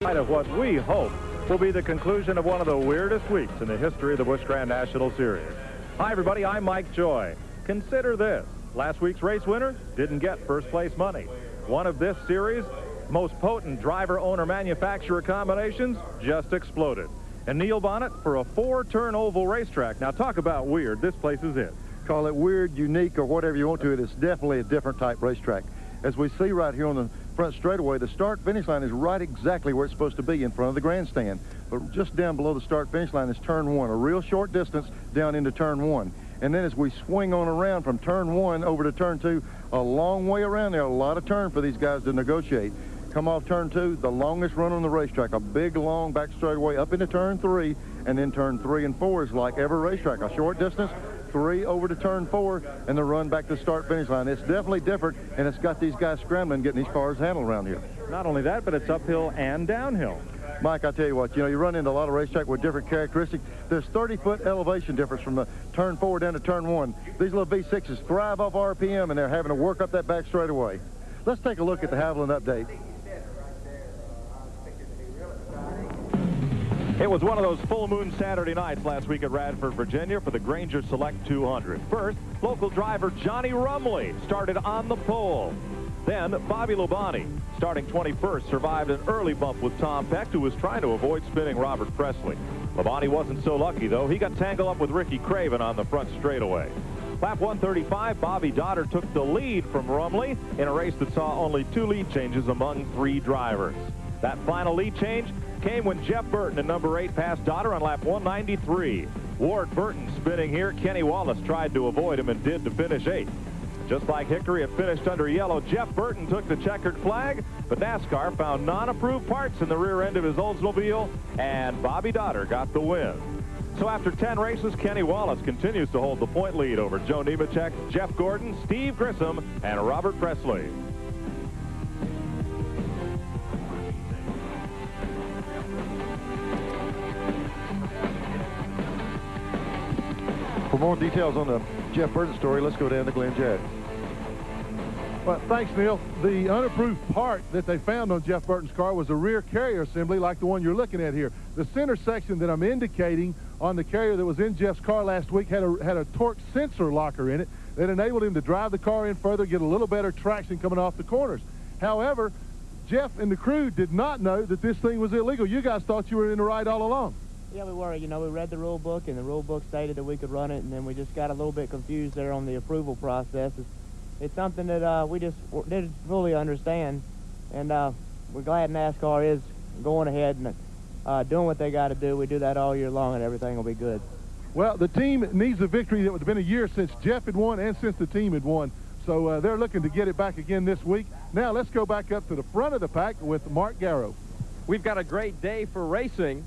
Of what we hope will be the conclusion of one of the weirdest weeks in the history of the Busch Grand National Series. Hi, everybody. I'm Mike Joy. Consider this. Last week's race winner didn't get first place money. One of this series' most potent driver-owner-manufacturer combinations just exploded. And Neil Bonnet for a 4-turn oval racetrack. Now, talk about weird. This place is it. Call it weird, unique, or whatever you want to. It is definitely a different type racetrack. As we see right here on the front straightaway, the start-finish line is right exactly where it's supposed to be, in front of the grandstand. But just down below the start-finish line is turn 1, a real short distance down into turn 1. And then as we swing on around from turn 1 over to turn 2, a long way around there, a lot of turn for these guys to negotiate. Come off turn 2, the longest run on the racetrack, a big, long back straightaway up into turn 3, and then turn 3 and 4 is like every racetrack, a short distance, 3 over to turn 4, and the run back to the start-finish line. It's definitely different, and it's got these guys scrambling, getting these cars handled around here. Not only that, but it's uphill and downhill. Mike, I tell you what, you run into a lot of racetrack with different characteristics. There's 30-foot elevation difference from the turn 4 down to turn 1. These little V6s thrive off RPM, and they're having to work up that back straightaway. Let's take a look at the Haviland update. It was one of those full moon Saturday nights last week at Radford, Virginia for the Granger Select 200. First, local driver Johnny Rumley started on the pole. Then Bobby Labonte, starting 21st, survived an early bump with Tom Peck, who was trying to avoid spinning Robert Presley. Labonte wasn't so lucky, though. He got tangled up with Ricky Craven on the front straightaway. Lap 135, Bobby Dotter took the lead from Rumley in a race that saw only 2 lead changes among 3 drivers. That final lead change came when Jeff Burton in number 8 passed Dotter on lap 193. Ward Burton spinning here. Kenny Wallace tried to avoid him and did to finish 8th. Just like Hickory had finished under yellow, Jeff Burton took the checkered flag, but NASCAR found non-approved parts in the rear end of his Oldsmobile, and Bobby Dotter got the win. So after 10 races, Kenny Wallace continues to hold the point lead over Joe Nemechek, Jeff Gordon, Steve Grissom, and Robert Presley. For more details on the Jeff Burton story, let's go down to Glenn Jack. Well, thanks, Neil. The unapproved part that they found on Jeff Burton's car was a rear carrier assembly like the one you're looking at here. The center section that I'm indicating on the carrier that was in Jeff's car last week had a torque sensor locker in it that enabled him to drive the car in further, get a little better traction coming off the corners. However, Jeff and the crew did not know that this thing was illegal. You guys thought you were in the right all along. Yeah, we were. We read the rule book, and the rule book stated that we could run it, and then we just got a little bit confused there on the approval process. It's something that we just didn't fully understand, and we're glad NASCAR is going ahead and doing what they got to do. We do that all year long, and everything will be good. Well, the team needs a victory. That would have been a year since Jeff had won and since the team had won, so they're looking to get it back again this week. Now let's go back up to the front of the pack with Mark Garrow. We've got a great day for racing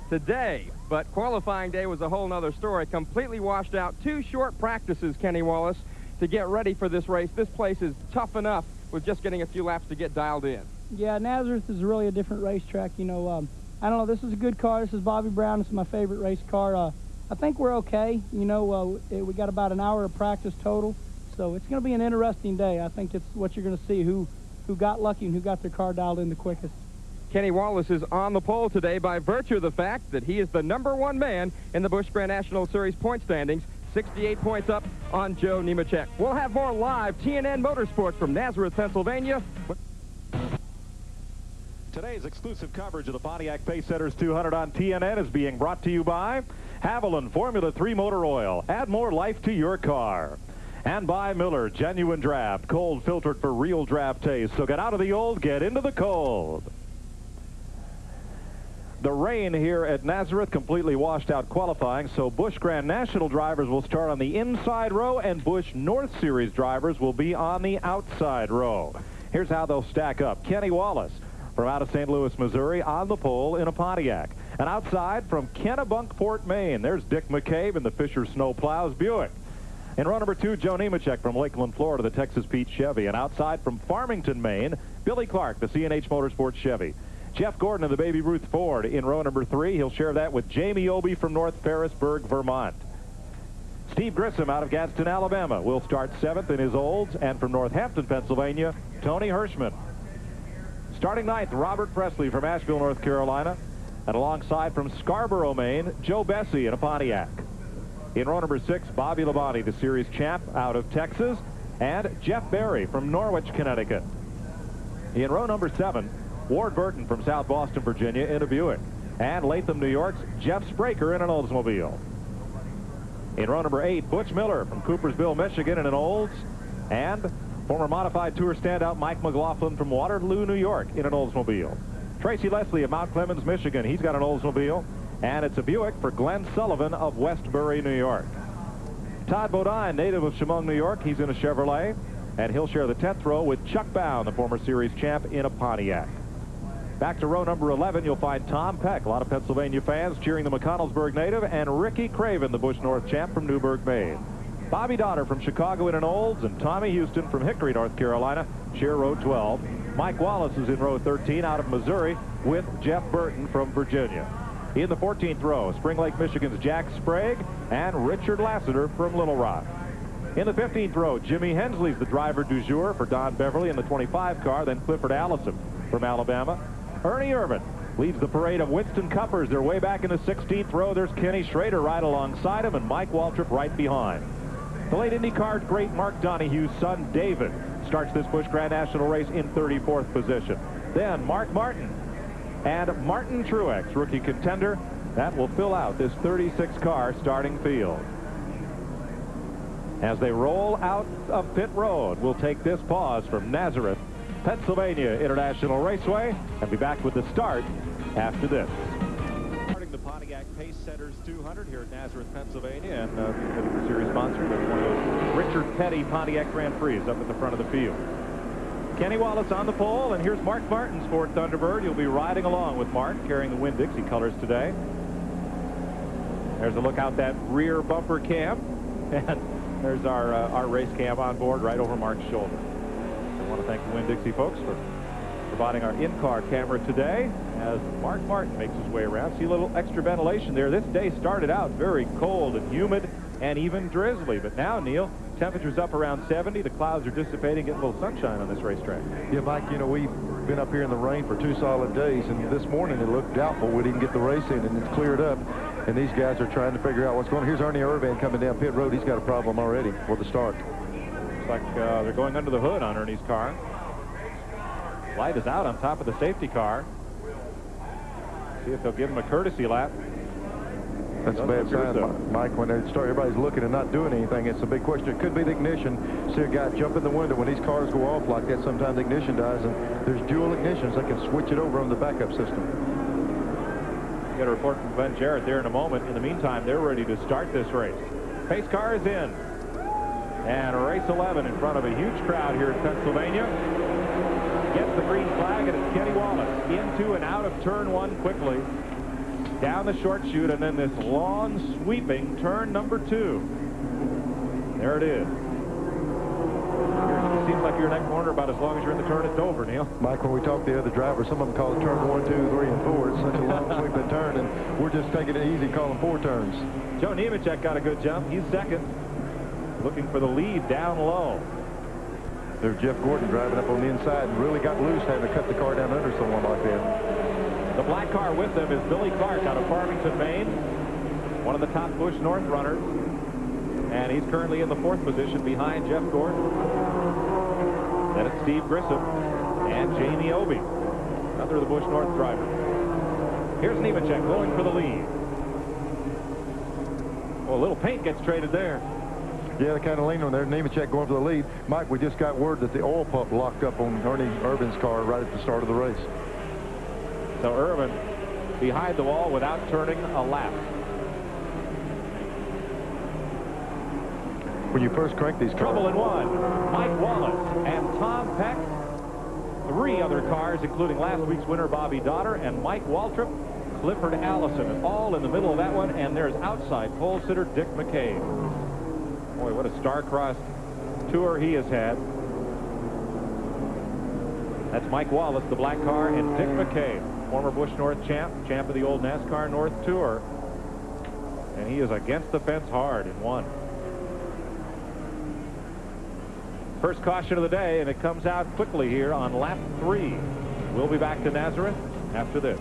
today, but qualifying day was a whole nother story. Completely washed out. 2 short practices, Kenny Wallace, to get ready for this race. This place is tough enough with just getting a few laps to get dialed in. Yeah, Nazareth is really a different racetrack. I don't know, this is a good car. This is Bobby Brown. This is my favorite race car. I think we're okay. We got about an hour of practice total, so it's going to be an interesting day. I think it's what you're going to see, who got lucky and who got their car dialed in the quickest. Kenny Wallace is on the pole today by virtue of the fact that he is the #1 man in the Busch Grand National Series point standings, 68 points up on Joe Nemechek. We'll have more live TNN Motorsports from Nazareth, Pennsylvania. Today's exclusive coverage of the Pontiac Pacesetters 200 on TNN is being brought to you by Haviland Formula 3 Motor Oil. Add more life to your car. And by Miller Genuine Draft, cold filtered for real draft taste. So get out of the old, get into the cold. The rain here at Nazareth completely washed out qualifying, so Busch Grand National drivers will start on the inside row, and Busch North Series drivers will be on the outside row. Here's how they'll stack up. Kenny Wallace from out of St. Louis, Missouri, on the pole in a Pontiac. And outside from Kennebunkport, Maine, there's Dick McCabe in the Fisher Snow Plows Buick. In row number 2, Joe Nemechek from Lakeland, Florida, the Texas Pete Chevy. And outside from Farmington, Maine, Billy Clark, the C&H Motorsports Chevy. Jeff Gordon of the Baby Ruth Ford in row number 3. He'll share that with Jamie Obey from North Ferrisburg, Vermont. Steve Grissom out of Gadsden, Alabama will start 7th in his Olds. And from Northampton, Pennsylvania, Tony Hirschman. Starting ninth, Robert Presley from Asheville, North Carolina. And alongside from Scarborough, Maine, Joe Bessie in a Pontiac. In row number 6, Bobby Labonte, the series champ out of Texas. And Jeff Berry from Norwich, Connecticut. In row number 7, Ward Burton from South Boston, Virginia in a Buick. And Latham, New York's Jeff Spraker in an Oldsmobile. In row number 8, Butch Miller from Coopersville, Michigan in an Olds. And former Modified Tour standout Mike McLaughlin from Waterloo, New York in an Oldsmobile. Tracy Leslie of Mount Clemens, Michigan. He's got an Oldsmobile. And it's a Buick for Glenn Sullivan of Westbury, New York. Todd Bodine, native of Chemung, New York. He's in a Chevrolet. And he'll share the 10th row with Chuck Bound, the former series champ, in a Pontiac. Back to row number 11, you'll find Tom Peck, a lot of Pennsylvania fans cheering the McConnellsburg native, and Ricky Craven, the Busch North champ from Newburgh, Maine. Bobby Dotter from Chicago in an Olds, and Tommy Houston from Hickory, North Carolina, share row 12. Mike Wallace is in row 13 out of Missouri with Jeff Burton from Virginia. In the 14th row, Spring Lake, Michigan's Jack Sprague and Richard Lassiter from Little Rock. In the 15th row, Jimmy Hensley's the driver du jour for Don Beverly in the 25 car, then Clifford Allison from Alabama. Ernie Irvin leads the parade of Winston Cuppers. They're way back in the 16th row. There's Kenny Schrader right alongside him and Mike Waltrip right behind. The late IndyCar great Mark Donohue's son, David, starts this Busch Grand National race in 34th position. Then Mark Martin and Martin Truex, rookie contender. That will fill out this 36-car starting field. As they roll out of pit road, we'll take this pause from Nazareth, Pennsylvania International Raceway, and be back with the start after this. Starting the Pontiac Pace Centers 200 here at Nazareth, Pennsylvania, and the series sponsored by one of those Richard Petty Pontiac Grand Prix up at the front of the field. Kenny Wallace on the pole, and here's Mark Martin's Ford Thunderbird. You'll be riding along with Mark, carrying the Winn-Dixie colors today. There's a look out that rear bumper cam, and there's our race cam on board right over Mark's shoulder. I want to thank the Winn-Dixie folks for providing our in-car camera today as Mark Martin makes his way around. See a little extra ventilation there. This day started out very cold and humid and even drizzly, but now, Neil, temperature's up around 70. The clouds are dissipating, getting a little sunshine on this racetrack. Yeah, Mike, you know, we've been up here in the rain for 2 solid days, and this morning it looked doubtful we'd even get the race in, and it's cleared up. And these guys are trying to figure out what's going on. Here's Ernie Irvan coming down pit road. He's got a problem already for the start. Looks like they're going under the hood on Ernie's car. Light is out on top of the safety car. See if they'll give him a courtesy lap. That's a bad sign, Mike. When they start, everybody's looking and not doing anything. It's a big question. It could be the ignition. See a guy jump in the window. When these cars go off like that, sometimes the ignition dies, and there's dual ignitions. They can switch it over on the backup system. We'll get a report from Ben Jarrett there in a moment. In the meantime, they're ready to start this race. Pace car is in. And race 11 in front of a huge crowd here in Pennsylvania. Gets the green flag, and it's Kenny Wallace into and out of turn 1 quickly. Down the short chute, and then this long sweeping turn number 2. There it is. It seems like you're in that corner about as long as you're in the turn, it's over, Neil. Mike, when we talk to the other drivers, some of them call it turn 1, 2, 3, and 4. It's such a long sweeping turn, and we're just taking it easy, calling 4 turns. Joe Nemechek got a good jump. He's second, looking for the lead down low. There's Jeff Gordon driving up on the inside and really got loose, having to cut the car down under someone like that. The black car with them is Billy Clark out of Farmington, Maine, one of the top Busch North runners, and he's currently in the 4th position behind Jeff Gordon. Then it's Steve Grissom and Jamie Obey, another of the Busch North drivers. Here's Nemechek going for the lead. Well, a little paint gets traded there. Yeah, they kind of leaned on there. Nemechek going for the lead. Mike, we just got word that the oil pump locked up on Ernie Irvan's car right at the start of the race. So Irvin behind the wall without turning a lap. When you first crank these cars. Trouble in one. Mike Wallace and Tom Peck. 3 other cars, including last week's winner Bobby Dotter and Mike Waltrip, Clifford Allison, all in the middle of that one. And there's outside pole sitter Dick McCabe. Boy, what a star-crossed tour he has had. That's Mike Wallace, the black car, and Dick McCabe, former Busch North champ of the old NASCAR North Tour. And he is against the fence hard in 1. First caution of the day, and it comes out quickly here on lap 3. We'll be back to Nazareth after this.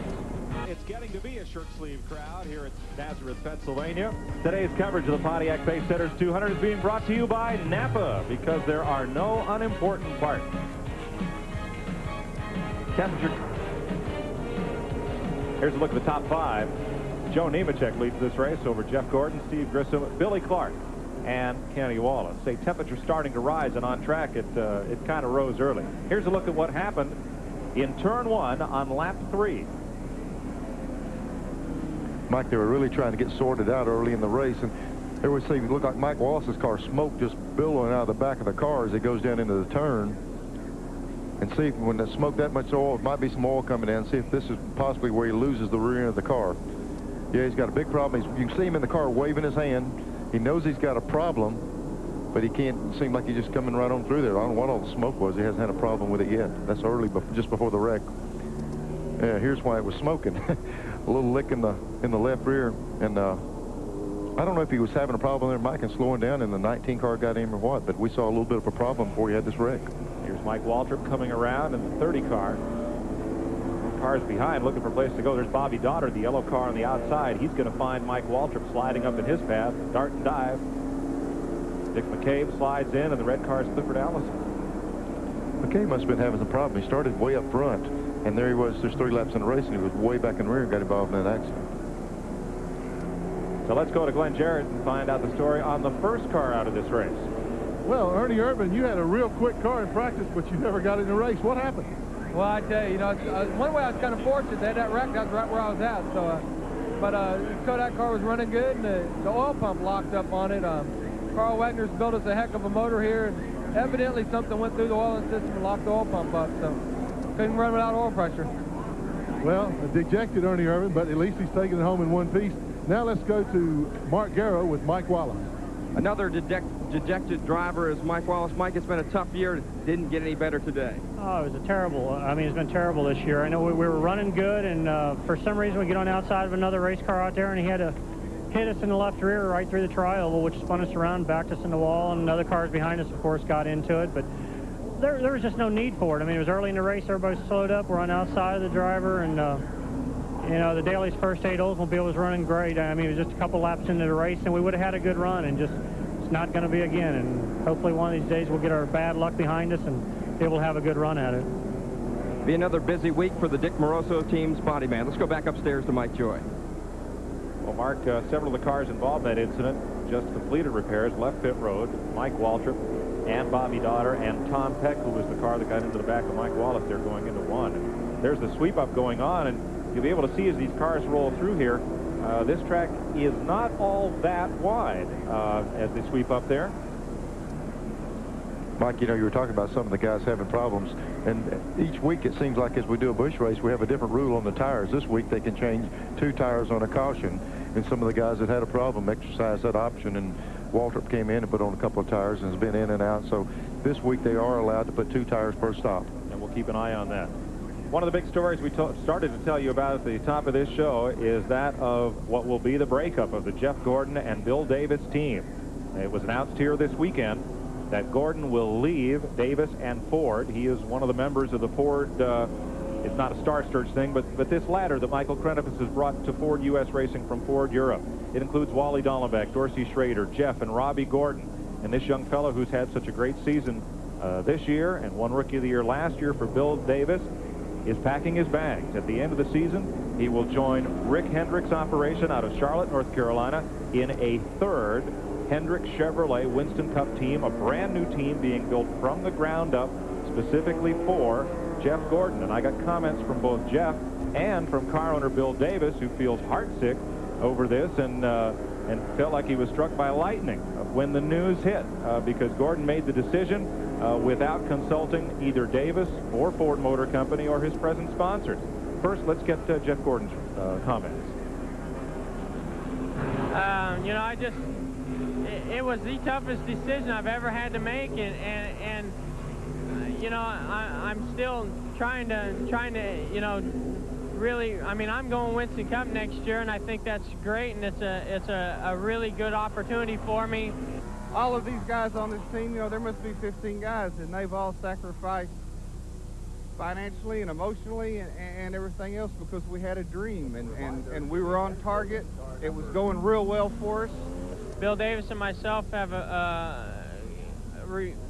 It's getting to be a shirt sleeve crowd here at Nazareth, Pennsylvania. Today's coverage of the Pontiac Pace Setters 200 is being brought to you by Napa, because there are no unimportant parts. Temperature. Here's a look at the top 5. Joe Nemechek leads this race over Jeff Gordon, Steve Grissom, Billy Clark, and Kenny Wallace. Say temperature starting to rise, and on track it kind of rose early. Here's a look at what happened in turn 1 on lap 3. Mike, they were really trying to get sorted out early in the race, and there we see it looked like Mike Wallace's car, smoke just billowing out of the back of the car as it goes down into the turn. And see if when the smoke that much oil, it might be some oil coming in. See if this is possibly where he loses the rear end of the car. Yeah, he's got a big problem. You can see him in the car waving his hand. He knows he's got a problem, but he can't seem like he's just coming right on through there. I don't know what all the smoke was. He hasn't had a problem with it yet. That's early, just before the wreck. Yeah, here's why it was smoking. A little lick in the left rear, and I don't know if he was having a problem there, Mike, and slowing down, and the 19 car got him or what, but we saw a little bit of a problem before he had this wreck. Here's Mike Waltrip coming around in the 30 car. Cars behind looking for a place to go. There's Bobby Daughter, the yellow car on the outside. He's going to find Mike Waltrip sliding up in his path, dart and dive. Dick McCabe slides in, and the red car is Clifford Allison. McCabe must have been having some problem. He started way up front, and there he was. There's 3 laps in the race, and he was way back in the rear and got involved in that accident. So let's go to Glenn Jarrett and find out the story on the first car out of this race. Well, Ernie Irvin, you had a real quick car in practice, but you never got in the race. What happened? Well, I tell you, one way I was kind of fortunate. They had that wreck. That's right where I was at. So, so that car was running good, and the oil pump locked up on it. Carl Wagner's built us a heck of a motor here, and evidently something went through the oiling system and locked the oil pump up. So, couldn't run without oil pressure. Well, a dejected Ernie Irvin, but at least he's taking it home in one piece. Now let's go to Mark Garrow with Mike Wallace. Another dejected driver is Mike Wallace. Mike, it's been a tough year. It didn't get any better today. Oh, it was it's been terrible this year. I know we were running good, and for some reason we get on the outside of another race car out there, and he had to hit us in the left rear right through the tri-oval, which spun us around, backed us in the wall, and other cars behind us, of course, got into it. But there was just no need for it. I mean, it was early in the race. Everybody slowed up. We're on the outside of the driver, and the Daly's first 8 Oldsmobile was running great. I mean, it was just a couple laps into the race, and we would have had a good run, and just it's not going to be again. And hopefully one of these days we'll get our bad luck behind us and be able to have a good run at it. Be another busy week for the Dick Moroso team's body man. Let's go back upstairs to Mike Joy. Well, Mark, several of the cars involved in that incident just completed repairs, left pit road. Mike Waltrip and Bobby Daughter and Tom Peck, who was the car that got into the back of Mike Wallace, they're going into 1. And there's the sweep up going on, and you'll be able to see as these cars roll through here, this track is not all that wide as they sweep up there. Mike, you were talking about some of the guys having problems, and each week it seems like as we do a Busch race, we have a different rule on the tires. This week they can change 2 tires on a caution, and some of the guys that had a problem exercised that option, and Waltrip came in and put on a couple of tires and has been in and out. So this week they are allowed to put 2 tires per stop. And we'll keep an eye on that. One of the big stories we started to tell you about at the top of this show is that of what will be the breakup of the Jeff Gordon and Bill Davis team. It was announced here this weekend that Gordon will leave Davis and Ford. He is one of the members of the Ford, it's not a Star Search thing, but this ladder that Michael Krenefis has brought to Ford U.S. Racing from Ford Europe. It includes Wally Dallenbach, Dorsey Schrader, Jeff, and Robbie Gordon. And this young fellow who's had such a great season this year and won Rookie of the Year last year for Bill Davis is packing his bags. At the end of the season, he will join Rick Hendrick's operation out of Charlotte, North Carolina, in a 3rd Hendrick Chevrolet Winston Cup team, a brand new team being built from the ground up specifically for Jeff Gordon. And I got comments from both Jeff and from car owner Bill Davis, who feels heartsick over this and felt like he was struck by lightning when the news hit because Gordon made the decision without consulting either Davis or Ford Motor Company or his present sponsors. First, let's get Jeff Gordon's comments. It was the toughest decision I've ever had to make, and I'm still trying to, really, I'm going Winston Cup next year, and I think that's great, and it's a really good opportunity for me. All of these guys on this team, there must be 15 guys, and they've all sacrificed financially and emotionally and everything else, because we had a dream and we were on target. It was going real well for us. Bill Davis and myself have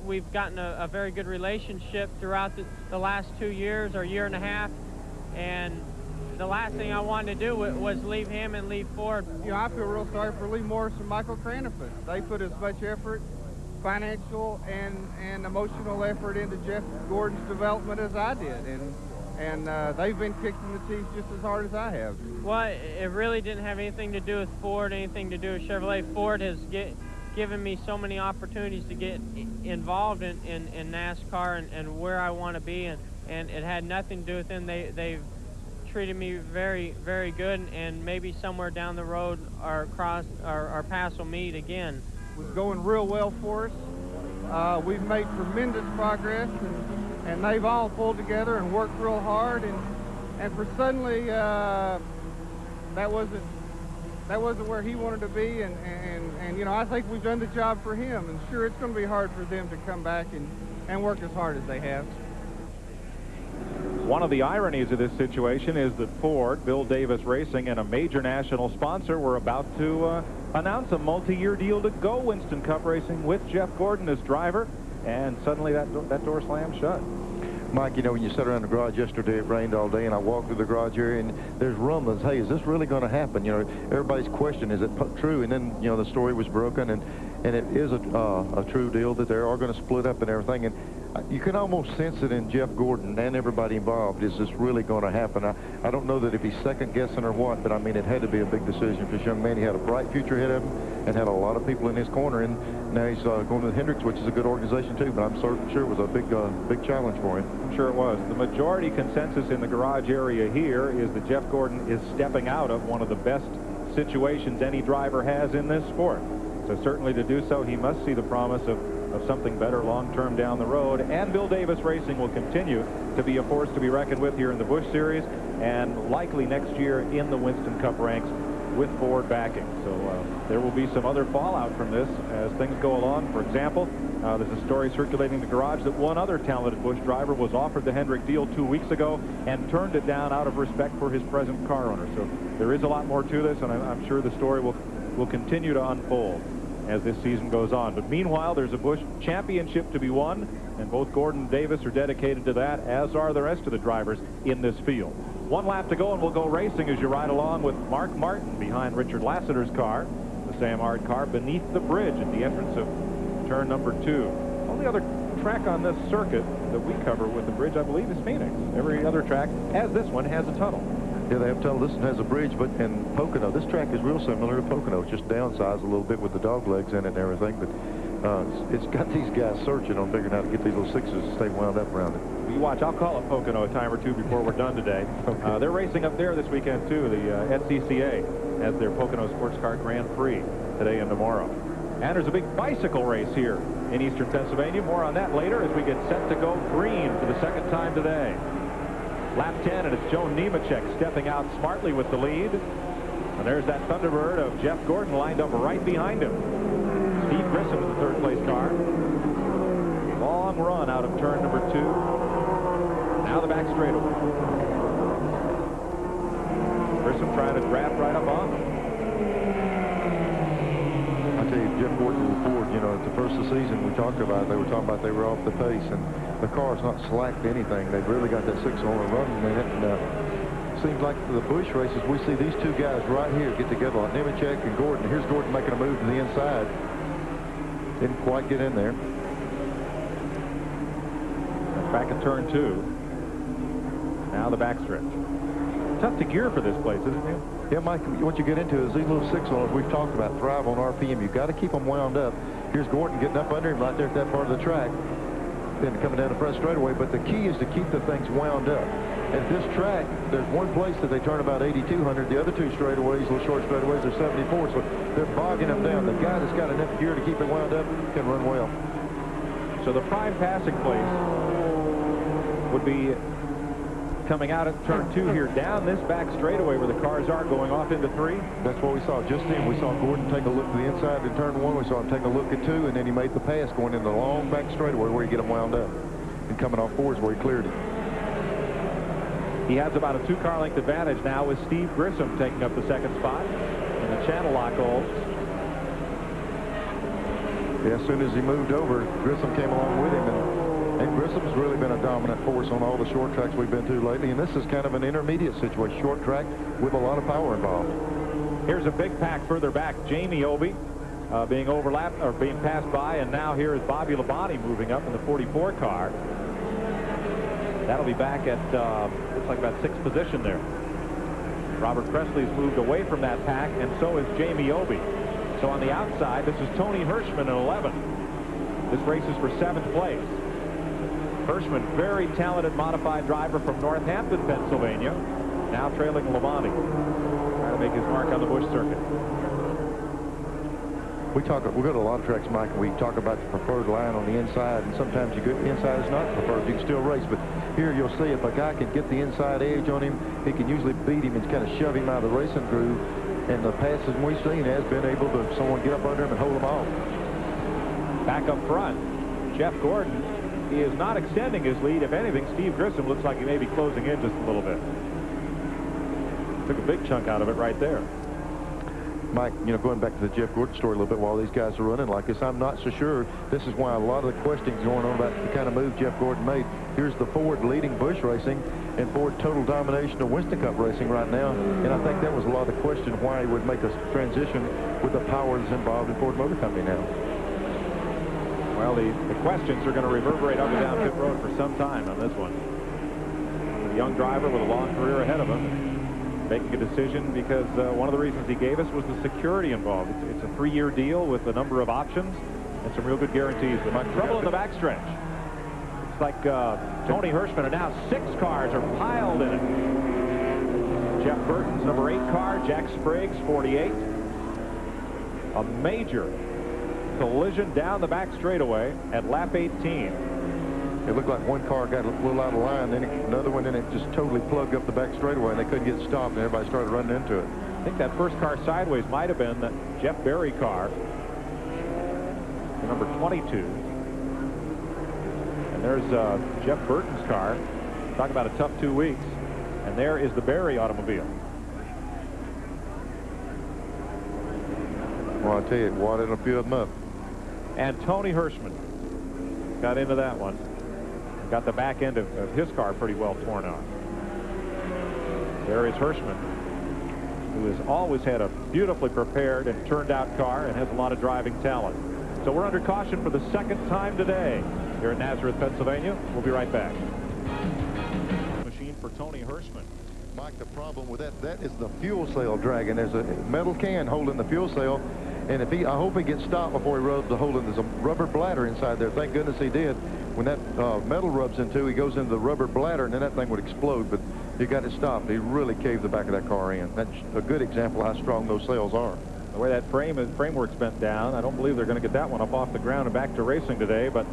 we've gotten a very good relationship throughout the last 2 years or year and a half, and the last thing I wanted to do was leave him and leave Ford. You know, I feel real sorry for Lee Morris and Michael Cranifant. They put as much effort, financial and emotional effort into Jeff Gordon's development as I did, and they've been kicking the teeth just as hard as I have. Well, it really didn't have anything to do with Ford, anything to do with Chevrolet. Ford has given me so many opportunities to get involved in NASCAR and where I want to be, and it had nothing to do with them. They've treated me very, very good, and maybe somewhere down the road our paths will meet again. It was going real well for us. We've made tremendous progress, and they've all pulled together and worked real hard, and for suddenly that wasn't where he wanted to be, and you know, I think we've done the job for him, and sure, it's going to be hard for them to come back and work as hard as they have. One of the ironies of this situation is that Ford, Bill Davis Racing, and a major national sponsor were about to announce a multi-year deal to go Winston Cup racing with Jeff Gordon as driver, and suddenly that door slammed shut. Mike, you know, when you sat around the garage yesterday, it rained all day, and I walked through the garage area, and there's rumblings, hey, is this really going to happen? You know, everybody's question, is it true? And then, you know, the story was broken, and it is a true deal that they are going to split up and everything. And you can almost sense it in Jeff Gordon and everybody involved. Is this really going to happen? I don't know that if he's second-guessing or what, but, I mean, it had to be a big decision for this young man. He had a bright future ahead of him and had a lot of people in his corner, and now he's going to the Hendricks, which is a good organization, too, but I'm sure it was a big challenge for him. I'm sure it was. The majority consensus in the garage area here is that Jeff Gordon is stepping out of one of the best situations any driver has in this sport. So certainly to do so, he must see the promise of something better long-term down the road. And Bill Davis Racing will continue to be a force to be reckoned with here in the Busch Series, and likely next year in the Winston Cup ranks with Ford backing. So there will be some other fallout from this as things go along. For example, there's a story circulating in the garage that one other talented Busch driver was offered the Hendrick deal 2 weeks ago and turned it down out of respect for his present car owner. So there is a lot more to this, and I'm sure the story will continue to unfold as this season goes on. But meanwhile, there's a Busch championship to be won, and both Gordon and Davis are dedicated to that, as are the rest of the drivers in this field. 1 lap to go, and we'll go racing as you ride along with Mark Martin behind Richard Lassiter's car, the Sam Ard car, beneath the bridge at the entrance of turn number 2. Only other track on this circuit that we cover with the bridge, I believe, is Phoenix. Every other track, as this one, has a tunnel. Yeah, they have tunnel. This one has a bridge, but in Pocono, this track is real similar to Pocono. It's just downsized a little bit with the dog legs in it and everything, but it's got these guys searching on figuring out how to get these little sixes to stay wound up around it. You watch, I'll call it Pocono a time or two before we're done today. Okay. They're racing up there this weekend, too. The SCCA has their Pocono Sports Car Grand Prix today and tomorrow. And there's a big bicycle race here in eastern Pennsylvania. More on that later as we get set to go green for the second time today. Lap 10, and it's Joe Nemechek stepping out smartly with the lead. And there's that Thunderbird of Jeff Gordon lined up right behind him. Steve Grissom is the third-place car. Long run out of turn number 2. Now the back straightaway. Grissom trying to grab right up on him. I tell you, Jeff Gordon and Ford, you know, at the first of the season we talked about, they were talking about they were off the pace, and the car's not slacked anything. They've really got that 6-cylinder running in it, and seems like for the Busch races, we see these two guys right here get together, like Nemechek and Gordon. Here's Gordon making a move to the inside. Didn't quite get in there. Back at turn 2. Now the backstretch. Tough to gear for this place, isn't it? Yeah, Mike, what you get into is these little 6-cylinders we've talked about thrive on RPM. You've got to keep them wound up. Here's Gordon getting up under him right there at that part of the track. Then coming down the front straightaway, but the key is to keep the things wound up. At this track, there's one place that they turn about 8,200. The other 2 straightaways, little short straightaways, are 74. So they're bogging them down. The guy that's got enough gear to keep it wound up can run well. So the prime passing place would be coming out at turn 2 here, down this back straightaway where the cars are going off into 3. That's what we saw just then. We saw Gordon take a look to the inside in turn 1. We saw him take a look at 2, and then he made the pass going in the long back straightaway where he get him wound up. And coming off 4 is where he cleared it. He has about a 2-car length advantage now with Steve Grissom taking up the second spot in the channel lock holds. Yeah, as soon as he moved over, Grissom came along with him, and Grissom's really been a dominant force on all the short tracks we've been to lately, and this is kind of an intermediate situation, short track with a lot of power involved. Here's a big pack further back. Jamie Obey being overlapped or being passed by, and now here is Bobby Labonte moving up in the 44 car. That'll be back at looks like about 6th position there. Robert Presley's moved away from that pack, and so is Jamie Obey. So on the outside, this is Tony Hirschman in 11. This race is for 7th place. Hirschman, very talented modified driver from Northampton, Pennsylvania, now trailing Labonte, trying to make his mark on the Busch circuit. We go to a lot of tracks, Mike, and we talk about the preferred line on the inside, and sometimes the inside is not preferred. You can still race, but here you'll see if a guy can get the inside edge on him, he can usually beat him and kind of shove him out of the racing groove. And the passes we've seen has been able to someone get up under him and hold him off. Back up front, Jeff Gordon, he is not extending his lead. If anything, Steve Grissom looks like he may be closing in just a little bit. Took a big chunk out of it right there. Mike, you know, going back to the Jeff Gordon story a little bit, while these guys are running like this, I'm not so sure. This is why a lot of the questions going on about the kind of move Jeff Gordon made. Here's the Ford leading Busch racing and Ford total domination of Winston Cup racing right now. And I think that was a lot of the question why he would make a transition with the power that's involved in Ford Motor Company now. Well, the questions are going to reverberate up and down pit road for some time on this one. A young driver with a long career ahead of him, making a decision because one of the reasons he gave us was the security involved. It's a 3-year deal with a number of options and some real good guarantees. But my trouble in the backstretch. It's like Tony Hirschman, and now 6 cars are piled in it. Jeff Burton's number 8 car, Jack Sprague's 48. A major collision down the back straightaway at lap 18. It looked like one car got a little out of line, then another one, then it just totally plugged up the back straightaway, and they couldn't get stopped, and everybody started running into it. I think that first car sideways might have been the Jeff Berry car, the number 22. And there's Jeff Burton's car. Talk about a tough 2 weeks. And there is the Berry automobile. Well, I tell you, it wadded a few of them up. And Tony Hirschman got into that one. Got the back end of his car pretty well torn out. There is Hirschman, who has always had a beautifully prepared and turned out car and has a lot of driving talent. So we're under caution for the 2nd time today here in Nazareth, Pennsylvania. We'll be right back. Machine for Tony Hirschman. Mike, the problem with that is the fuel cell dragging. There's a metal can holding the fuel cell, and I hope he gets stopped before he rubs the hole in. There's a rubber bladder inside there. Thank goodness he did. When that metal rubs into, he goes into the rubber bladder, and then that thing would explode. But he got it stopped. He really caved the back of that car in. That's a good example of how strong those cells are. The way that framework's bent down, I don't believe they're going to get that one up off the ground and back to racing today. But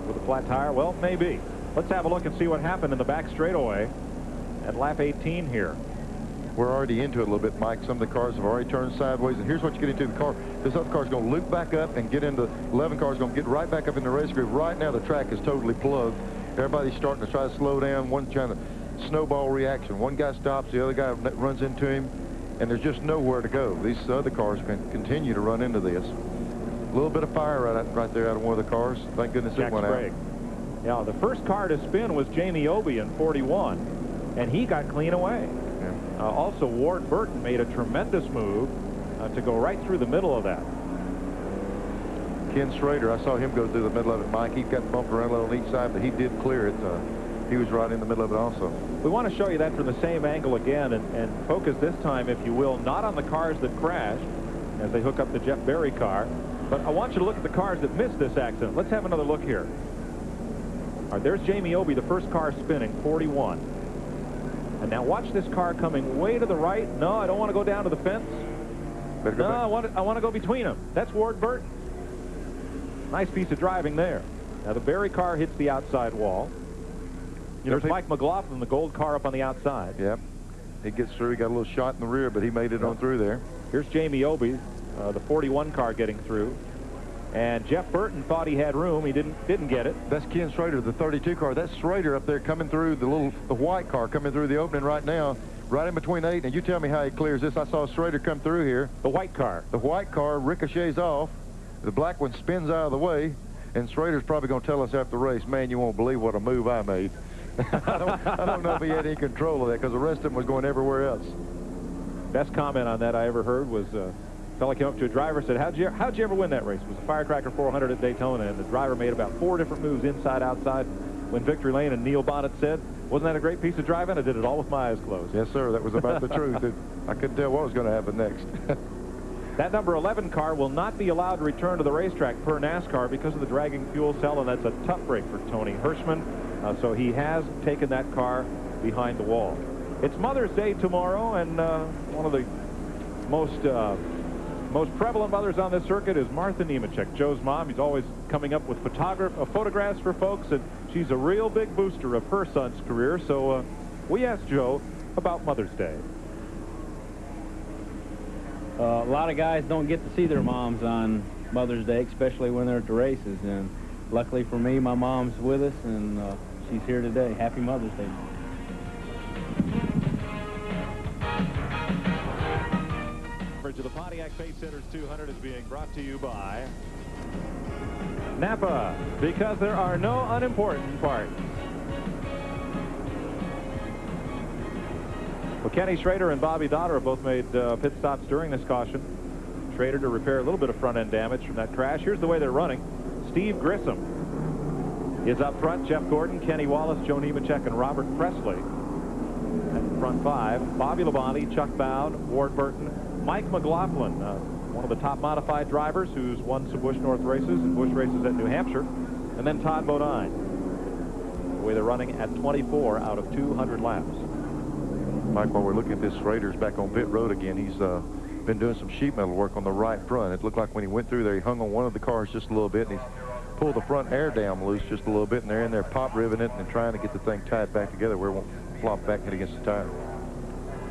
with a flat tire, well, maybe. Let's have a look and see what happened in the back straightaway at lap 18 here. We're already into it a little bit, Mike. Some of the cars have already turned sideways, and here's what you get into the car. This other car's going to loop back up and get into 11 cars, going to get right back up in the race groove. Right now, the track is totally plugged. Everybody's starting to try to slow down. One trying to snowball reaction. One guy stops, the other guy runs into him, and there's just nowhere to go. These other cars can continue to run into this. A little bit of fire right there out of one of the cars. Thank goodness it went out. Yeah, the first car to spin was Jamie Obey in 41, and he got clean away. Also, Ward Burton made a tremendous move to go right through the middle of that. Ken Schrader, I saw him go through the middle of it, Mike. He got bumped around a little on each side, but he did clear it. He was right in the middle of it also. We want to show you that from the same angle again and focus this time, if you will, not on the cars that crashed as they hook up the Jeff Berry car, but I want you to look at the cars that missed this accident. Let's have another look here. All right, there's Jamie Obey, the first car spinning, 41. And now watch this car coming way to the right. No, I don't want to go down to the fence. No, I want to go between them. That's Ward Burton. Nice piece of driving there. Now the Berry car hits the outside wall. There's Mike McLaughlin, the gold car up on the outside. Yep. He gets through. He got a little shot in the rear, but he made it on through there. Here's Jamie Obey, the 41 car getting through. And Jeff Burton thought he had room. He didn't get it. That's Ken Schrader, the 32 car. That's Schrader up there coming through the white car coming through the opening right now, right in between 8. And you tell me how he clears this. I saw Schrader come through here. The white car. The white car ricochets off. The black one spins out of the way. And Schrader's probably going to tell us after the race, man, you won't believe what a move I made. I don't know if he had any control of that because the rest of them was going everywhere else. Best comment on that I ever heard was a fella came up to a driver and said, how'd you ever win that race? It was a Firecracker 400 at Daytona, and the driver made about 4 different moves inside, outside. When Victory Lane and Neil Bonnet said, wasn't that a great piece of driving? I did it all with my eyes closed. Yes, sir. That was about the truth. I couldn't tell what was going to happen next. That number 11 car will not be allowed to return to the racetrack per NASCAR because of the dragging fuel cell, and that's a tough break for Tony Hirschman. So he has taken that car behind the wall. It's Mother's Day tomorrow, and one of the most prevalent mothers on this circuit is Martha Nemechek, Joe's mom. He's always coming up with photographs for folks, and she's a real big booster of her son's career. So we asked Joe about Mother's Day. A lot of guys don't get to see their moms on Mother's Day, especially when they're at the races. And luckily for me, my mom's with us, and she's here today. Happy Mother's Day, Mom. Coverage of the Pontiac Pace Setters 200 is being brought to you by Napa, because there are no unimportant parts. Well, Kenny Schrader and Bobby Dotter have both made pit stops during this caution. Schrader to repair a little bit of front-end damage from that crash. Here's the way they're running. Steve Grissom is up front. Jeff Gordon, Kenny Wallace, Joe Nemechek, and Robert Presley at the front 5. Bobby Labonte, Chuck Bound, Ward Burton, Mike McLaughlin, one of the top modified drivers who's won some Busch North races and Busch races at New Hampshire, and then Todd Bodine. The way they're running at 24 out of 200 laps. Mike, while we're looking at this, Schrader's back on pit road again. He's been doing some sheet metal work on the right front. It looked like when he went through there, he hung on one of the cars just a little bit, and he's pulled the front air dam loose just a little bit, and they're in there pop ribbing it and trying to get the thing tied back together where it won't flop back and against the tire.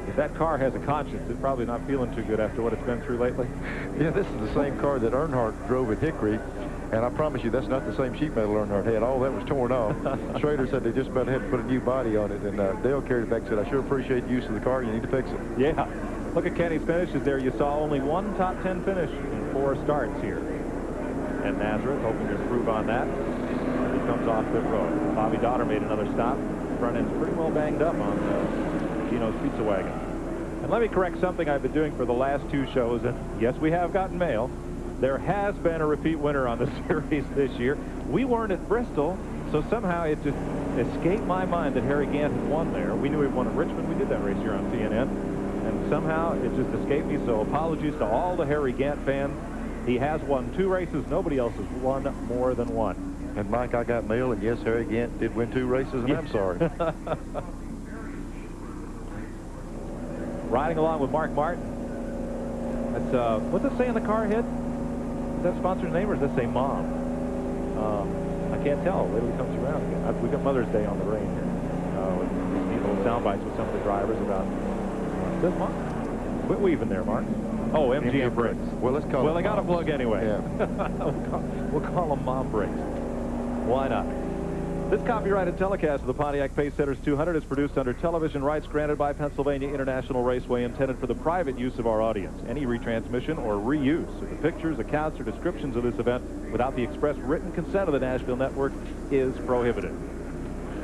If that car has a conscience, it's probably not feeling too good after what it's been through lately. Yeah, this is the same car that Earnhardt drove at Hickory, and I promise you that's not the same sheet metal Earnhardt had. All that was torn off. Schrader said they just about had to put a new body on it, and Dale carried it back and said, I sure appreciate the use of the car. You need to fix it. Yeah. Look at Kenny's finishes there. You saw only one top 10 finish in 4 starts here. And Nazareth hoping to improve on that. He comes off pit road. Bobby Dotter made another stop. Front end's pretty well banged up on Gino's Pizza Wagon. And let me correct something I've been doing for the last 2 shows. And yes, we have gotten mail. There has been a repeat winner on the series this year. We weren't at Bristol, so somehow it just escaped my mind that Harry Gant had won there. We knew he'd won at Richmond. We did that race here on CNN. And somehow it just escaped me, so apologies to all the Harry Gant fans. He has won 2 races. Nobody else has won more than 1. And, Mike, I got mail, and yes, Harry Gant did win 2 races, and I'm sorry. Riding along with Mark Martin. That's, what's it say in the car ahead? Is that sponsor's name, or does that say Mom? I can't tell. Wait till he comes around again. We've got Mother's Day on the range here. With these little sound bites with some of the drivers about... Says Mom. Quit weaving there, Mark. Oh, MGM Bricks. Well, let's call Well, them they got a plug anyway. Yeah. we'll call them Mom Bricks. Why not? This copyrighted telecast of the Pontiac Pace Setters 200 is produced under television rights granted by Pennsylvania International Raceway, intended for the private use of our audience. Any retransmission or reuse of the pictures, accounts, or descriptions of this event without the express written consent of the Nashville Network is prohibited.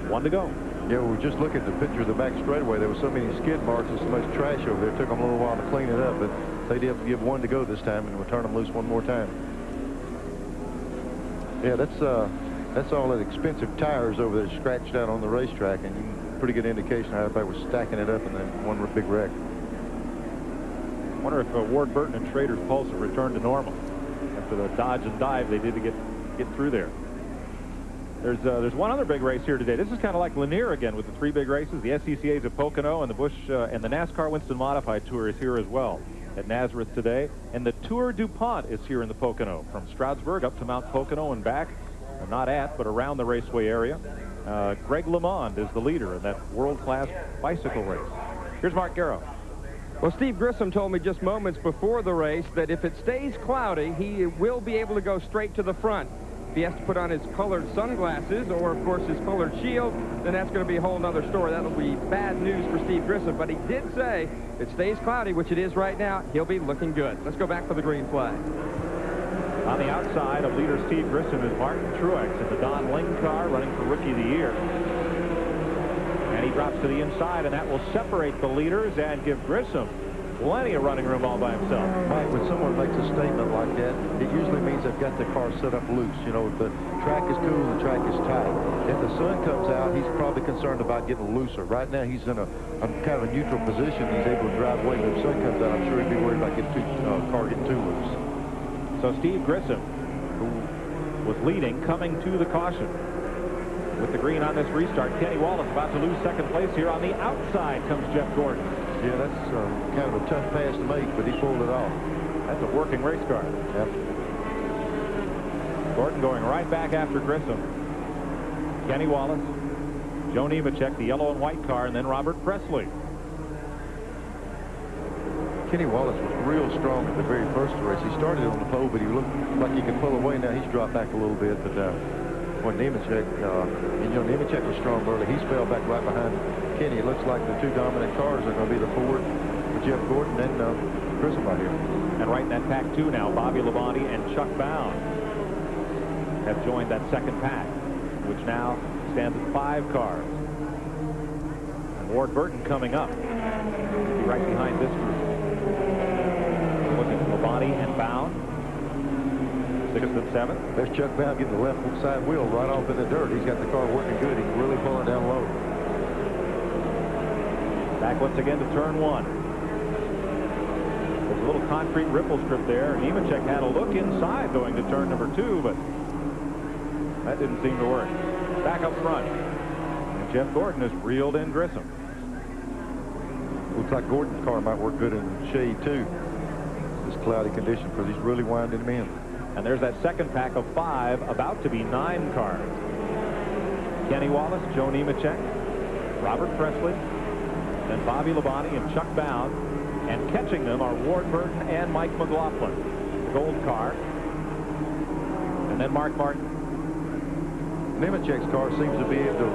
1 to go. Yeah, we were just looking at the picture of the back straightaway. There was so many skid marks and so much trash over there. It took them a little while to clean it up, but they did give 1 to go this time, and we'll turn them loose 1 more time. Yeah, that's all that expensive tires over there scratched out on the racetrack, and pretty good indication how everybody was stacking it up and then one big wreck. I wonder if Ward Burton and Schrader's pulse have returned to normal after the dodge and dive they did to get through there. There's one other big race here today. This is kind of like Lanier again with the 3 big races. The SCCA's at Pocono, and the Busch and the NASCAR Winston Modified Tour is here as well at Nazareth today. And the Tour DuPont is here in the Pocono from Stroudsburg up to Mount Pocono and back. Not at, but around the raceway area. Greg LeMond is the leader in that world-class bicycle race. Here's Mark Garrow. Well, Steve Grissom told me just moments before the race that if it stays cloudy, he will be able to go straight to the front. If he has to put on his colored sunglasses or, of course, his colored shield, then that's going to be a whole other story. That'll be bad news for Steve Grissom. But he did say if it stays cloudy, which it is right now, he'll be looking good. Let's go back for the green flag. On the outside of leader Steve Grissom is Martin Truex in the Don Ling car, running for Rookie of the Year. And he drops to the inside, and that will separate the leaders and give Grissom plenty of running room all by himself. Mike, when someone makes a statement like that, it usually means they've got the car set up loose. You know, the track is cool, the track is tight. If the sun comes out, he's probably concerned about getting looser. Right now, he's in a kind of a neutral position. He's able to drive away, but if the sun comes out, I'm sure he'd be worried about getting car getting too loose. So Steve Grissom, who was leading, coming to the caution. With the green on this restart, Kenny Wallace about to lose second place here. On the outside comes Jeff Gordon. Yeah, that's kind of a tough pass to make, but he pulled it off. That's a working race car. Yep. Gordon going right back after Grissom. Kenny Wallace, Joe Nemechek, the yellow and white car, and then Robert Presley. Kenny Wallace was real strong in the very first race. He started on the pole, but he looked like he could pull away. Now he's dropped back a little bit, but when Nemechek, Nemechek was strong early. He's fell back right behind Kenny. It looks like the two dominant cars are going to be the Ford with Jeff Gordon and Grissom right here. And right in that pack two now, Bobby Labonte and Chuck Bound have joined that second pack, which now stands at 5 cars. And Ward Burton coming up. He'll be right behind this group. Looking at Labonte and Bound. 6th and 7th. There's Chuck Bound getting the left side wheel right off in the dirt. He's got the car working good. He's really pulling down low. Back once again to turn 1. There's a little concrete ripple strip there. Nemechek had a look inside going to turn number 2, but that didn't seem to work. Back up front. And Jeff Gordon has reeled in Grissom. Looks like Gordon's car might work good in the shade, too. This cloudy condition, because he's really winding him in. And there's that second pack of 5, about to be 9 cars. Kenny Wallace, Joe Nemechek, Robert Presley, then Bobby Labonte and Chuck Bound. And catching them are Ward Burton and Mike McLaughlin. The gold car. And then Mark Martin. Nemechek's car seems to be able to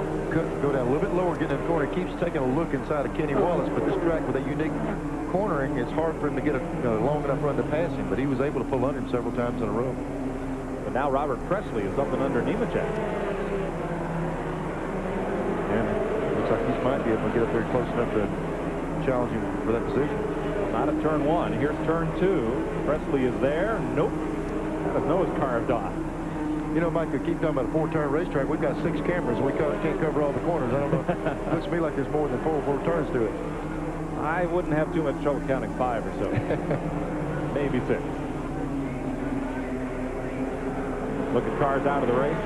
go down a little bit lower, getting in the corner. He keeps taking a look inside of Kenny Wallace, but this track with a unique cornering, it's hard for him to get a long enough run to pass him, but he was able to pull under him several times in a row. But now Robert Presley is up and under Nemechek. And it looks like he might be able to get up there close enough to challenge him for that position. Not at turn 1. Here's turn 2. Presley is there. Nope. Got his nose carved off. You know, Mike, we keep talking about a 4-turn racetrack. We've got 6 cameras. We can't cover all the corners. I don't know. It looks to me like there's more than 4 turns to it. I wouldn't have too much trouble counting 5 or so. Maybe 6. Look at cars out of the race.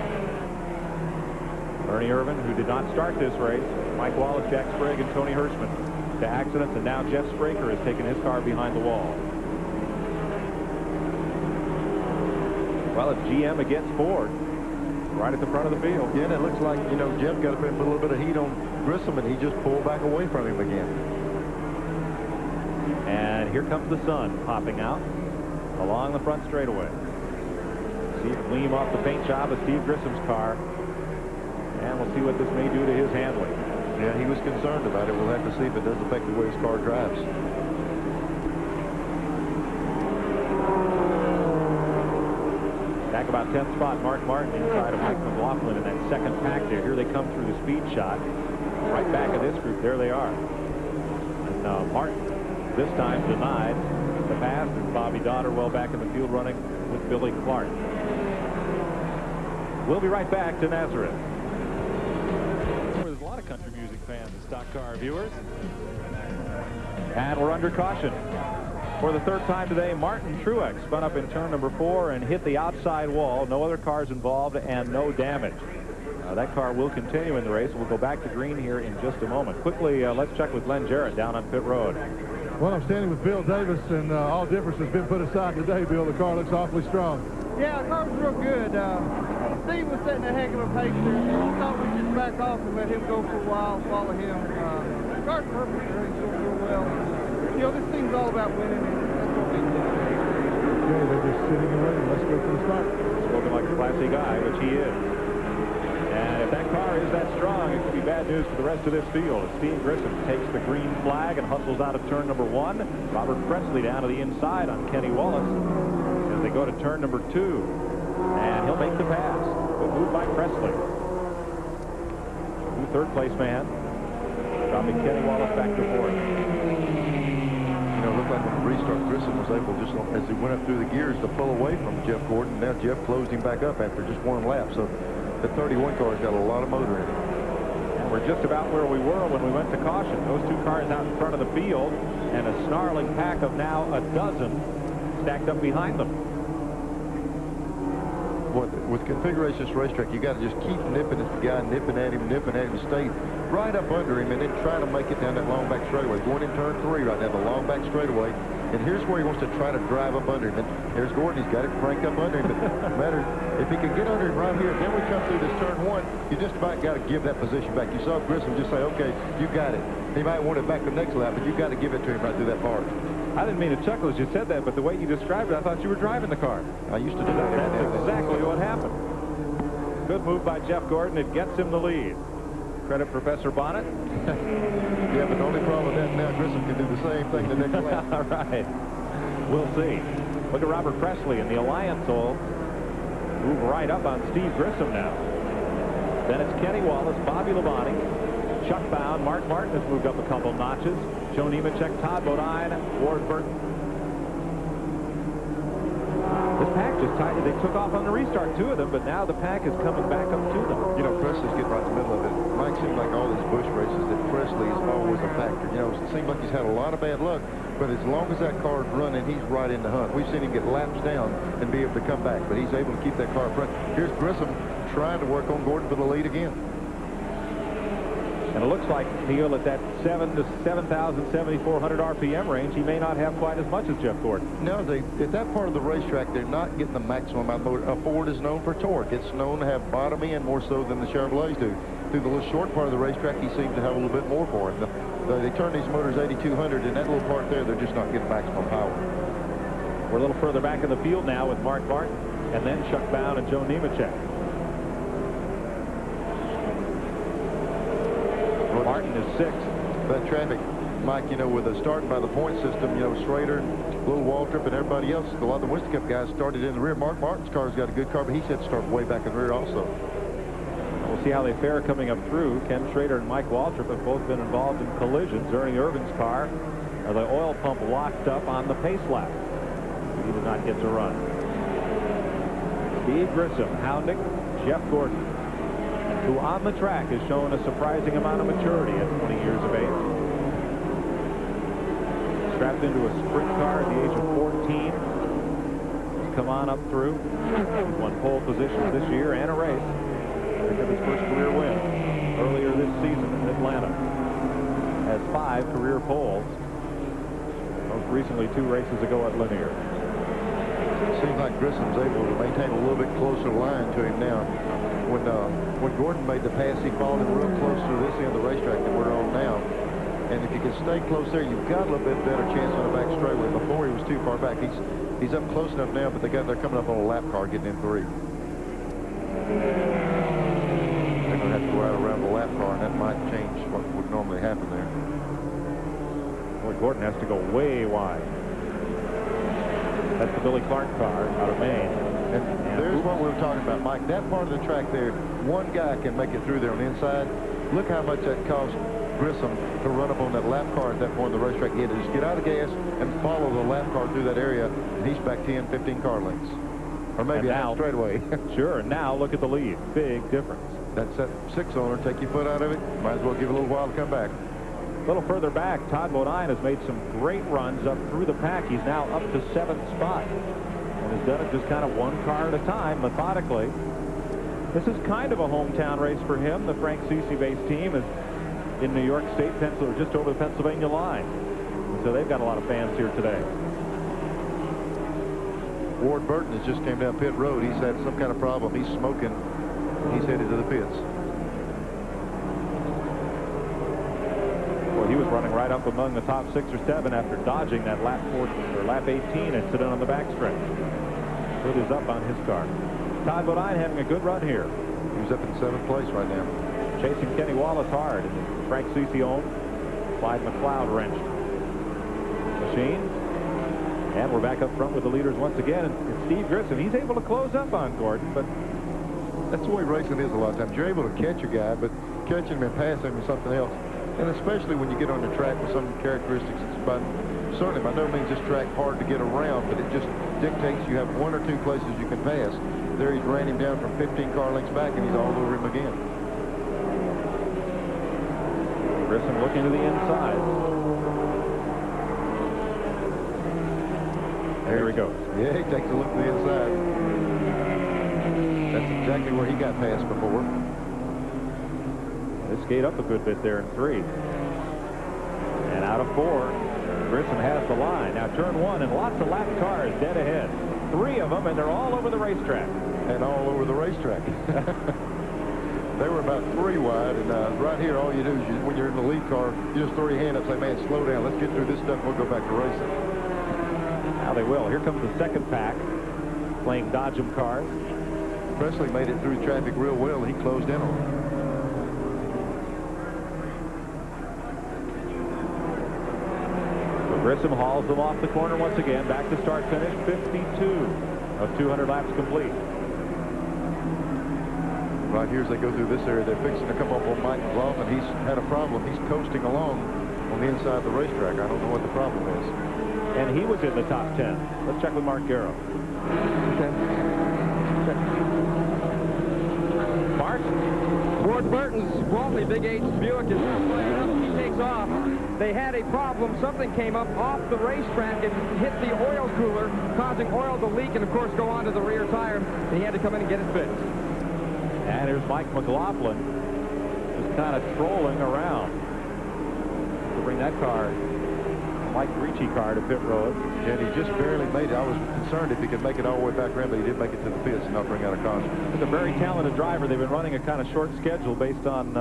Ernie Irvin, who did not start this race. Mike Wallace, Jack Sprague, and Tony Hirschman to accidents. And now Jeff Spraker has taken his car behind the wall. Well, it's GM against Ford. Right at the front of the field. Yeah, and it looks like, you know, Jeff got up there and put a little bit of heat on Grissom, and he just pulled back away from him again. And here comes the sun popping out along the front straightaway. See it gleam off the paint job of Steve Grissom's car. And we'll see what this may do to his handling. Yeah, he was concerned about it. We'll have to see if it does affect the way his car drives. Back about 10th spot, Mark Martin inside of Mike McLaughlin in that second pack there. Here they come through the speed shot. Right back of this group. There they are. And Martin this time denied the pass. And Bobby Donner well back in the field running with Billy Clark. We'll be right back to Nazareth. There's a lot of country music fans and stock car viewers. And we're under caution. For the 3rd time today, Martin Truex spun up in turn number 4 and hit the outside wall. No other cars involved and no damage. That car will continue in the race. We'll go back to green here in just a moment. Quickly, let's check with Len Jarrett down on pit road. Well, I'm standing with Bill Davis, and all difference has been put aside today, Bill. The car looks awfully strong. Yeah, the car was real good. Steve was setting a heck of a pace there. I thought we'd just back off and let him go for a while, follow him. The car's perfect. It's going real well. You know, this team's all about winning, and that's what we do. Okay, they're just sitting and waiting. Let's go for the start. Spoken like a classy guy, which he is. And if that car is that strong, it could be bad news for the rest of this field. As Steve Grissom takes the green flag and hustles out of turn number 1. Robert Presley down to the inside on Kenny Wallace as they go to turn number 2. And he'll make the pass. Good move by Presley. New third place man. Dropping Kenny Wallace back to 4th. You know, it looked like when the restart, Grissom was able, just as he went up through the gears, to pull away from Jeff Gordon. Now Jeff closed him back up after just one lap. So the 31 car's got a lot of motor in it. And we're just about where we were when we went to caution. Those two cars out in front of the field, and a snarling pack of now a dozen stacked up behind them. With configurations racetrack, you got to just keep nipping at the guy, nipping at him, stay right up under him, and then try to make it down that long back straightaway. Going in turn 3 right now, the long back straightaway. And here's where he wants to try to drive up under him. And there's Gordon. He's got it cranked up under him. But no matter if he can get under him right here, then we come through this turn 1, you just about got to give that position back. You saw Grissom just say, okay, you got it. He might want it back the next lap, but you got to give it to him right through that bar. I didn't mean to chuckle as you said that, but the way you described it, I thought you were driving the car. I used to do that. That's exactly what happened. Good move by Jeff Gordon. It gets him the lead. Credit Professor Bonnet. Yeah, but the only problem with that now, Grissom can do the same thing the next lap. All right. We'll see. Look at Robert Presley in the Alliance will move right up on Steve Grissom now. Then it's Kenny Wallace, Bobby Labonte, Chuck Bound, Mark Martin has moved up a couple notches. Joe Nemechek, Todd Bodine, Ward Burton. This pack just tied it. They took off on the restart, 2 of them, but now the pack is coming back up to them. You know, Presley's getting right in the middle of it. Mike seems like all these Busch races that Presley is always a factor. You know, it seems like he's had a lot of bad luck, but as long as that car's running, he's right in the hunt. We've seen him get laps down and be able to come back, but he's able to keep that car front. Here's Grissom trying to work on Gordon for the lead again. And it looks like, Neil, at that 7,400 RPM range, he may not have quite as much as Jeff Gordon. No, at that part of the racetrack, they're not getting the maximum amount of motor. A Ford is known for torque. It's known to have bottom end more so than the Chevrolets do. Through the little short part of the racetrack, he seems to have a little bit more for him. They turn these motors 8,200, and that little part there, they're just not getting maximum power. We're a little further back in the field now with Mark Martin, and then Chuck Bound and Joe Nemechek. Martin is 6th. That traffic, Mike, you know, with a starting by the point system, you know, Schrader, Little Waltrip, and everybody else, a lot of the Winston Cup guys started in the rear. Mark Martin's car's got a good car, but he said start way back in the rear also. We'll see how they fare coming up through. Ken Schrader and Mike Waltrip have both been involved in collisions. Ernie Irvin's car, the oil pump locked up on the pace lap. He did not get to run. Steve Grissom hounding Jeff Gordon, who on the track has shown a surprising amount of maturity at 20 years of age. Strapped into a sprint car at the age of 14. He's come on up through. He won pole positions this year and a race. Picked up his first career win earlier this season in Atlanta. Has 5 career poles. Most recently 2 races ago at Lanier. Seems like Grissom's able to maintain a little bit closer line to him now. When Gordon made the pass, he followed him real close to this end of the racetrack that we're on now. And if you can stay close there, you've got a little bit better chance on the back straightaway. Before he was too far back. He's up close enough now, but they're coming up on a lap car getting in 3. They're going to have to go out around the lap car, and that might change what would normally happen there. Boy, Gordon has to go way wide. That's the Billy Clark car out of Maine. And there's what we were talking about, Mike. That part of the track there, one guy can make it through there on the inside. Look how much that cost Grissom to run up on that lap car at that point in the racetrack. He had to just get out of gas and follow the lap car through that area, and he's back 10, 15 car lengths. Or maybe now, straightaway. Sure, and now look at the lead. Big difference. That's that 6-owner. Take your foot out of it. Might as well give it a little while to come back. A little further back, Todd Bodine has made some great runs up through the pack. He's now up to 7th spot and has done it just kind of one car at a time, methodically. This is kind of a hometown race for him. The Frank Cece-based team is in New York State, just over the Pennsylvania line. And so they've got a lot of fans here today. Ward Burton has just came down pit road. He's had some kind of problem. He's smoking. He's headed to the pits. Boy, So he was running right up among the top 6 or 7 after dodging that lap 18 incident on the backstretch. Hood is up on his car. Todd Bodine having a good run here. He's up in 7th place right now. Chasing Kenny Wallace hard. And Frank Cicione, Clyde McLeod wrenched. Machine. And we're back up front with the leaders once again. And Steve Grissom, he's able to close up on Gordon, but that's the way racing is a lot of times. You're able to catch a guy, but catching him and passing him is something else. And especially when you get on the track with some characteristics, it's certainly by no means this track hard to get around, but it just dictates you have 1 or 2 places you can pass. There he's ran him down from 15 car lengths back, and he's all over him again. Grissom looking to the inside. There he goes. Yeah, he takes a look to the inside. That's exactly where he got past before. They skate up a good bit there in 3. And out of 4, Grissom has the line. Now turn 1 and lots of lap cars dead ahead. 3 of them, and they're all over the racetrack. And all over the racetrack. They were about 3 wide, and right here, all you do is when you're in the lead car, you just throw your hand up and say, man, slow down. Let's get through this stuff, and we'll go back to racing. Now they will. Here comes the second pack, playing Dodgem cars. Presley made it through traffic real well, and he closed in on it. So Grissom hauls them off the corner once again. Back to start finish, 52 of 200 laps complete. Right here as they go through this area, they're fixing to come up on Mike McLaughlin. He's had a problem. He's coasting along on the inside of the racetrack. I don't know what the problem is. And he was in the top 10. Let's check with Mark Garrow. Okay. Mark? Ward Burton's Waltley Big H Buick is playing up. He takes off. They had a problem. Something came up off the racetrack and hit the oil cooler, causing oil to leak and, of course, go onto the rear tire. And he had to come in and get it fixed. And here's Mike McLaughlin just kind of trolling around to bring that car, Mike Ricci car, to pit road. And he just barely made it. I was concerned if he could make it all the way back around, but he did make it to the pits and not bring out a caution. He's a very talented driver. They've been running a kind of short schedule based on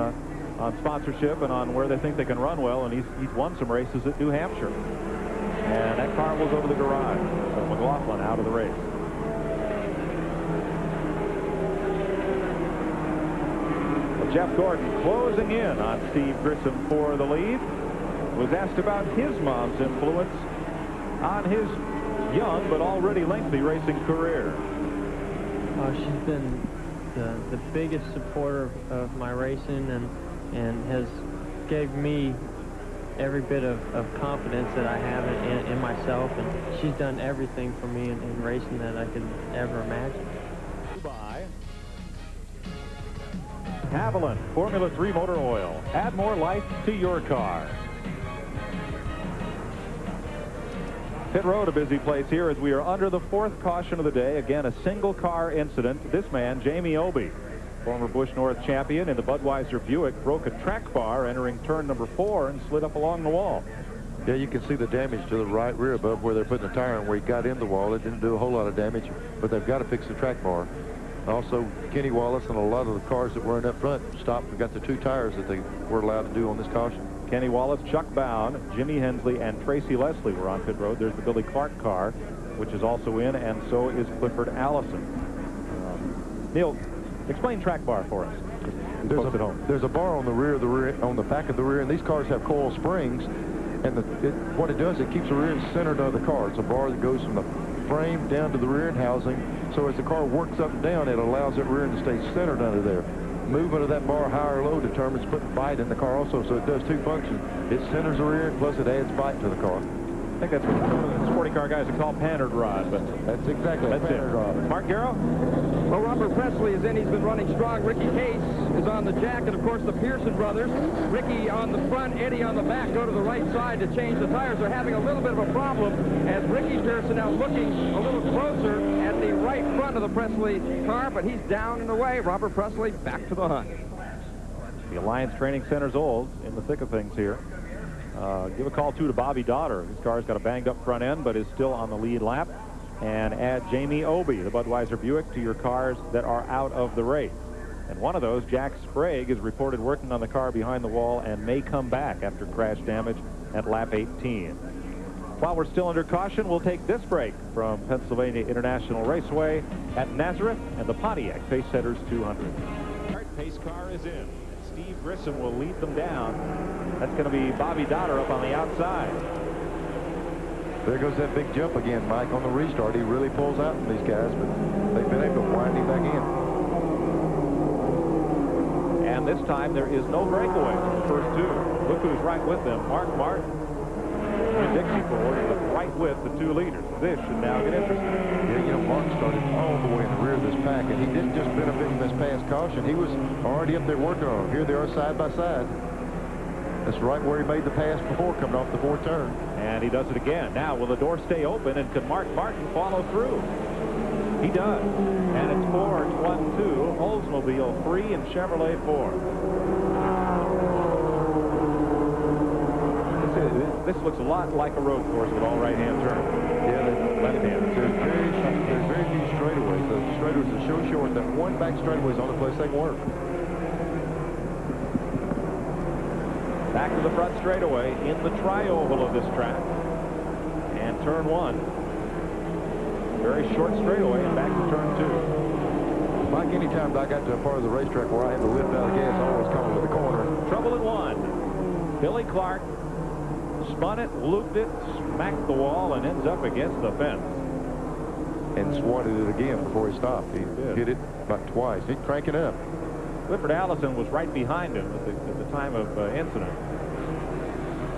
sponsorship and on where they think they can run well, and he's won some races at New Hampshire. And that car will go to the garage. So McLaughlin out of the race. Jeff Gordon closing in on Steve Grissom for the lead. Was asked about his mom's influence on his young but already lengthy racing career. She's been the biggest supporter of my racing and has gave me every bit of confidence that I have in myself, and she's done everything for me in racing that I could ever imagine. Goodbye. Haviland Formula 3 motor oil. Add more life to your car. Pit road, a busy place here as we are under the 4th caution of the day. Again, a single car incident. This man, Jamie Obey, former Busch North champion in the Budweiser Buick, broke a track bar entering turn number 4 and slid up along the wall. Yeah, you can see the damage to the right rear above where they're putting the tire in, where he got in the wall. It didn't do a whole lot of damage, but they've got to fix the track bar. Also, Kenny Wallace and a lot of the cars that were in up front stopped and got the 2 tires that they were allowed to do on this caution. Kenny Wallace, Chuck Bound, Jimmy Hensley, and Tracy Leslie were on pit road. There's the Billy Clark car, which is also in, and so is Clifford Allison. Neil, explain track bar for us. There's a bar on the rear of the rear, on the back of the rear, and these cars have coil springs. And what it does, it keeps the rear end centered on the car. It's a bar that goes from the frame down to the rear end housing. So as the car works up and down, it allows that rear end to stay centered under there. Movement of that bar high or low determines putting bite in the car also. So it does 2 functions. It centers the rear end, plus it adds bite to the car. I think that's what the sporty car guys are called pannered rod, but that's exactly that's pannered rod. Mark Garrow? Well, Robert Presley is in. He's been running strong. Ricky Case is on the jack, and of course the Pearson brothers. Ricky on the front, Eddie on the back, go to the right side to change the tires. They're having a little bit of a problem as Ricky Pearson now looking a little closer at the right front of the Presley car, but he's down and away. Robert Presley back to the hunt. The Alliance Training Center's old in the thick of things here. Give a call, too, to Bobby Daughter. His car's got a banged-up front end, but is still on the lead lap. And add Jamie Obey, the Budweiser Buick, to your cars that are out of the race. And one of those, Jack Sprague, is reported working on the car behind the wall and may come back after crash damage at lap 18. While we're still under caution, we'll take this break from Pennsylvania International Raceway at Nazareth and the Pontiac Pacesetters 200. Pace car is in. Steve Grissom will lead them down. That's going to be Bobby Dotter up on the outside. There goes that big jump again, Mike, on the restart. He really pulls out from these guys, but they've been able to wind him back in. And this time there is no breakaway from the first two. Look who's right with them. Mark Martin and Dixie Ford is right with the two leaders. This should now get interesting. Yeah, you know, Martin started all the way in the rear of this pack, and he didn't just benefit from this past caution. He was already up there working on them. Here they are side by side. That's right where he made the pass before, coming off the fourth turn. And he does it again. Now, will the door stay open, and can Mark Martin follow through? He does. And it's Ford 1-2, Oldsmobile 3, and Chevrolet 4. This looks a lot like a road course with all right-hand turns. Yeah, left-hand. There's very few straightaways. The straightaways are so short that one back straightaway is the only place they can work. Back to the front straightaway in the tri-oval of this track. And turn one. Very short straightaway and back to turn two. Mike, anytime I got to a part of the racetrack where I had to lift out of gas, I always come to the corner. Trouble at one. Billy Clark spun it, looped it, smacked the wall, and ends up against the fence. And swatted it again before he stopped. He hit it about twice. He'd crank it up. Clifford Allison was right behind him at the time of incident.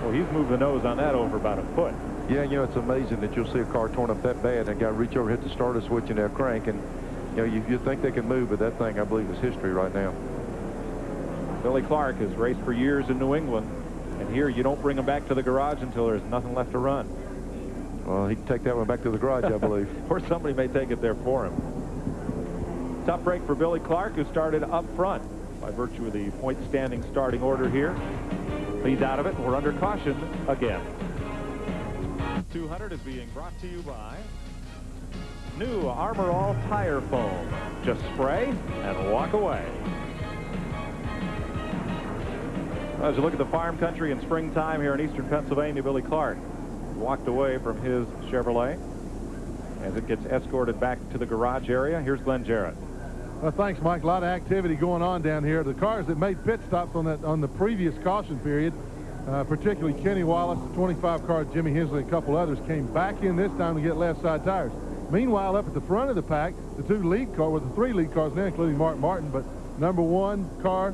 Well, he's moved the nose on that over about a foot. Yeah, you know, it's amazing that you'll see a car torn up that bad and a guy reach over, hit the starter switch, and they'll crank. And, you know, you think they can move, but that thing, I believe, is history right now. Billy Clark has raced for years in New England. And here, you don't bring him back to the garage until there's nothing left to run. Well, he can take that one back to the garage, I believe. Or somebody may take it there for him. Tough break for Billy Clark, who started up front by virtue of the point standing starting order here. He's out of it, and we're under caution again. 200 is being brought to you by new Armor All tire foam. Just spray and walk away. As you look at the farm country in springtime here in eastern Pennsylvania, Billy Clark walked away from his Chevrolet as it gets escorted back to the garage area. Here's Glenn Jarrett. Well, thanks, Mike. A lot of activity going on down here. The cars that made pit stops on the previous caution period, particularly Kenny Wallace, the 25 car, Jimmy Hensley, and a couple others, came back in this time to get left side tires. Meanwhile, up at the front of the pack, the two lead cars, with the three lead cars now, including Mark Martin, but number one car,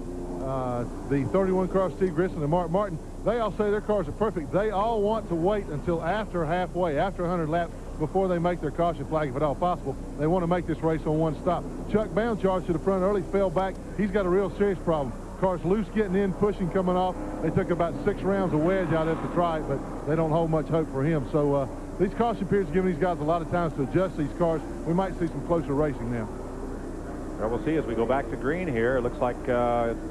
the 31 car, Steve Grissom and Mark Martin, they all say their cars are perfect. They all want to wait until after halfway, after 100 laps, before they make their caution flag, if at all possible. They want to make this race on one stop. Chuck Bound charged to the front early, fell back. He's got a real serious problem. Car's loose getting in, pushing, coming off. They took about 6 rounds of wedge out of it to try it, but they don't hold much hope for him. So these caution periods are giving these guys a lot of times to adjust these cars. We might see some closer racing now. Well, we'll see as we go back to green here. It looks like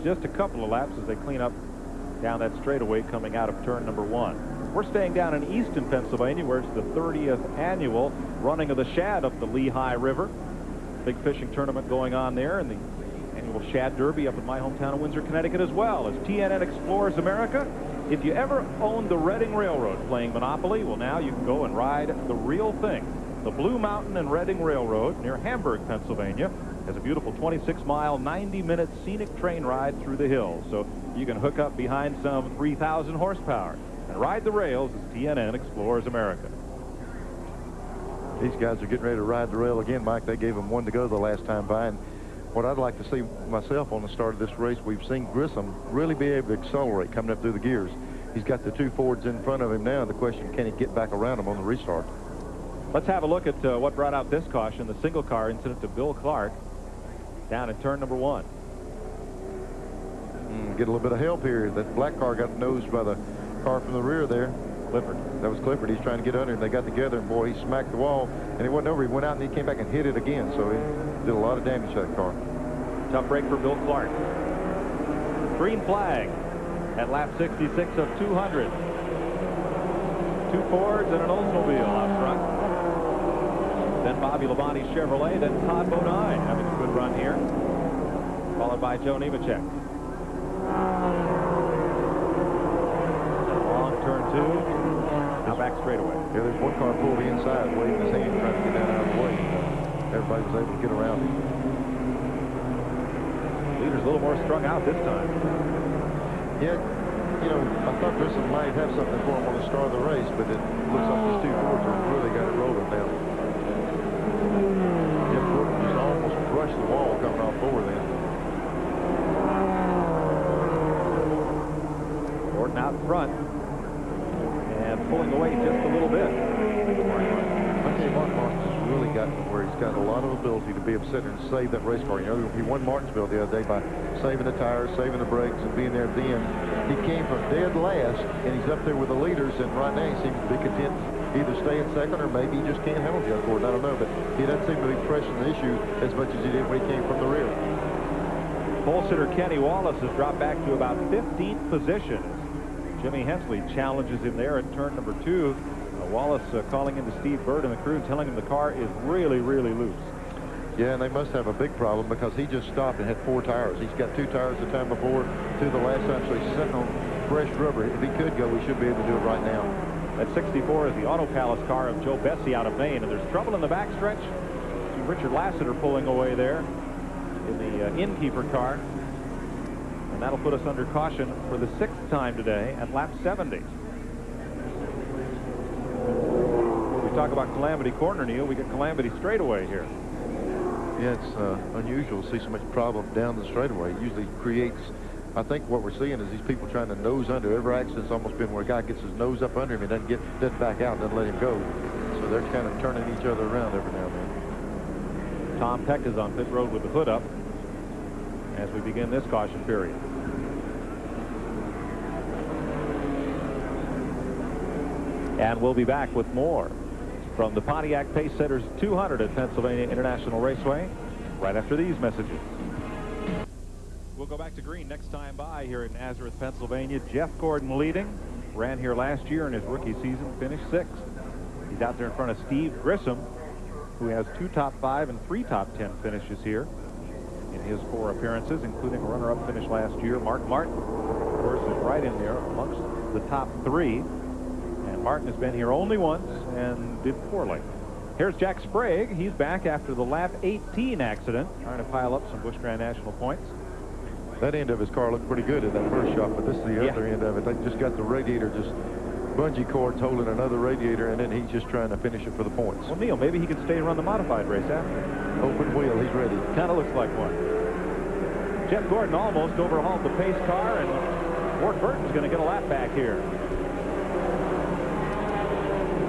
just a couple of laps as they clean up down that straightaway coming out of turn number 1. We're staying down in eastern Pennsylvania, where it's the 30th annual running of the shad up the Lehigh River. Big fishing tournament going on there, and the annual Shad Derby up in my hometown of Windsor, Connecticut as well as TNN Explores America. If you ever owned the Reading Railroad playing Monopoly, well, now you can go and ride the real thing. The Blue Mountain and Reading Railroad near Hamburg, Pennsylvania, has a beautiful 26-mile, 90-minute scenic train ride through the hills. So you can hook up behind some 3,000 horsepower and ride the rails as TNN Explores America. These guys are getting ready to ride the rail again, Mike. They gave them one to go the last time by. And what I'd like to see myself on the start of this race, we've seen Grissom really be able to accelerate coming up through the gears. He's got the two Fords in front of him now. The question, can he get back around them on the restart? Let's have a look at what brought out this caution, the single car incident to Bill Clark down in turn number 1. Get a little bit of help here. That black car got nosed by the car from the rear there. Clifford. That was Clifford. He's trying to get under, and they got together, and boy, he smacked the wall, and he wasn't over. He went out, and he came back and hit it again, so he did a lot of damage to that car. Tough break for Bill Clark. Green flag at lap 66 of 200. 2 Fords and an Oldsmobile out front. Then Bobby Labonte's Chevrolet, then Todd Bodine having a good run here. followed by Joe Nemechek. Long turn 2. Now back straightaway. Yeah, there's one car pulled inside, waving his hand, trying to get that out of the way. Everybody was able to get around him. Leader's a little more strung out this time. Yeah, you know, I thought Grissom might have something for him on the start of the race, but it looks like these 2 Fords have really got it rolling now. Jeff Gordon just almost brushed the wall coming off forward then. Gordon out front and pulling away just a little bit. Okay, Mark Martin's really gotten to where he's got a lot of ability to be able to sit there and save that race car. You know, he won Martinsville the other day by saving the tires, saving the brakes, and being there at the end. He came from dead last, and he's up there with the leaders, and right now he seems to be content to either stay in second or maybe he just can't handle Jeff Gordon. I don't know, but he doesn't seem to be pressing the issue as much as he did when he came from the rear. Pole sitter Kenny Wallace has dropped back to about 15th position. Jimmy Hensley challenges him there at turn number 2. Wallace calling into Steve Bird and the crew, telling him the car is really, really loose. Yeah, and they must have a big problem because he just stopped and had 4 tires. He's got 2 tires the time before, 2 the last time, so he's sitting on fresh rubber. If he could go, he should be able to do it right now. At 64 is the Auto Palace car of Joe Bessie out of Maine, and there's trouble in the backstretch. See Richard Lassiter pulling away there in the Innkeeper car. And that'll put us under caution for the 6th time today at lap 70. When we talk about Calamity Corner, Neil, we get Calamity Straightaway here. Yeah, it's unusual to see so much problem down the straightaway. It usually creates, I think what we're seeing is these people trying to nose under. Every accident's almost been where a guy gets his nose up under him and doesn't back out, doesn't let him go. So they're kind of turning each other around every now and then. Tom Peck is on pit road with the hood up as we begin this caution period. And we'll be back with more from the Pontiac Pace Setters 200 at Pennsylvania International Raceway right after these messages. We'll go back to green next time by here in Nazareth, Pennsylvania. Jeff Gordon leading. Ran here last year in his rookie season, finished 6th. He's out there in front of Steve Grissom, who has 2 top 5 and 3 top 10 finishes here in his 4 appearances, including a runner-up finish last year. Mark Martin, of course, is right in there amongst the top 3. And Martin has been here only once and did poorly. Here's Jack Sprague. He's back after the lap 18 accident, trying to pile up some Busch Grand National points. That end of his car looked pretty good at that first shot, but this is the other end of it. They just got the radiator, just bungee cords holding another radiator, and then he's just trying to finish it for the points. Well, Neil, maybe he could stay and run the modified race after. Open wheel, he's ready. Kind of looks like one. Jeff Gordon almost overhauled the pace car, and Ward Burton's going to get a lap back here.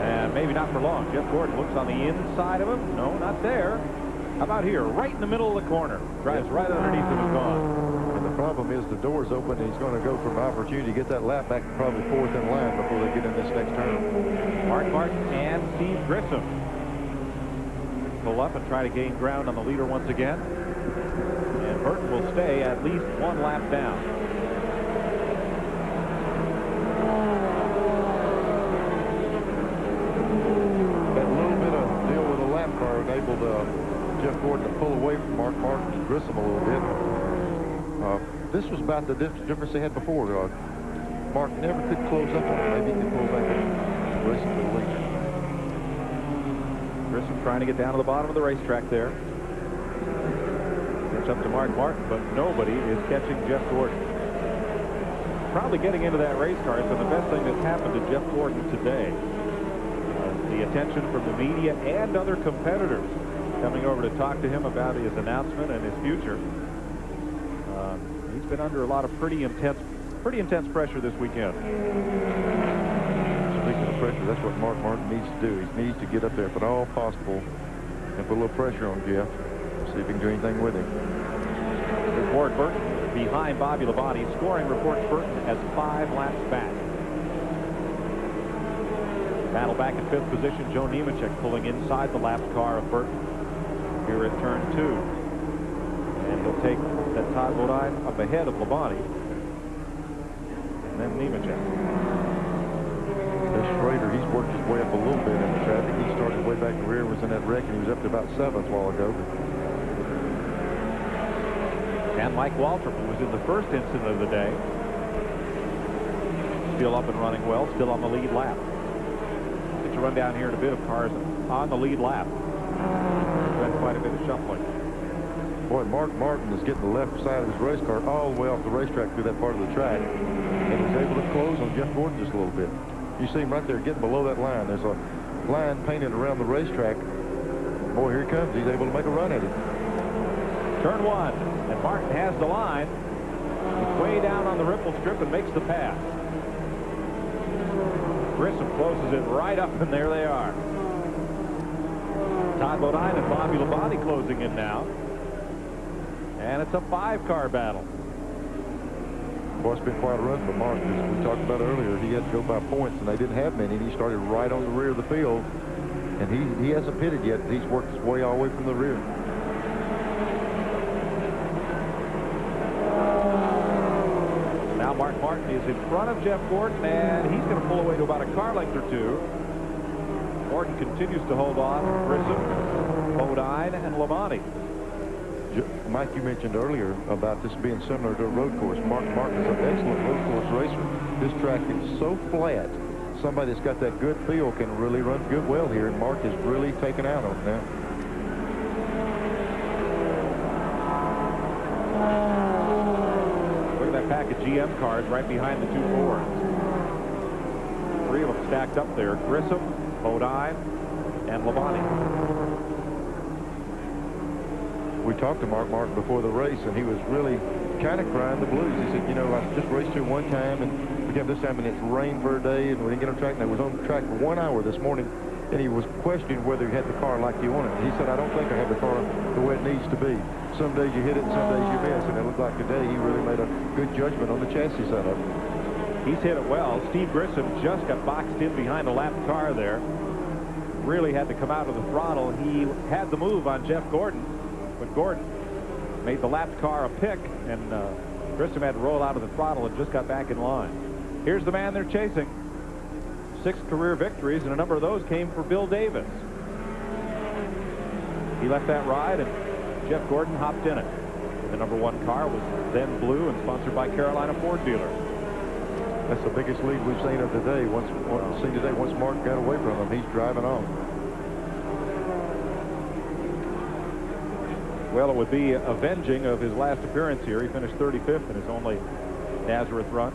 And maybe not for long. Jeff Gordon looks on the inside of him. No, not there. How about here? Right in the middle of the corner. Drives right underneath him and gone. And the problem is the door's open, and he's going to go for an opportunity to get that lap back probably 4th in line before they get in this next turn. Mark Martin and Steve Grissom pull up and try to gain ground on the leader once again. And Burton will stay at least 1 lap down. That little bit of deal with the lap car enabled Jeff Gordon to pull away from Mark Martin and Grissom a little bit. This was about the difference they had before. Mark never could close up on him. Maybe he could pull back and race him to the lead. Grissom trying to get down to the bottom of the racetrack there. It's up to Mark Martin, but nobody is catching Jeff Gordon. Probably getting into that race car has been the best thing that's happened to Jeff Gordon today. The attention from the media and other competitors coming over to talk to him about his announcement and his future. He's been under a lot of pretty intense pressure this weekend. Speaking of pressure, that's what Mark Martin needs to do. He needs to get up there if at all possible and put a little pressure on Jeff. See if he can do anything with him. Here's Ward Burton behind Bobby Labonte. Scoring reports Burton has 5 laps back. Battle back in 5th position. Joe Nemechek pulling inside the lap car of Burton here at turn 2. And he'll take that Todd Bodine up ahead of Labonte. And then Nemechek. This Schrader, he's worked his way up a little bit in the traffic. He started way back in the rear, was in that wreck, and he was up to about 7th a while ago. And Mike Waltrip, who was in the first incident of the day, still up and running well, still on the lead lap. Get to run down here in a bit of cars on the lead lap. We've had quite a bit of shuffling. Boy, Mark Martin is getting the left side of his race car all the way off the racetrack through that part of the track. And he's able to close on Jeff Gordon just a little bit. You see him right there getting below that line. There's a line painted around the racetrack. Boy, here he comes. He's able to make a run at it. Turn 1, and Martin has the line. He's way down on the ripple strip and makes the pass. Grissom closes it right up, and there they are. Todd Bodine and Bobby Labonte closing in now. And it's a 5-car battle. Boy, it's been quite a run for Mark. As we talked about earlier, he had to go by points, and they didn't have many. And he started right on the rear of the field. And he hasn't pitted yet. He's worked his way all the way from the rear. Now Mark Martin is in front of Jeff Gordon, and he's going to pull away to about a car length or two. Gordon continues to hold on. Grissom, Bodine, and Labonte. Mike, you mentioned earlier about this being similar to a road course. Mark Martin is an excellent road course racer. This track is so flat. Somebody that's got that good feel can really run good well here, and Mark is really taken out on it now. Look at that pack of GM cars right behind the 2 Fords. 3 of them stacked up there. Grissom, Bodine, and Labonte. We talked to Mark Martin before the race, and he was really kind of crying the blues. He said, you know, I just raced here one time, and we came this time, and it's rained for a day, and we didn't get on track. And I was on track for 1 hour this morning, and he was questioning whether he had the car like he wanted. He said, I don't think I have the car the way it needs to be. Some days you hit it, and some days you miss, and it looked like today he really made a good judgment on the chassis setup. He's hit it well. Steve Grissom just got boxed in behind a lapped car there. Really had to come out of the throttle. He had the move on Jeff Gordon, but Gordon made the lapped car a pick, and Grissom had to roll out of the throttle and just got back in line. Here's the man they're chasing. 6 career victories, and a number of those came for Bill Davis. He left that ride, and Jeff Gordon hopped in it. The number 1 car was then blue and sponsored by Carolina Ford Dealer. That's the biggest lead we've seen of the day. Once Mark got away from him, he's driving on. Well, it would be avenging of his last appearance here. He finished 35th in his only Nazareth run.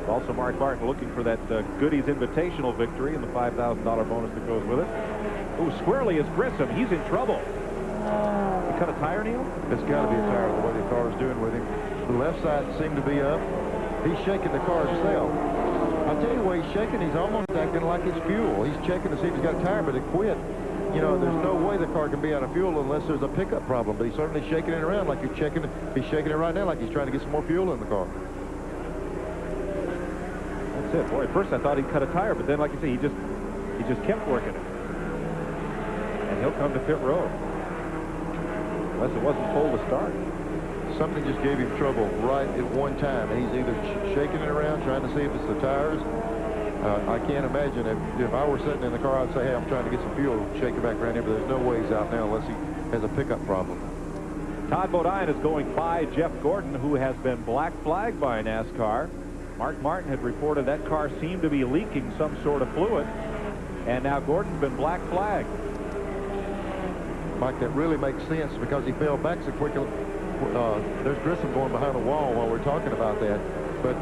Also, Mark Martin looking for that Goodies Invitational victory and the $5,000 bonus that goes with it. Ooh, squarely is Grissom. He's in trouble. He cut a tire, Neil? It's got to be a tire, the way the car is doing with him. The left side seemed to be up. He's shaking the car himself. I'll tell you why he's shaking. He's almost acting like it's fuel. He's checking to see if he's got a tire, but it quit. You know, there's no way the car can be out of fuel unless there's a pickup problem. But he's certainly shaking it around like he's shaking it right now like he's trying to get some more fuel in the car. That's it. Boy, at first I thought he cut a tire, but then, like you say, he just kept working it. And he'll come to pit road. Unless it wasn't full to start. Something just gave him trouble right at one time. And he's either shaking it around, trying to see if it's the tires. I can't imagine if I were sitting in the car, I'd say, hey, I'm trying to get some fuel, shake it back around here, but there's no way he's out now unless he has a pickup problem. Todd Bodine is going by Jeff Gordon, who has been black flagged by NASCAR. Mark Martin had reported that car seemed to be leaking some sort of fluid, and now Gordon's been black flagged. Mike, that really makes sense because he fell back so quickly. There's Grissom going behind the wall while we're talking about that. But,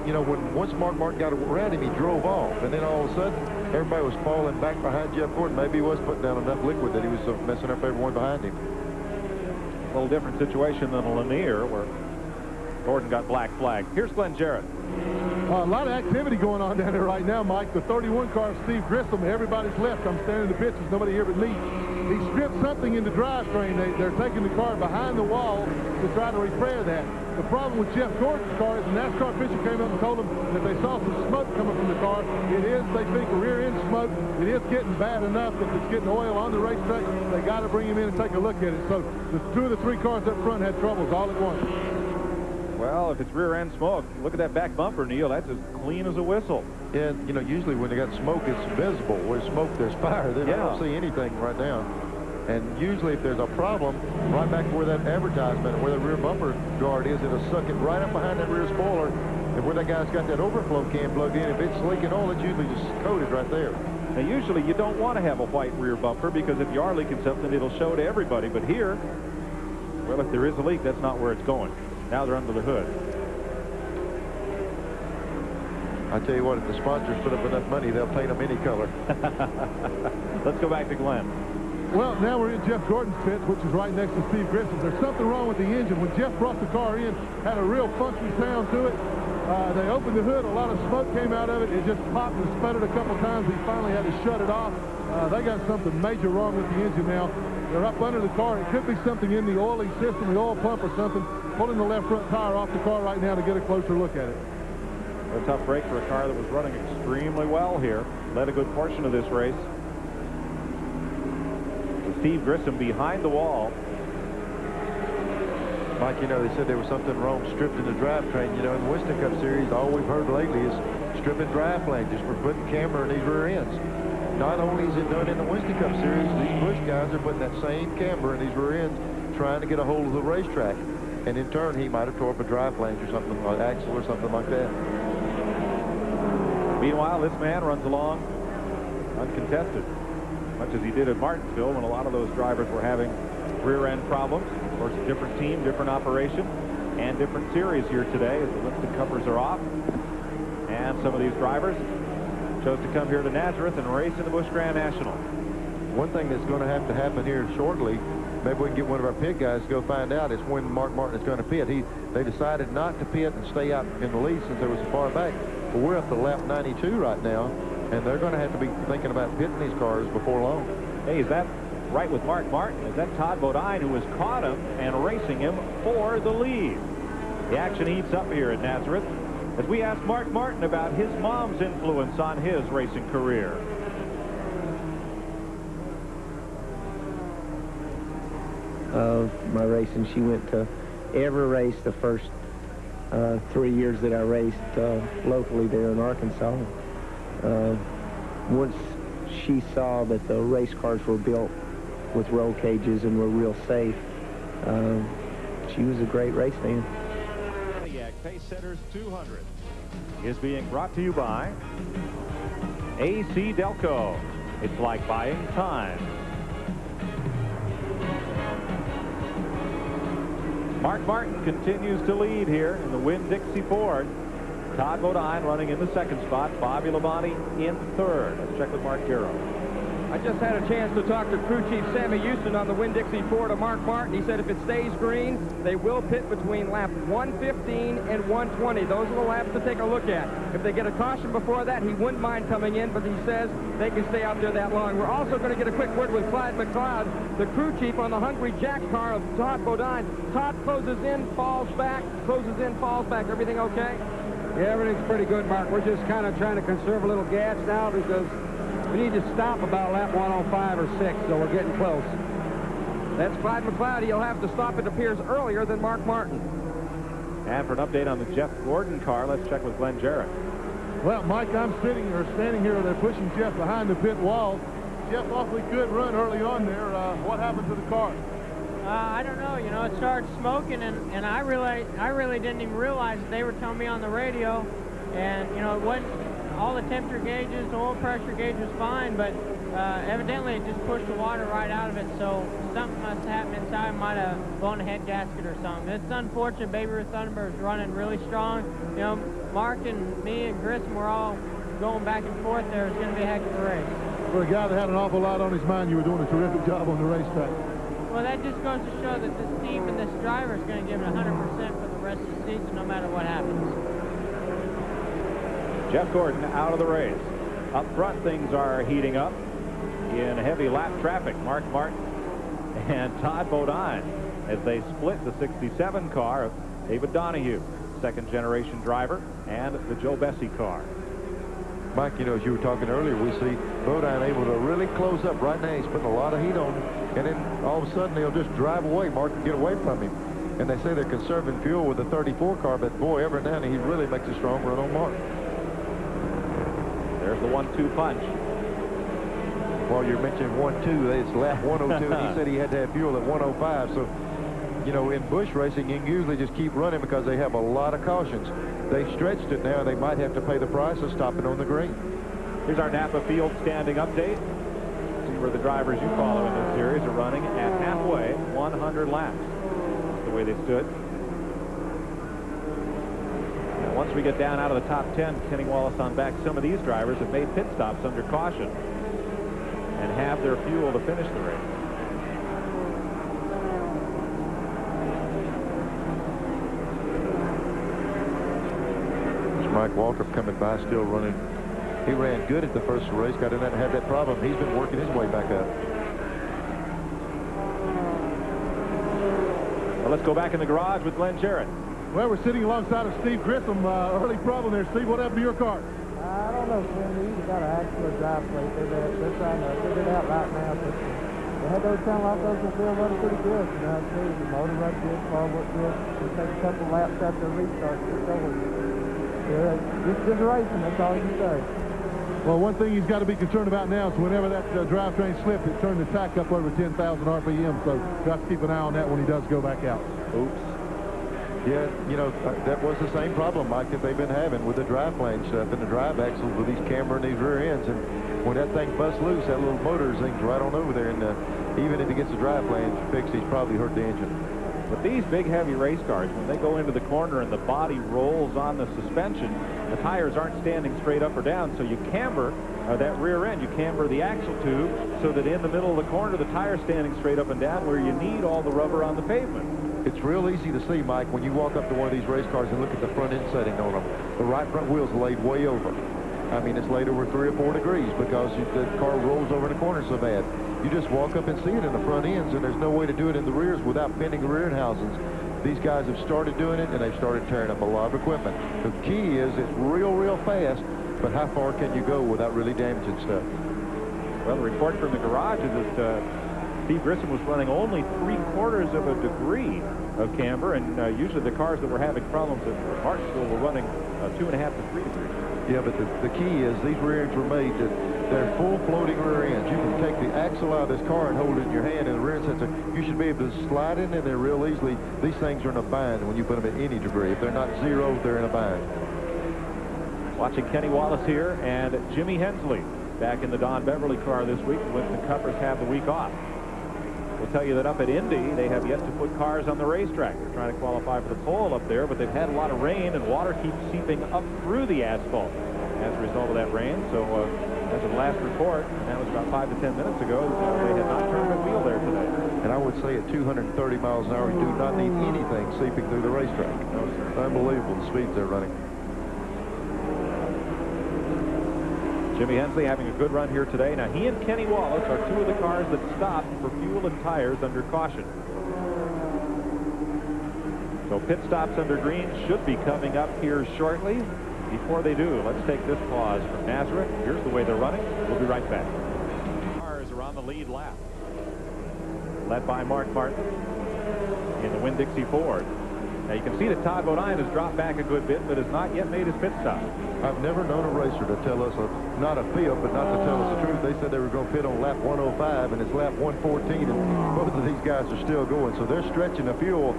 you know, once Mark Martin got around him, he drove off. And then all of a sudden, everybody was falling back behind Jeff Gordon. Maybe he was putting down enough liquid that he was messing up everyone behind him. A little different situation than Lanier, where Gordon got black flagged. Here's Glenn Jarrett. A lot of activity going on down there right now, Mike. The 31 car, Steve Grissom, everybody's left. I'm standing in the pits. There's nobody here but me. He stripped something in the drivetrain. They're taking the car behind the wall to try to repair that. The problem with Jeff Gordon's car is the NASCAR official came up and told them that they saw some smoke coming from the car. It is, they think, rear-end smoke. It is getting bad enough that it's getting oil on the racetrack. They got to bring him in and take a look at it. So the 2 of the 3 cars up front had troubles all at once. Well, if it's rear-end smoke, look at that back bumper, Neil. That's as clean as a whistle. Yeah, you know, usually when they got smoke, it's visible. Where there's smoke, there's fire. They don't see anything right now. And usually if there's a problem, right back where that advertisement or where the rear bumper guard is, it'll suck it right up behind that rear spoiler. And where that guy's got that overflow can plugged in, if it's leaking oil, it's usually just coated right there. Now, usually you don't want to have a white rear bumper because if you are leaking something, it'll show to everybody. But here, well, if there is a leak, that's not where it's going. Now they're under the hood. I tell you what, if the sponsors put up enough money, they'll paint them any color. Let's go back to Glenn. Well, now we're in Jeff Gordon's pits, which is right next to Steve Grissom's. There's something wrong with the engine. When Jeff brought the car in, had a real funky sound to it. They opened the hood, a lot of smoke came out of it. It just popped and sputtered a couple times. He finally had to shut it off. They got something major wrong with the engine now. They're up under the car. It could be something in the oiling system, the oil pump or something. Pulling the left front tire off the car right now to get a closer look at it. A tough break for a car that was running extremely well here. Led a good portion of this race. With Steve Grissom behind the wall. Mike, you know, they said there was something wrong stripping the drivetrain. You know, in the Winston Cup Series, all we've heard lately is stripping drive flanges for putting camber in these rear ends. Not only is it done in the Winston Cup Series, these Busch guys are putting that same camber in these rear ends, trying to get a hold of the racetrack. And in turn, he might have tore up a drive flange or something, or axle or something like that. Meanwhile, this man runs along uncontested, much as he did at Martinsville when a lot of those drivers were having rear-end problems. Of course, a different team, different operation, and different series here today as the Winston Cuppers are off. And some of these drivers chose to come here to Nazareth and race in the Busch Grand National. One thing that's going to have to happen here shortly, maybe we can get one of our pit guys to go find out, is when Mark Martin is going to pit. They decided not to pit and stay out in the lead since they were so far back. But we're up to lap 92 right now, and they're going to have to be thinking about pitting these cars before long. Hey, is that right with Mark Martin? Is that Todd Bodine who has caught him and racing him for the lead? The action heats up here at Nazareth as we ask Mark Martin about his mom's influence on his racing career. My racing, she went to every race the first 3 years that I raced locally there in Arkansas. Once she saw that the race cars were built with roll cages and were real safe, she was a great race fan. Pontiac Pace Setters 200 is being brought to you by AC Delco. It's like buying time. Mark Martin continues to lead here in the Winn-Dixie Ford. Todd Bodine running in the second spot. Bobby Labonte in third. Let's check with Mark Giro. I just had a chance to talk to crew chief Sammy Houston on the Winn-Dixie Ford of Mark Martin. He said if it stays green, they will pit between lap 115 and 120. Those are the laps to take a look at. If they get a caution before that, he wouldn't mind coming in, but he says they can stay out there that long. We're also going to get a quick word with Clyde McLeod, the crew chief on the Hungry Jack car of Todd Bodine. Todd closes in, falls back, closes in, falls back. Everything okay? Yeah, everything's pretty good, Mark. We're just kind of trying to conserve a little gas now because we need to stop about lap 105 or 6, so we're getting close. That's Clyde McLeod. He'll have to stop, it appears, earlier than Mark Martin. And for an update on the Jeff Gordon car, let's check with Glenn Jarrett. Well, Mike, I'm standing here. They're pushing Jeff behind the pit wall. Jeff awfully good run early on there. What happened to the car? I don't know. You know, it started smoking, and I really didn't even realize that they were telling me on the radio. And, you know, it wasn't all the temperature gauges, the oil pressure gauge was fine, but evidently it just pushed the water right out of it, so something must have happened inside. Might have blown a head gasket or something. It's unfortunate. Baby Ruth Thunderbird is running really strong. You know, Mark and me and Grissom were all going back and forth there. It's going to be a heck of a race. For a guy that had an awful lot on his mind, you were doing a terrific job on the racetrack. Well, that just goes to show that this team and this driver is going to give it 100% for the rest of the season, no matter what happens. Jeff Gordon out of the race. Up front, things are heating up in heavy lap traffic. Mark Martin and Todd Bodine as they split the 67 car of David Donahue, second-generation driver, and the Joe Bessie car. Mike, you know, as you were talking earlier, we see Bodine able to really close up. Right now, he's putting a lot of heat on him, and then all of a sudden, he'll just drive away. Mark can get away from him. And they say they're conserving fuel with the 34 car, but boy, every now and then, he really makes a strong run on Mark. There's the 1-2 punch. while you're mentioning 1-2, it's lap 102, and he said he had to have fuel at 105. So, you know, in Busch racing, you can usually just keep running because they have a lot of cautions. They've stretched it now. They might have to pay the price of stopping on the green. Here's our Napa Field standing update. See where the drivers you follow in this series are running at halfway, 100 laps. That's the way they stood. Now, once we get down out of the top 10, Kenny Wallace on back, some of these drivers have made pit stops under caution and have their fuel to finish the race. Mike Waltrip coming by, still running. He ran good at the first race, got in that and had that problem. He's been working his way back up. Well, let's go back in the garage with Glenn Jarrett. Well, we're sitting alongside of Steve Grissom. Early problem there, Steve. What happened to your car? I don't know, Slim. He's got an actual drive plate. They're trying to figure it out right now. But they had those kind of like those that feel running pretty good. You know, the motor runs good, car works good. It takes a couple laps after a restart to get going. Just racing, that's all you can say. Well, one thing he's got to be concerned about now is whenever that drivetrain slipped, it turned the tach up over 10,000 RPM, so you have to keep an eye on that when he does go back out. Oops. Yeah, you know, that was the same problem, Mike, that they've been having with the drive plane stuff and the drive axles with these camber and these rear ends. And when that thing busts loose, that little motor zings right on over there. And even if he gets the drive plane fixed, he's probably hurt the engine. But these big, heavy race cars, when they go into the corner and the body rolls on the suspension, the tires aren't standing straight up or down, so you camber that rear end. You camber the axle tube so that in the middle of the corner, the tire's standing straight up and down where you need all the rubber on the pavement. It's real easy to see, Mike, when you walk up to one of these race cars and look at the front end setting on them. The right front wheel's laid way over. I mean, it's laid over 3 or 4 degrees because the car rolls over in the corner so bad. You just walk up and see it in the front ends, and there's no way to do it in the rears without bending the rear end housings. These guys have started doing it, and they've started tearing up a lot of equipment. The key is it's real, real fast, but how far can you go without really damaging stuff? Well, the report from the garage is that Steve Grissom was running only 3/4 of a degree of camber, and usually the cars that were having problems at Martinsville were running 2.5 to 3 degrees. Yeah, but the key is these rear ends were made that they're full floating rear ends. You can take the axle out of this car and hold it in your hand, and the rear end sensor, you should be able to slide in there real easily. These things are in a bind when you put them at any degree. If they're not zero, they're in a bind. Watching Kenny Wallace here and Jimmy Hensley back in the Don Beverly car this week. Winston Cuppers have the week off. We'll tell you that up at Indy, they have yet to put cars on the racetrack. They're trying to qualify for the pole up there, but they've had a lot of rain, and water keeps seeping up through the asphalt as a result of that rain. So as of the last report, and that was about 5 to 10 minutes ago, they had not turned a wheel there today. And I would say at 230 miles an hour, you do not need anything seeping through the racetrack. No, sir. Unbelievable the speeds they're running. Jimmy Hensley having a good run here today. Now, he and Kenny Wallace are 2 of the cars that stopped for fuel and tires under caution. So pit stops under green should be coming up here shortly. Before they do, let's take this pause from Nazareth. Here's the way they're running. We'll be right back. Cars are on the lead lap, led by Mark Martin in the Winn-Dixie Ford. Now, you can see that Todd Bodine has dropped back a good bit, but has not yet made his pit stop. I've never known a racer to tell us, not a fib, but not to tell us the truth. They said they were going to pit on lap 105, and it's lap 114, and both of these guys are still going. So they're stretching the fuel.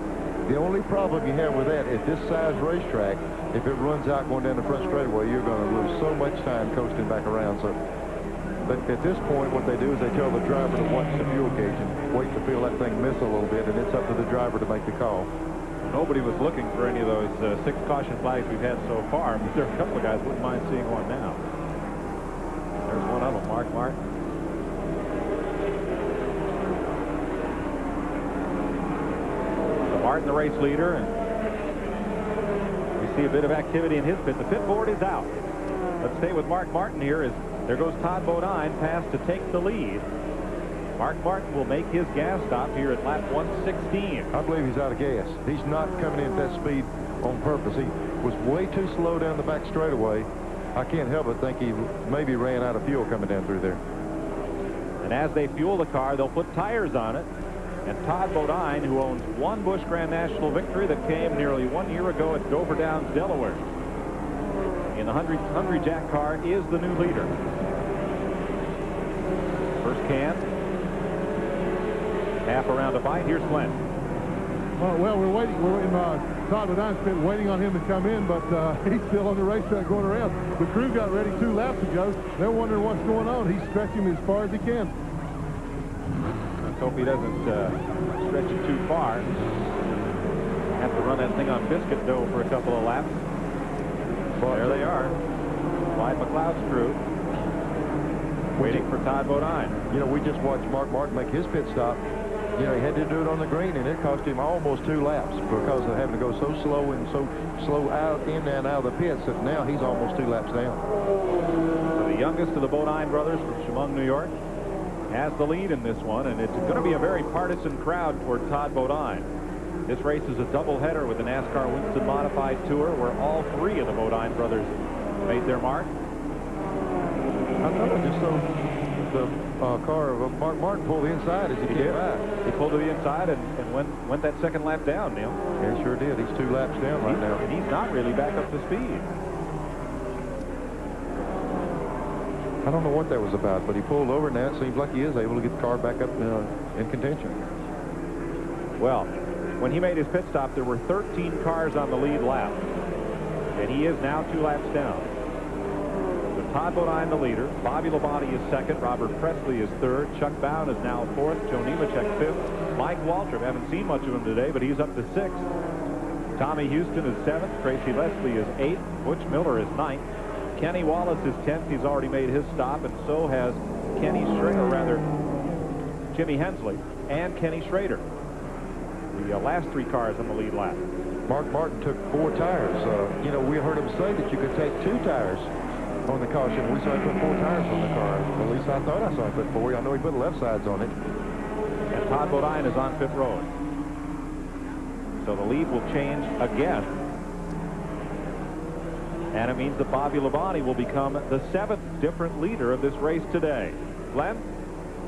The only problem you have with that, at this size racetrack, if it runs out going down the front straightaway, you're going to lose so much time coasting back around. So but at this point, what they do is they tell the driver to watch the fuel gauge and wait to feel that thing miss a little bit, and it's up to the driver to make the call. Nobody was looking for any of those 6 caution flags we've had so far, but there are a couple of guys wouldn't mind seeing one now. There's one of them, Mark Martin. So Martin, the race leader, and we see a bit of activity in his pit. The pit board is out. Let's stay with Mark Martin here as there goes Todd Bodine past to take the lead. Mark Martin will make his gas stop here at lap 116. I believe he's out of gas. He's not coming in at that speed on purpose. He was way too slow down the back straightaway. I can't help but think he maybe ran out of fuel coming down through there. And as they fuel the car, they'll put tires on it. And Todd Bodine, who owns 1 Busch Grand National victory that came nearly 1 year ago at Dover Downs, Delaware, in the Hungry Jack car, is the new leader. First can. Half around the bite. Here's Glenn. Well, we're waiting. We're in Todd Bodine's pit waiting on him to come in, but he's still on the racetrack going around. The crew got ready 2 laps ago. They're wondering what's going on. He's stretching as far as he can. Let's hope he doesn't stretch it too far. Have to run that thing on biscuit dough for a couple of laps. Well, there they are. Clyde McLeod's crew waiting for Todd Bodine. You know, we just watched Mark Martin make his pit stop. You know, he had to do it on the green, and it cost him almost 2 laps because of having to go so slow and so slow out, in and out of the pits that now he's almost 2 laps down. So the youngest of the Bodine brothers from Chemung, New York, has the lead in this one, and it's going to be a very partisan crowd toward Todd Bodine. This race is a doubleheader with the NASCAR Winston Modified Tour, where all 3 of the Bodine brothers made their mark. I thought I just saw the car of Mark Martin pull the inside as he came by. He pulled to the inside and went that second lap down, Neil. Yeah, he sure did. He's 2 laps down right now. And he's not really back up to speed. I don't know what that was about, but he pulled over now. It seems like he is able to get the car back up in contention. Well, when he made his pit stop, there were 13 cars on the lead lap, and he is now 2 laps down. So Todd Bodine, the leader. Bobby Labonte is second. Robert Presley is third. Chuck Bown is now fourth. Joe Nemechek fifth. Mike Waltrip, haven't seen much of him today, but he's up to sixth. Tommy Houston is seventh. Tracy Leslie is eighth. Butch Miller is ninth. Kenny Wallace is 10th. He's already made his stop, and so has Kenny Schrader, or rather, Jimmy Hensley and Kenny Schrader. The last 3 cars on the lead lap. Mark Martin took 4 tires. You know, we heard him say that you could take 2 tires on the caution. We saw him put 4 tires on the car. At least I thought I saw him put 4. I know he put left sides on it. And Todd Bodine is on pit road. So the lead will change again. And it means that Bobby Labonte will become the 7th different leader of this race today. Glenn?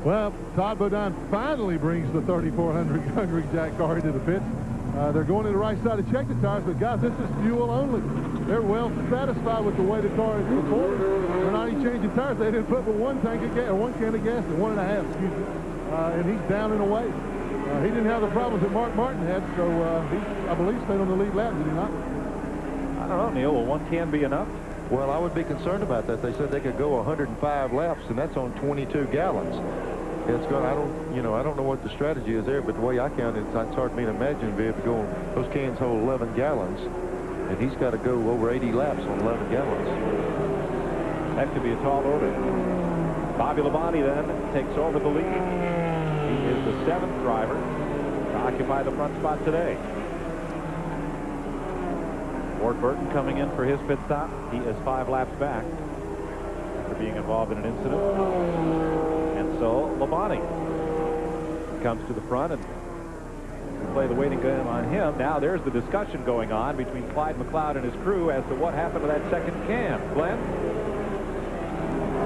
Well, Todd Bodine finally brings the 3400 Hungry Jack car into the pits. They're going to the right side to check the tires, but guys, this is fuel only. They're well satisfied with the way the car is performing. They're not even changing tires. They didn't put but 1 tank of gas, or 1 can of gas, and 1.5, excuse me. And he's down and away. He didn't have the problems that Mark Martin had, so he, I believe, stayed on the lead lap, did he not? I don't know, Neil. Will 1 can be enough? Well, I would be concerned about that. They said they could go 105 laps, and that's on 22 gallons. It's going. I don't know what the strategy is there, but the way I count it, it's hard for me to imagine being able to go. Those cans hold 11 gallons, and he's got to go over 80 laps on 11 gallons. That could be a tall order. Bobby Labonte then takes over the lead. He is the 7th driver to occupy the front spot today. Ward Burton coming in for his pit stop. He is 5 laps back after being involved in an incident. And so Labonte comes to the front, and we play the waiting game on him. Now there's the discussion going on between Clyde McLeod and his crew as to what happened to that second can. Glenn?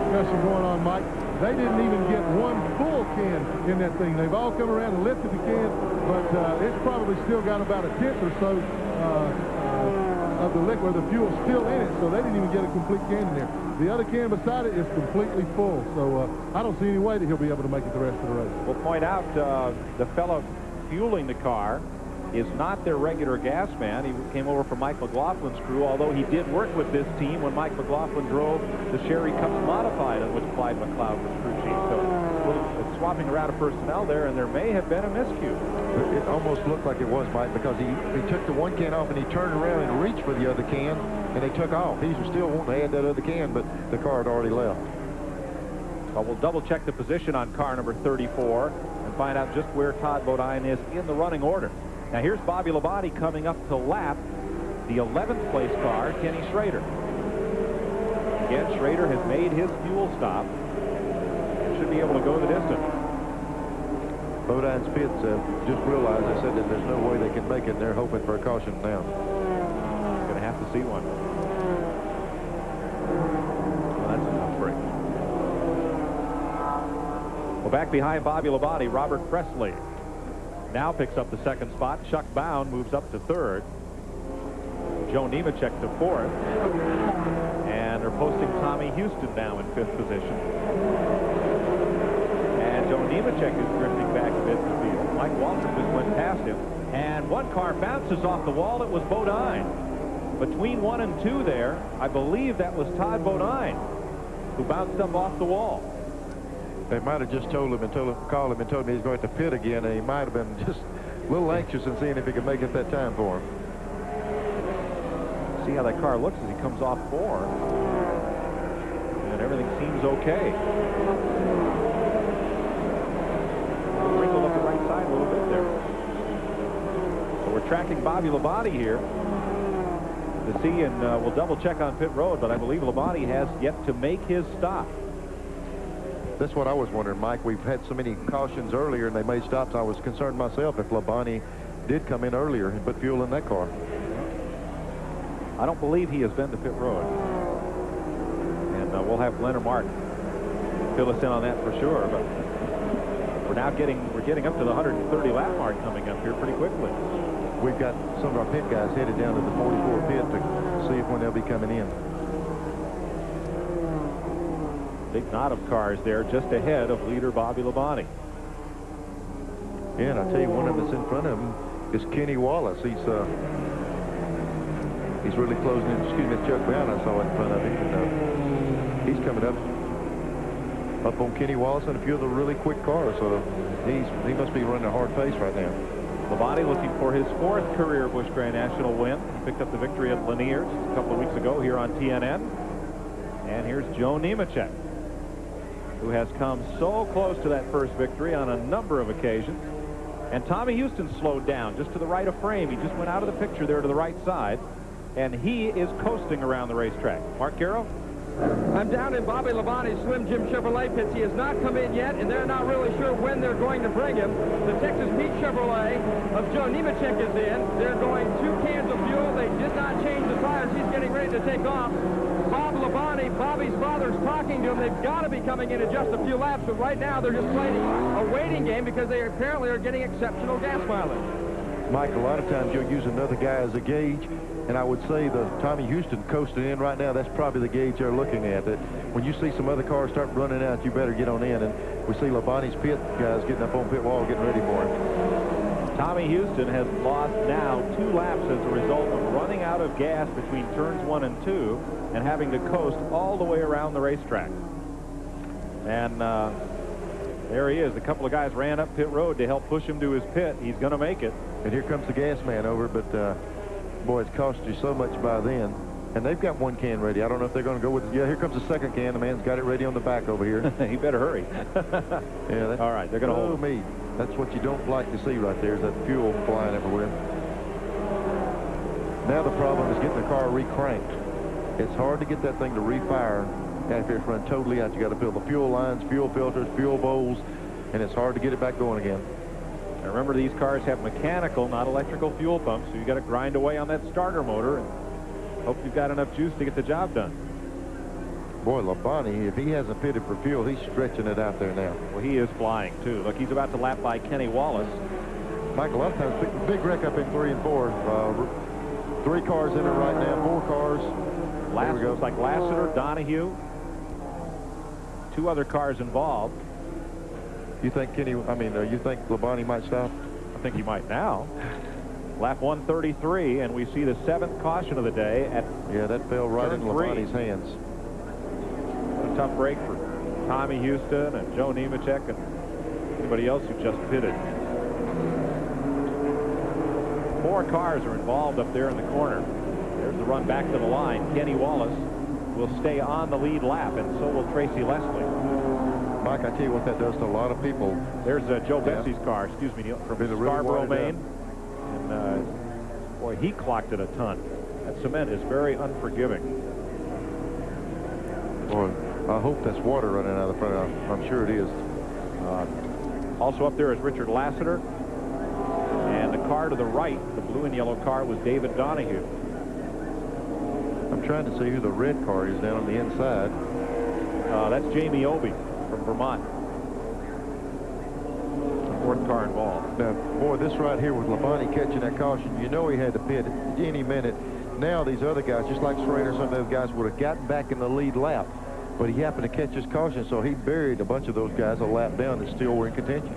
Discussion going on, Mike. They didn't even get 1 full can in that thing. They've all come around and lifted the can, but it's probably still got about a 1/10 or so of the liquid, the fuel still in it, so they didn't even get a complete can in there. The other can beside it is completely full, so I don't see any way that he'll be able to make it the rest of the race. We'll point out the fellow fueling the car is not their regular gas man. He came over from Mike McLaughlin's crew, although he did work with this team when Mike McLaughlin drove the Sherry Cup Modified, on which Clyde McLeod was crew chief. So it's swapping around of personnel there, and there may have been a miscue. It almost looked like it was, Mike, because he took the 1 can off and he turned around and reached for the other can, and they took off. He was still wanting to add that other can, but the car had already left. Well, we'll double check the position on car number 34 and find out just where Todd Bodine is in the running order. Now here's Bobby Labonte coming up to lap the 11th place car, Kenny Schrader. Again, Schrader has made his fuel stop and should be able to go the distance. Bodine's pits just realized, they said that there's no way they can make it, and they're hoping for a caution now. Going to have to see one. Well, that's a tough break. Well, back behind Bobby Labonte, Robert Presley now picks up the 2nd spot. Chuck Bown moves up to 3rd. Joe Nemechek to 4th. And they're posting Tommy Houston now in 5th position. Nemechek is drifting back a bit to the field. Mike Waltrip just went past him. And one car bounces off the wall. It was Bodine. Between 1 and 2 there, I believe that was Todd Bodine, who bounced up off the wall. They might have just called him and told him he's going to pit again, and he might have been just a little anxious in seeing if he could make it that time for him. See how that car looks as he comes off 4. And everything seems okay. Wrinkle up the right side a little bit there. So we're tracking Bobby Labonte here to see, and we'll double check on pit road, but I believe Labonte has yet to make his stop. That's what I was wondering, Mike. We've had so many cautions earlier, and they made stops. I was concerned myself if Labonte did come in earlier and put fuel in that car. I don't believe he has been to pit road. And we'll have Glenn or Martin fill us in on that for sure. But we're getting up to the 130 lap mark coming up here pretty quickly. We've got some of our pit guys headed down to the 44 pit to see when they'll be coming in. Big knot of cars there just ahead of leader Bobby Labonte. Yeah, and I tell you, one of them that's in front of him is Kenny Wallace. He's really closing in. Excuse me, Chuck Brown, I saw in front of him. And, he's coming up on Kenny Wallace and a few of the really quick cars. So he must be running a hard pace right now. Labonte looking for his 4th career Busch Grand National win. He picked up the victory at Lanier's a couple of weeks ago here on TNN. And here's Joe Nemechek, who has come so close to that first victory on a number of occasions. And Tommy Houston slowed down just to the right of frame. He just went out of the picture there to the right side. And he is coasting around the racetrack. Mark Carroll? I'm down in Bobby Labonte's Slim Jim Chevrolet pits. He has not come in yet, and they're not really sure when they're going to bring him. The Texas Pete Chevrolet of Joe Nemechek is in. They're going 2 cans of fuel. They did not change the tires. He's getting ready to take off. Bob Labonte, Bobby's father's talking to him. They've got to be coming in in just a few laps, but right now they're just playing a waiting game because they apparently are getting exceptional gas mileage. Mike, a lot of times you'll use another guy as a gauge, and I would say the Tommy Houston coasting in right now, that's probably the gauge they're looking at. That when you see some other cars start running out, you better get on in. And we see Labonte's pit guys getting up on pit wall, getting ready for him. Tommy Houston has lost now 2 laps as a result of running out of gas between turns 1 and 2 and having to coast all the way around the racetrack. And there he is. A couple of guys ran up pit road to help push him to his pit. He's going to make it. And here comes the gas man over, but boy, it's cost you so much by then. And they've got 1 can ready. I don't know if they're going to go with it. Yeah, here comes the 2nd can. The man's got it ready on the back over here. He better hurry. Yeah. All right, they're going to hold me. That's what you don't like to see right there, is that fuel flying everywhere. Now the problem is getting the car recranked. It's hard to get that thing to refire after it's run totally out. You got to fill the fuel lines, fuel filters, fuel bowls, and it's hard to get it back going again. Now remember, these cars have mechanical, not electrical fuel pumps, so you got to grind away on that starter motor and hope you've got enough juice to get the job done. Boy, Labonte, if he hasn't pitted for fuel, he's stretching it out there now. Well, he is flying, too. Look, he's about to lap by Kenny Wallace. Mike, a lot of times, big wreck up in 3 and 4. 3 cars in it right now, 4 cars. Looks like Lassiter, Donahue. 2 other cars involved. You think you think Labonte might stop? I think he might now. Lap 133, and we see the 7th caution of the day at that fell right into Labonte's hands. A tough break for Tommy Houston and Joe Nemechek and anybody else who just pitted. 4 cars are involved up there in the corner. There's the run back to the line. Kenny Wallace will stay on the lead lap, and so will Tracy Leslie. Mike, I tell you what that does to a lot of people. There's Joe Bessie's car, excuse me, from Scarborough, Maine. And boy, he clocked it a ton. That cement is very unforgiving. Boy, I hope that's water running out of the front. I'm sure it is. Also up there is Richard Lassiter. And the car to the right, the blue and yellow car, was David Donahue. I'm trying to see who the red car is down on the inside. That's Jamie Obey from Vermont. The 4th car involved. Now, boy, this right here with Labonte catching that caution, you know he had to pit any minute. Now these other guys, just like Schrader, some of those guys would have gotten back in the lead lap. but he happened to catch his caution, so he buried a bunch of those guys a lap down that still were in contention.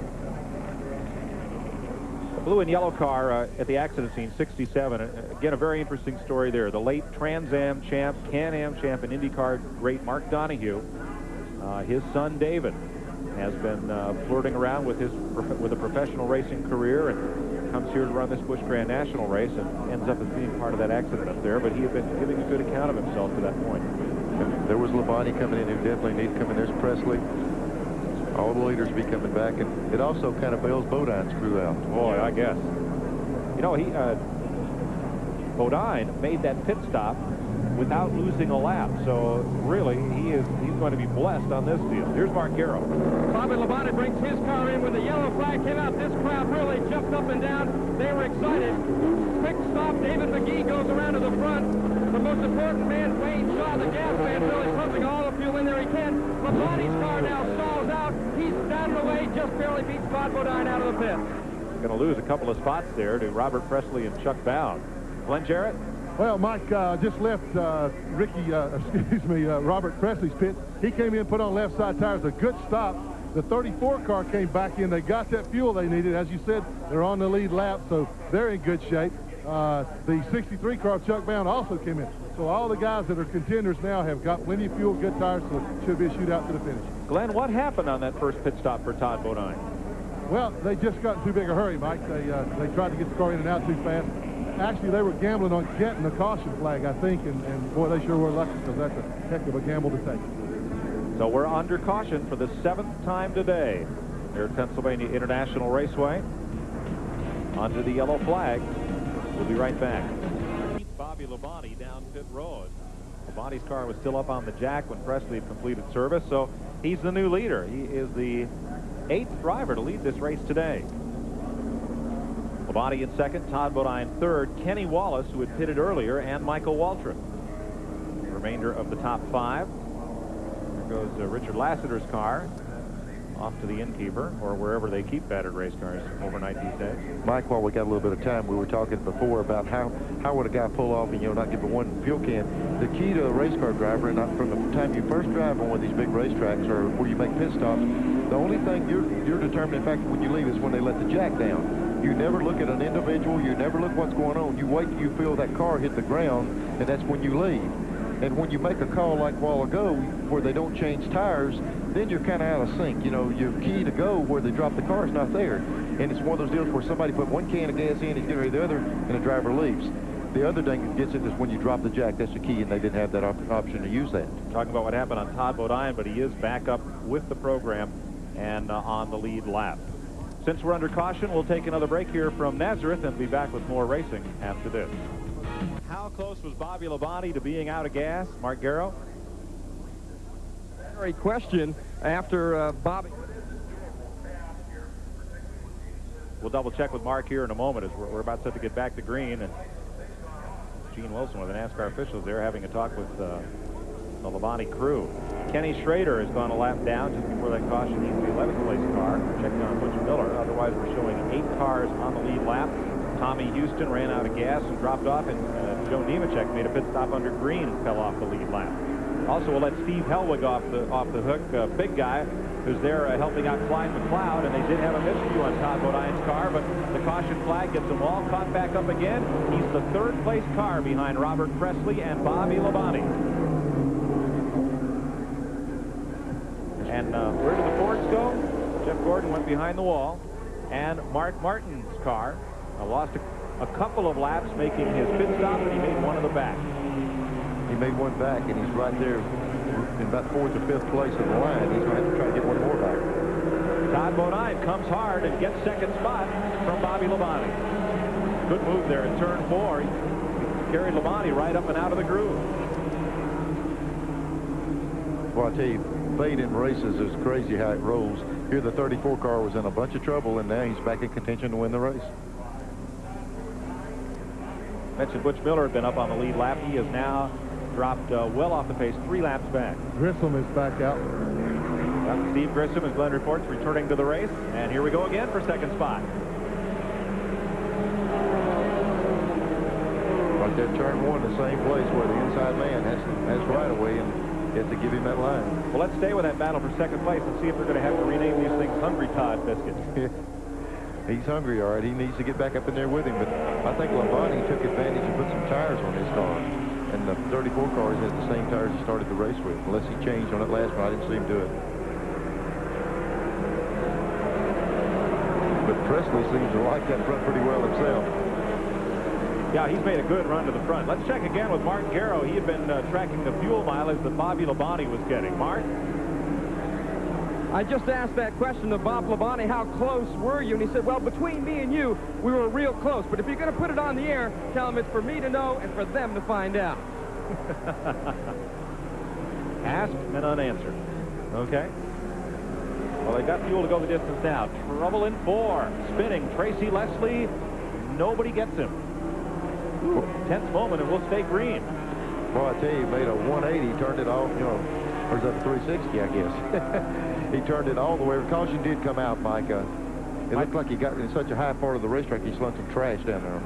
The blue and yellow car at the accident scene, 67. Again, a very interesting story there. The late Trans Am champ, Can-Am champ, and IndyCar great Mark Donohue. His son David has been flirting around with a professional racing career, and comes here to run this Busch Grand National race, and ends up as being part of that accident up there. But he had been giving a good account of himself to that point. And there was Labonte coming in, who definitely needed to come in. There's Presley. All the leaders be coming back, and it also kind of bails Bodine's crew out. Boy, I guess. You know, Bodine made that pit stop without losing a lap, so really he's going to be blessed on this deal. Here's Mark Garrow. Bobby Labonte brings his car in when the yellow flag came out. This crowd really jumped up and down. They were excited. Quick stop. David McGee goes around to the front. The most important man, Wayne Shaw, the gas man, really pumping all the fuel in there he can. Labonte's car now stalls out. He's down the way, just barely beats Todd Bodine out of the pit. Going to lose a couple of spots there to Robert Presley and Chuck Bound. Glenn Jarrett? Well, Mike just left Robert Presley's pit. He came in, put on left side tires, a good stop. The 34 car came back in. They got that fuel they needed. As you said, they're on the lead lap, so they're in good shape. The 63 car of Chuck Bound also came in. So all the guys that are contenders now have got plenty of fuel, good tires, so it should be a shootout to the finish. Glenn, what happened on that first pit stop for Todd Bodine? Well, they just got in too big a hurry, Mike. They tried to get the car in and out too fast. Actually, they were gambling on getting the caution flag, I think, and boy, they sure were lucky, because that's a heck of a gamble to take. So we're under caution for the 7th time today here at Pennsylvania International Raceway. Under the yellow flag. We'll be right back. Bobby Labonte down pit road. Labonte's car was still up on the jack when Presley had completed service, so he's the new leader. He is the 8th driver to lead this race today. Labonte in second, Todd Bodine third, Kenny Wallace, who had pitted earlier, and Michael Waltrip. The remainder of the top 5. There goes Richard Lassiter's car off to the innkeeper, or wherever they keep battered race cars overnight these days. Mike, while we got a little bit of time, we were talking before about how would a guy pull off and, not give a one fuel can. The key to a race car driver, and not from the time you first drive on one of these big racetracks or where you make pit stops, the only thing you're determined, in fact, when you leave, is when they let the jack down. You never look at an individual. You never look what's going on. You wait till you feel that car hit the ground, and that's when you leave. And when you make a call like a while ago where they don't change tires, then you're kind of out of sync. Your key to go where they drop the car is not there. And it's one of those deals where somebody put one can of gas in, he's getting ready the other, and the driver leaves. The other thing that gets it is when you drop the jack. That's the key, and they didn't have that option to use that. Talking about what happened on Todd Bodine, but he is back up with the program and on the lead lap. Since we're under caution, we'll take another break here from Nazareth and be back with more racing after this. How close was Bobby Labonte to being out of gas? Mark Garrow? Great question after Bobby. We'll double check with Mark here in a moment as we're about set to get back to green, and Gene Wilson, one of the NASCAR officials there, having a talk with the Labonte crew. Kenny Schrader has gone a lap down just before that caution. He's the 11th place car. Checking on Butch Miller. Otherwise, we're showing 8 cars on the lead lap. Tommy Houston ran out of gas and dropped off, and Joe Nemechek made a pit stop under green and fell off the lead lap. Also, we'll let Steve Helwig off the hook, big guy who's there helping out Clyde McLeod, and they did have a miscue on Todd Bodine's car, but the caution flag gets them all caught back up again. He's the 3rd place car behind Robert Presley and Bobby Labonte. And where did the Fords go? Jeff Gordon went behind the wall, and Mark Martin's car lost a couple of laps making his pit stop, and he made one of the back. He made one back, and he's right there in about 4th or 5th place in the line. He's going to have to try to get one more back. Todd Bodine comes hard and gets 2nd spot from Bobby Labonte. Good move there in turn 4. He carried Labonte right up and out of the groove. Well, I tell you, fate in races is crazy how it rolls. Here the 34 car was in a bunch of trouble, and now he's back in contention to win the race. Mentioned Butch Miller had been up on the lead lap. He has now dropped well off the pace, 3 laps back. Grissom is back out. Steve Grissom, as Glenn reports, returning to the race. And here we go again for 2nd spot. Right there, turn 1, the same place where the inside man has right away, and You have to give him that line. Well, let's stay with that battle for second place and see if they're going to have to rename these things Hungry Todd biscuits. He's hungry, all right. He needs to get back up in there with him. But I think Labonte took advantage and put some tires on his car. And the 34 cars had the same tires he started the race with, unless he changed on it last one. I didn't see him do it. But Presley seems to like that front pretty well himself. Yeah, he's made a good run to the front. Let's check again with Mark Garrow. He had been tracking the fuel mileage that Bobby Labonte was getting. Mark? I just asked that question of Bob Labonte, how close were you? And he said, well, between me and you, we were real close. But if you're going to put it on the air, tell him it's for me to know and for them to find out. Asked and unanswered. Okay. Well, they got fuel to go the distance now. Trouble in 4. Spinning. Tracy Leslie. Nobody gets him. Ooh, tense moment, and we'll stay green. Well, I tell you, he made a 180, turned it off, you know, or is that 360, I guess. He turned it all the way. Caution did come out, Mike. It looked like he got in such a high part of the racetrack, he slung some trash down there.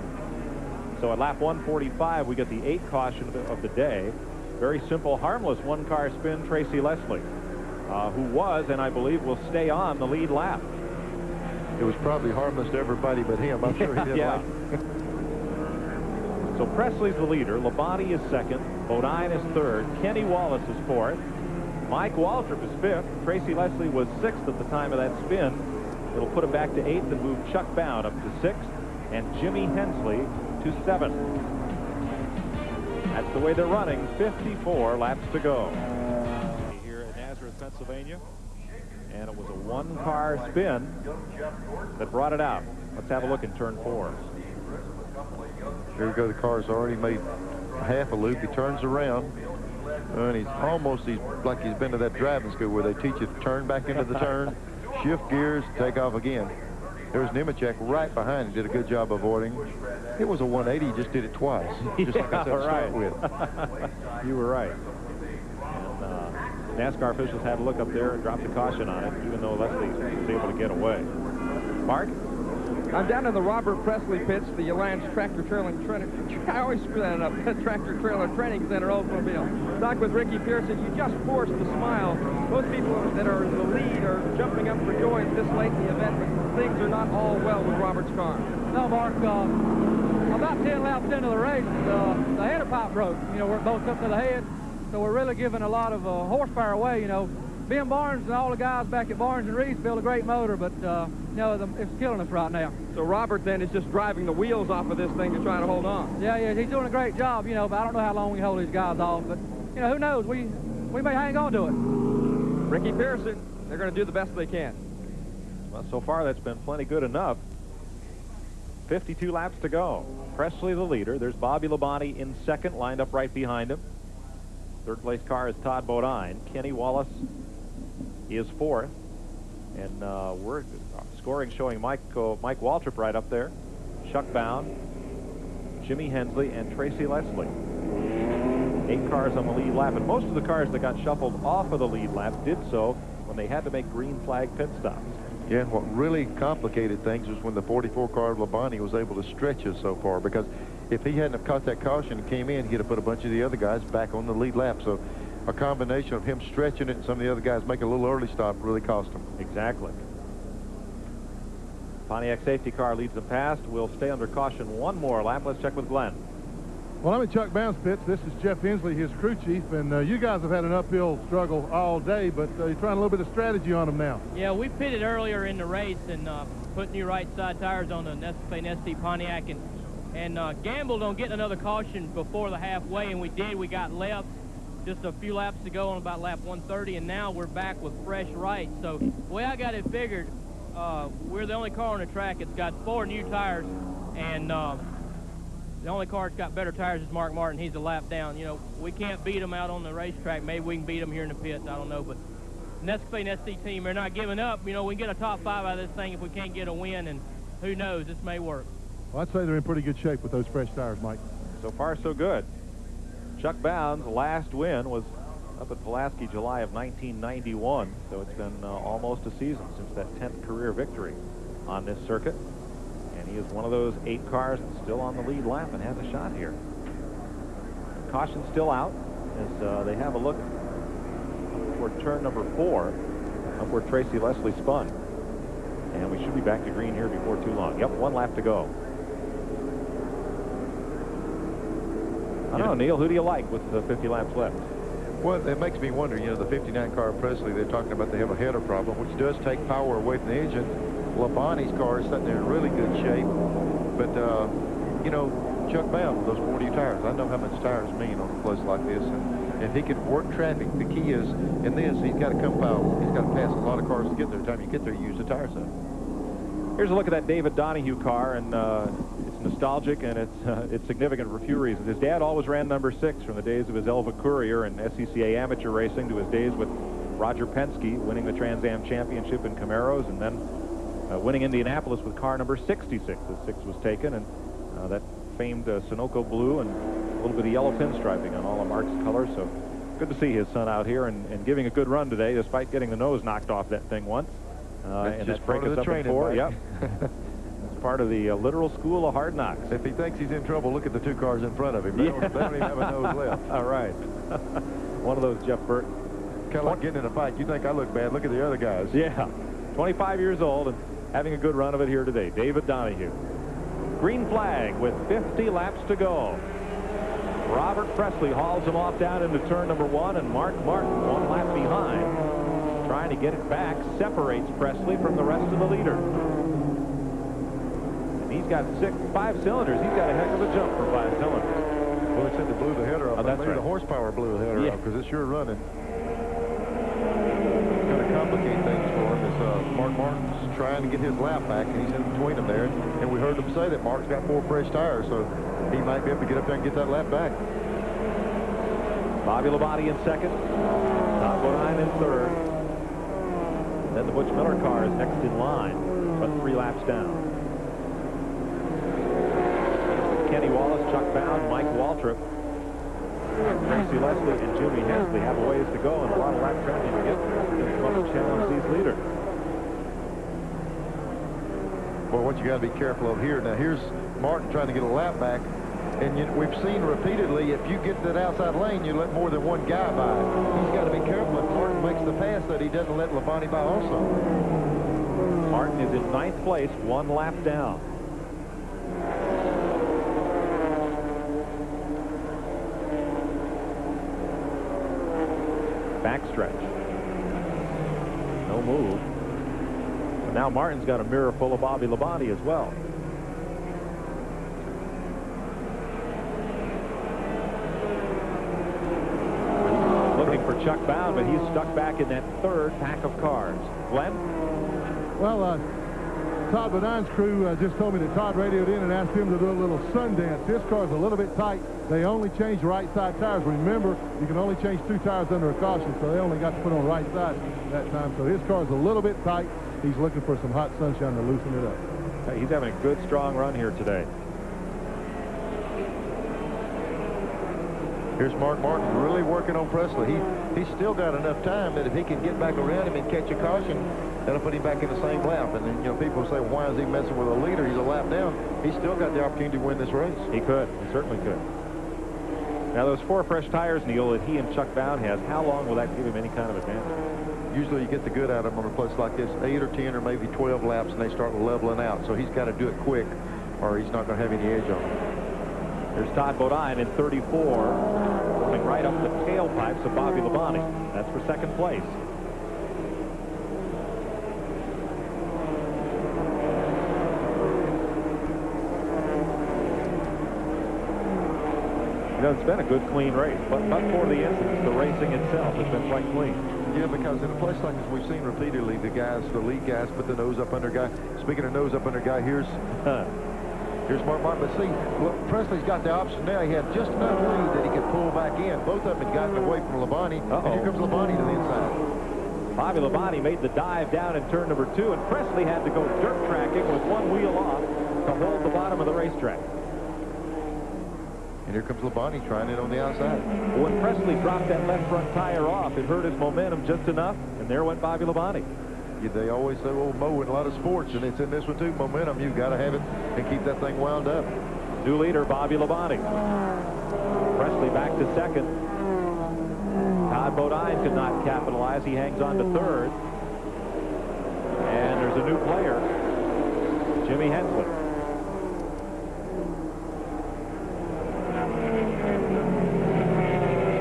So at lap 145, we get the 8th caution of the day. Very simple, harmless one-car spin, Tracy Leslie, who was, and I believe will stay on the lead lap. It was probably harmless to everybody but him. I'm sure he didn't like it. So Presley's the leader. Labonte is second. Bodine is third. Kenny Wallace is fourth. Mike Waltrip is fifth. Tracy Leslie was sixth at the time of that spin. It'll put him back to eighth and move Chuck Bound up to sixth and Jimmy Hensley to seventh. That's the way they're running. 54 laps to go. Here at Nazareth, Pennsylvania. And it was a one-car spin that brought it out. Let's have a look in turn 4. There you go. The car's already made half a loop. He turns around. And he's like he's been to that driving school where they teach you to turn back into the turn, shift gears, take off again. There's Nemechek right behind him. Did a good job avoiding. It was a 180. He just did it twice. Just like I said to start with. You were right. And NASCAR officials had a look up there and dropped the caution on it, even though Leslie was able to get away. Mark? I'm down in the Robert Presley pits, the Alliance Tractor Trailer I always screw that up. Tractor Trailer Training Center Oldsmobile. Talk with Ricky Pearson. You just forced the smile. Most people that are in the lead are jumping up for joy this late in the event, but things are not all well with Robert's car. No, Mark. About 10 laps into the race, the header pipe broke. You know, we're both up to the head, so we're really giving a lot of horsepower away. You know, Ben Barnes and all the guys back at Barnes and Reese built a great motor, but you know, it's killing us right now. So Robert then is just driving the wheels off of this thing to try to hold on. Yeah, he's doing a great job, you know, but I don't know how long we can hold these guys off. But, you know, who knows? We may hang on to it. Ricky Pearson, they're going to do the best they can. Well, so far that's been plenty good enough. 52 laps to go. Presley the leader. There's Bobby Labonte in second, lined up right behind him. Third place car is Todd Bodine. Kenny Wallace is fourth. And we're scoring showing Mike Waltrip right up there. Chuck Bound, Jimmy Hensley, and Tracy Leslie. 8 cars on the lead lap. And most of the cars that got shuffled off of the lead lap did so when they had to make green flag pit stops. Yeah, what really complicated things was when the 44 car of Labonte was able to stretch us so far, because if he hadn't have caught that caution and came in, he'd have put a bunch of the other guys back on the lead lap. So a combination of him stretching it and some of the other guys making a little early stop really cost him. Exactly. Pontiac safety car leads them past. We'll stay under caution one more lap. Let's check with Glenn. Well, I'm in Chuck Bound's pits. This is Jeff Hensley, his crew chief, and you guys have had an uphill struggle all day, but you're trying a little bit of strategy on them now. Yeah, we pitted earlier in the race and put new right side tires on the ST Pontiac and gambled on getting another caution before the halfway, and we did. We got left just a few laps to go on about lap 130, and now we're back with fresh right. So the way I got it figured, we're the only car on the track. It's got 4 new tires, and the only car that's got better tires is Mark Martin. He's a lap down. You know, we can't beat him out on the racetrack. Maybe we can beat him here in the pits. I don't know. But Nescafe ST team, they're not giving up. You know, we can get a top 5 out of this thing if we can't get a win, and who knows, this may work. Well, I'd say they're in pretty good shape with those fresh tires, Mike. So far, so good. Chuck Bound's last win was up at Pulaski, July of 1991. So it's been almost a season since that 10th career victory on this circuit. And he is one of those 8 cars that's still on the lead lap and has a shot here. Caution's still out as they have a look toward turn number 4, up where Tracy Leslie spun. And we should be back to green here before too long. Yep, 1 lap to go. I don't know, Neil, who do you like with 50 laps left? Well, it makes me wonder, you know, the 59 car of Presley, they're talking about they have a header problem, which does take power away from the engine. Labonte's car is sitting there in really good shape. But, you know, Chuck Bound, those 40 tires, I know how much tires mean on a place like this. And if he can work traffic, the key is, in this, he's got to come foul. He's got to pass a lot of cars to get there. By the time you get there, you use the tires up. Here's a look at that David Donahue car, and it's nostalgic, and it's significant for a few reasons. His dad always ran number 6 from the days of his Elva Courier and SCCA amateur racing to his days with Roger Penske, winning the Trans Am Championship in Camaros, and then winning Indianapolis with car number 66 as 6 was taken, and that famed Sunoco blue and a little bit of yellow pinstriping on all of Mark's colors. So good to see his son out here and giving a good run today, despite getting the nose knocked off that thing once. And just that break us up in 4. Yep. It's part of the literal school of hard knocks. If he thinks he's in trouble, look at the 2 cars in front of him. They don't even have a nose left. All right. One of those Jeff Burt. Kind of like getting in a fight. You think I look bad, look at the other guys. Yeah. 25 years old and having a good run of it here today. David Donahue. Green flag with 50 laps to go. Robert Presley hauls him off down into turn number 1, and Mark Martin 1 lap behind. Trying to get it back, separates Presley from the rest of the leader. And he's got 5 cylinders. He's got a heck of a jump for 5 cylinders. Well, they said they blew the header off. Oh, that's maybe right. The horsepower blew the header off, because it's sure running. Going to complicate things for him as Mark Martin's trying to get his lap back, and he's in between them there. And we heard them say that Mark's got 4 fresh tires, so he might be able to get up there and get that lap back. Bobby Labonte in second. Todd Bodine in third. Then the Butch Miller car is next in line, but 3 laps down. Kenny Wallace, Chuck Bound, Mike Waltrip, Tracy Leslie, and Jimmy Hensley have a ways to go and a lot of lap training to get to challenge these leaders. Well, what you got to be careful of here. Now, here's Martin trying to get a lap back. And we've seen repeatedly, if you get to that outside lane, you let more than one guy by. He's got to be careful if Martin makes the pass that he doesn't let Labonte by also. Martin is in 9th place, 1 lap down. Backstretch. No move. But now Martin's got a mirror full of Bobby Labonte as well. For Chuck Bound, but he's stuck back in that 3rd pack of cars. Glenn? Well, Todd Bodine's crew just told me that Todd radioed in and asked him to do a little sun dance. His car's a little bit tight. They only changed right side tires. Remember, you can only change 2 tires under a caution, so they only got to put on right side that time. So his car's a little bit tight. He's looking for some hot sunshine to loosen it up. Hey, he's having a good, strong run here today. Here's Mark Martin really working on Presley. He's still got enough time that if he can get back around him and catch a caution, that'll put him back in the same lap. And then, you know, people say, well, why is he messing with a leader? He's a lap down. He's still got the opportunity to win this race. He could. He certainly could. Now, those 4 fresh tires, Neil, that he and Chuck Bound has, how long will that give him any kind of advantage? Usually you get the good out of him on a place like this, 8 or 10 or maybe 12 laps, and they start leveling out. So he's got to do it quick, or he's not going to have any edge on him. There's Todd Bodine in 34, coming right up the tailpipes of Bobby Labonte. That's for 2nd place. You know, it's been a good, clean race, but for the incidents, the racing itself has been quite clean. Yeah, because in a place like this, we've seen repeatedly the lead guys put the nose up under guy. Speaking of nose up under guy, here's Mark Martin. But see, look, Presley's got the option now. He had just enough lead that he could pull back in. Both of them had gotten away from Labonte. And here comes Labonte to the inside. Bobby Labonte made the dive down in turn number 2, and Presley had to go dirt tracking with 1 wheel off to hold the bottom of the racetrack. And here comes Labonte trying it on the outside. When Presley dropped that left front tire off, it hurt his momentum just enough, and there went Bobby Labonte. They always say, well, Mo, in a lot of sports, and it's in this one too, momentum, you've got to have it and keep that thing wound up. New leader, Bobby Labonte. Presley back to 2nd. Todd Bodine could not capitalize. He hangs on to third. And there's a new player, Jimmy Hensley.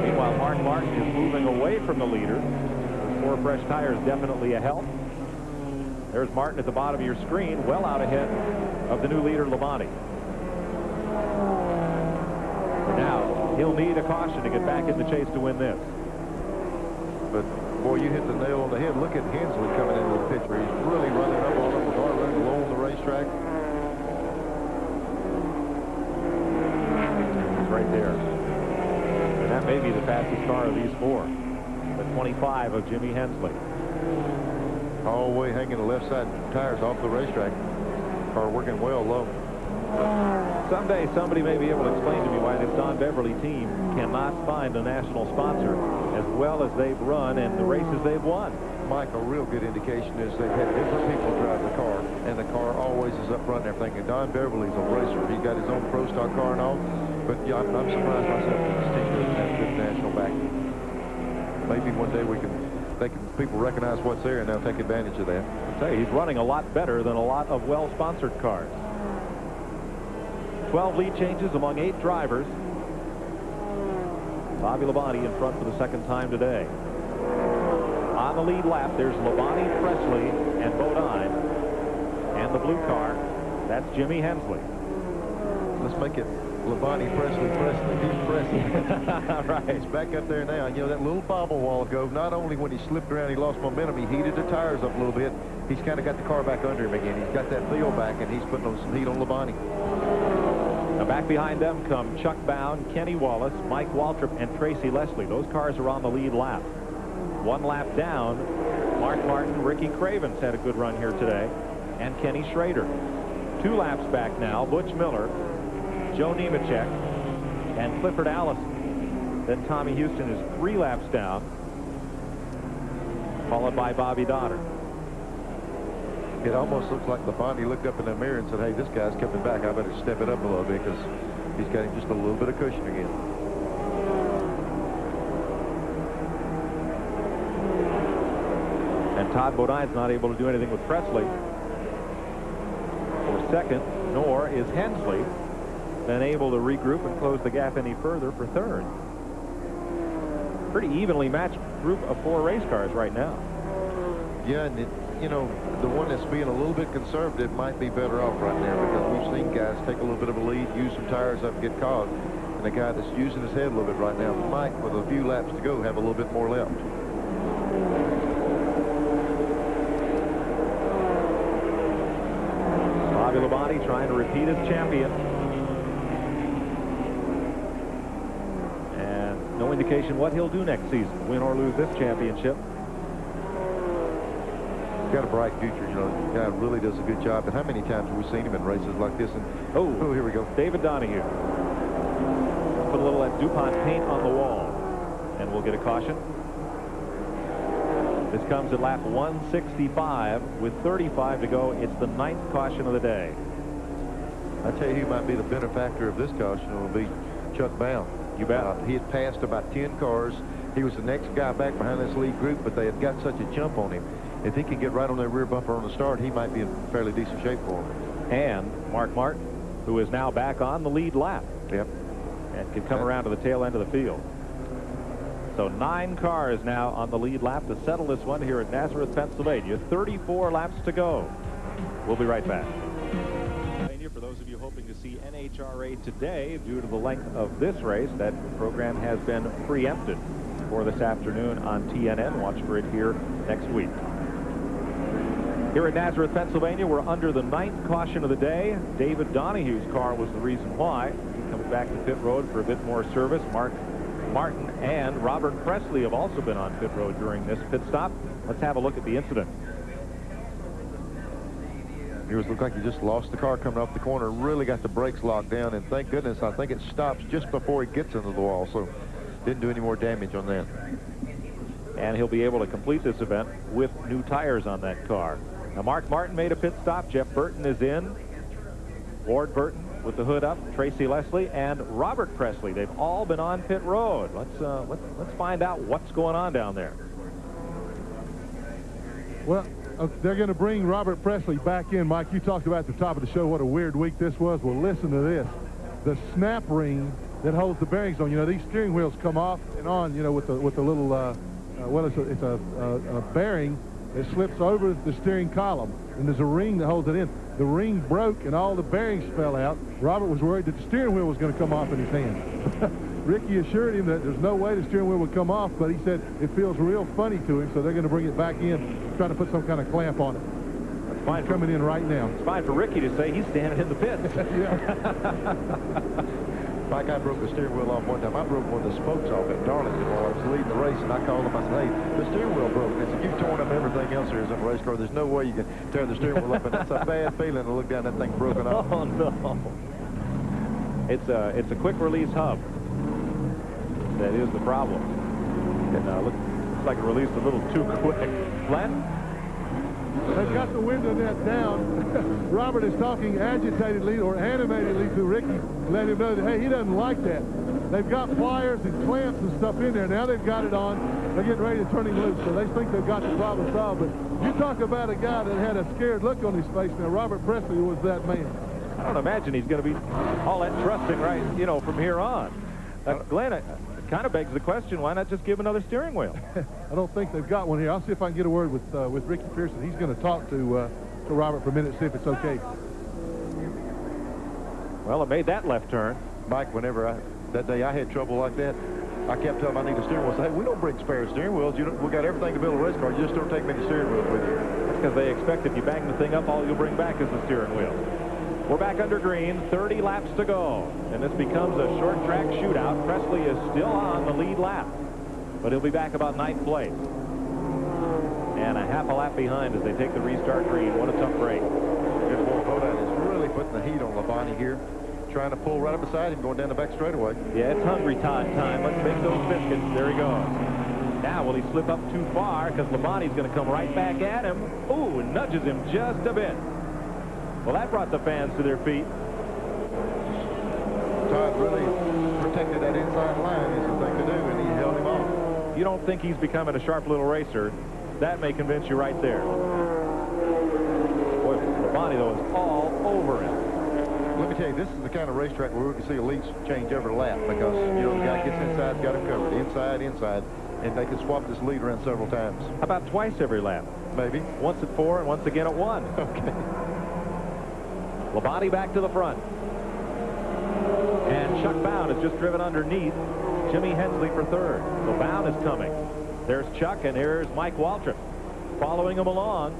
Meanwhile, Mark Martin is moving away from the leader. 4 fresh tires definitely a help. There's Martin at the bottom of your screen, well out ahead of the new leader, Labonte. Now, he'll need a caution to get back in the chase to win this. But, boy, you hit the nail on the head. Look at Hensley coming into the picture. He's really running up on him. The car running low on the racetrack. He's right there. And that may be the fastest car of these 4. The 25 of Jimmy Hensley. All the way hanging the left side tires off the racetrack. Car working well low. Someday somebody may be able to explain to me why this Don Beverly team cannot find a national sponsor as well as they've run and the races they've won. Mike, a real good indication is they've had different people drive the car, and the car always is up front and everything. And Don Beverly's a racer. He's got his own Pro Stock car and all. But yeah, I'm surprised myself that this team doesn't have good national backing. Maybe one day people recognize what's there and they'll take advantage of that. I'll tell you, he's running a lot better than a lot of well-sponsored cars. 12 lead changes among 8 drivers. Bobby Labonte in front for the second time today. On the lead lap, there's Labonte, Presley, and Bodine. And the blue car, that's Jimmy Hensley. Let's make it Labonte, Presley. He's Presley. Right. He's back up there now. And, you know, that little bobble while ago, not only when he slipped around, he lost momentum, he heated the tires up a little bit. He's kind of got the car back under him again. He's got that feel back, and he's putting on some heat on Labonte. Now back behind them come Chuck Bound, Kenny Wallace, Mike Waltrip, and Tracy Leslie. Those cars are on the lead lap. 1 lap down, Mark Martin, Ricky Cravens had a good run here today, and Kenny Schrader. 2 laps back now, Butch Miller, Joe Nemechek, and Clifford Allison. Then Tommy Houston is 3 laps down, followed by Bobby Donner. It almost looks like Labonte looked up in the mirror and said, hey, this guy's coming back. I better step it up a little bit because he's got him just a little bit of cushion again. And Todd Bodine's not able to do anything with Presley for second, nor is Hensley been able to regroup and close the gap any further for third. Pretty evenly matched group of 4 race cars right now. Yeah, and you know, the one that's being a little bit conservative might be better off right now because we've seen guys take a little bit of a lead, use some tires up, and get caught. And the guy that's using his head a little bit right now might, with a few laps to go, have a little bit more left. Bobby Labonte trying to repeat as champion. And no indication what he'll do next season, win or lose this championship. Got a bright future, you know. The guy really does a good job. And how many times have we seen him in races like this? And oh, here we go. David Donahue. Put a little of that DuPont paint on the wall. And we'll get a caution. This comes at lap 165 with 35 to go. It's the 9th caution of the day. I tell you who might be the benefactor of this caution. It will be Chuck Bound. You bet. He had passed about 10 cars. He was the next guy back behind this lead group, but they had got such a jump on him. If he can get right on their rear bumper on the start, he might be in fairly decent shape for him. And Mark Martin, who is now back on the lead lap. Yep. And can come around to the tail end of the field. So 9 cars now on the lead lap to settle this one here at Nazareth, Pennsylvania. 34 laps to go. We'll be right back. For those of you hoping to see NHRA today, due to the length of this race, that program has been preempted for this afternoon on TNN. Watch for it here next week. Here at Nazareth, Pennsylvania, we're under the 9th caution of the day. David Donahue's car was the reason why. He comes back to pit road for a bit more service. Mark Martin and Robert Presley have also been on pit road during this pit stop. Let's have a look at the incident. It looked like he just lost the car coming off the corner, really got the brakes locked down, and thank goodness, I think it stops just before he gets into the wall, so didn't do any more damage on that. And he'll be able to complete this event with new tires on that car. Now, Mark Martin made a pit stop. Jeff Burton is in. Ward Burton, with the hood up, Tracy Leslie and Robert Presley. They've all been on pit road. Let's find out what's going on down there. Well, they're going to bring Robert Presley back in. Mike, you talked about at the top of the show what a weird week this was. Well, listen to this. The snap ring that holds the bearings on, you know, these steering wheels come off and on, you know, with the little, well, it's a bearing that slips over the steering column, and there's a ring that holds it in. The ring broke and all the bearings fell out. Robert was worried that the steering wheel was going to come off in his hand. Ricky assured him that there's no way the steering wheel would come off, but he said it feels real funny to him, so they're going to bring it back in, trying to put some kind of clamp on it. That's fine. Coming in right now. It's fine for Ricky to say he's standing in the pits. Mike, I broke the steering wheel off one time. I broke one of the spokes off at Darlington while I was leading the race, and I called him. I said, hey, the steering wheel broke. They said, you've torn up everything else there is in a race car. There's no way you can tear the steering wheel up, and that's a bad feeling to look down that thing broken off. Oh, no. It's a quick release hub. That is the problem. And looks like it released a little too quick. Glenn? They've got the window net down. Robert is talking agitatedly or animatedly to Ricky, let him know that, hey, he doesn't like that. They've got pliers and clamps and stuff in there. Now they've got it on. They're getting ready to turn him loose, so they think they've got the problem solved. But you talk about a guy that had a scared look on his face. Now, Robert Presley was that man. I don't imagine he's going to be all that trusting, right, you know, from here on. Glenn, it kind of begs the question, why not just give another steering wheel? I don't think they've got one here. I'll see if I can get a word with Ricky Pearson. He's going to talk to Robert for a minute, see if it's okay. Well, it made that left turn. Mike, whenever that day I had trouble like that, I kept telling him I need a steering wheel. I said, hey, we don't bring spare steering wheels. We got everything to build a race car. You just don't take many steering wheels with you. That's because they expect if you bang the thing up, all you'll bring back is the steering wheel. We're back under green, 30 laps to go, and this becomes a short track shootout. Presley is still on the lead lap, but he'll be back about 9th place. And a half a lap behind as they take the restart green. What a tough break. Good boy, Bodine is really putting the heat on Labonte here, trying to pull right up beside him, going down the back straightaway. Yeah, it's hungry time. Let's make those biscuits. There he goes. Now, will he slip up too far? Because Labonte's going to come right back at him. Ooh, and nudges him just a bit. Well, that brought the fans to their feet. Todd really protected that inside line, is the thing to do, and he held him off. You don't think he's becoming a sharp little racer. That may convince you right there. Boy, Labonte, though, is all over him. Let me tell you, this is the kind of racetrack where we can see a lead change every lap because, you know, the guy gets inside, got him covered. Inside, and they can swap this lead around several times. How about twice every lap? Maybe. Once at 4 and once again at 1. Okay. Labonte back to the front. And Chuck Bound has just driven underneath Jimmy Hensley for 3rd. So Bound is coming. There's Chuck, and here's Mike Waltrip following him along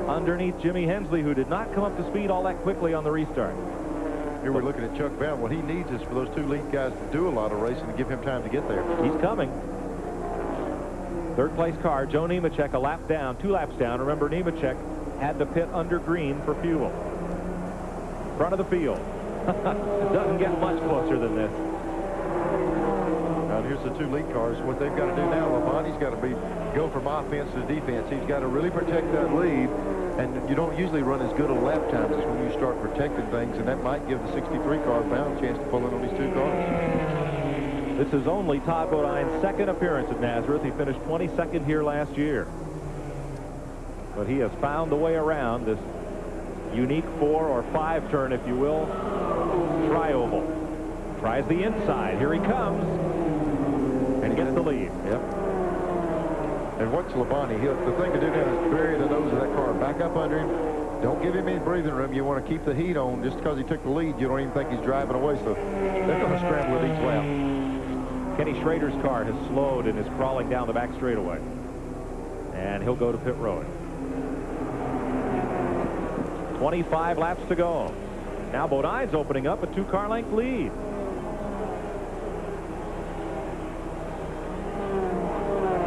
underneath Jimmy Hensley, who did not come up to speed all that quickly on the restart. Here we're looking at Chuck Bound. What he needs is for those 2 lead guys to do a lot of racing to give him time to get there. He's coming. 3rd place car, Joe Nemechek, a lap down, 2 laps down. Remember, Nemechek had to pit under green for fuel. Front of the field. Doesn't get much closer than this. Now here's the 2 lead cars. What they've got to do now, Labonte's got to go from offense to defense. He's got to really protect that lead, and you don't usually run as good a lap times as when you start protecting things, and that might give the 63 car Bound a chance to pull in on these 2 cars. This is only Todd Bodine's 2nd appearance at Nazareth. He finished 22nd here last year. But he has found the way around this unique 4 or 5 turn, if you will, tri-oval. Tries the inside. Here he comes. And gets the lead. Yep. And watch Labonte. The thing to do now is bury the nose of that car. Back up under him. Don't give him any breathing room. You want to keep the heat on. Just because he took the lead, you don't even think he's driving away. So they're going to scramble at each lap. Kenny Schrader's car has slowed and is crawling down the back straightaway. And he'll go to pit road. 25 laps to go. Now Bodine's opening up a 2-car length lead.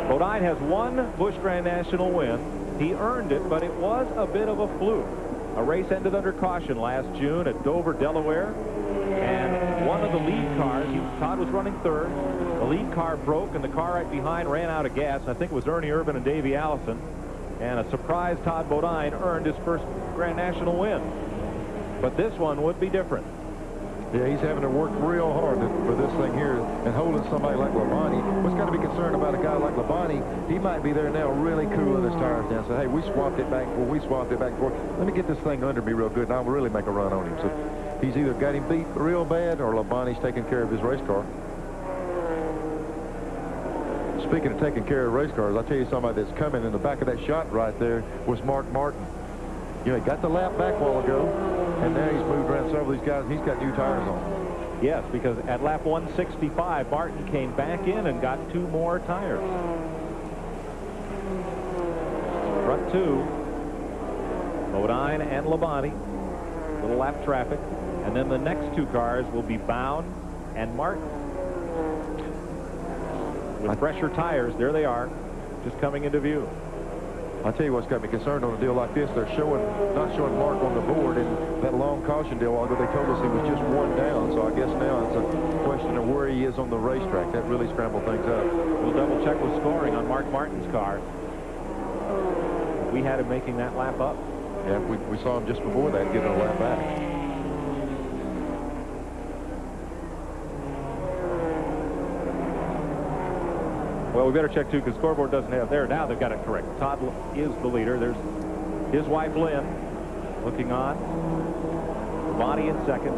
Bodine has 1 Busch Grand National win. He earned it, but it was a bit of a fluke. A race ended under caution last June at Dover, Delaware, and one of the lead cars, Todd was running 3rd. The lead car broke, and the car right behind ran out of gas. I think it was Ernie Irvin and Davey Allison. And a surprise Todd Bodine earned his first Grand National win. But this one would be different. Yeah, he's having to work real hard for this thing here, and holding somebody like Labonte. What's got to be concerned about a guy like Labonte, he might be there now really cooling his tires down. So, hey, we swapped it back before, we swapped it back before. Let me get this thing under me real good, and I'll really make a run on him. So he's either got him beat real bad, or Labonte's taking care of his race car. Speaking of taking care of race cars, I'll tell you somebody that's coming in the back of that shot right there was Mark Martin. You know, he got the lap back a while ago, and now he's moved around several of these guys, and he's got new tires on. Yes, because at lap 165, Martin came back in and got 2 more tires. Front 2, Bodine and Labonte, little lap traffic, and then the next 2 cars will be Bound and Martin. With fresher tires, there they are, just coming into view. I'll tell you what's got me concerned on a deal like this. They're not showing Mark on the board, and that long caution deal, although they told us he was just 1 down. So I guess now it's a question of where he is on the racetrack. That really scrambled things up. We'll double check with scoring on Mark Martin's car. We had him making that lap up. Yeah, we saw him just before that giving a lap back. Well, we better check, too, because scoreboard doesn't have there. Now they've got it correct. Todd is the leader. There's his wife, Lynn, looking on. Bonnie in second.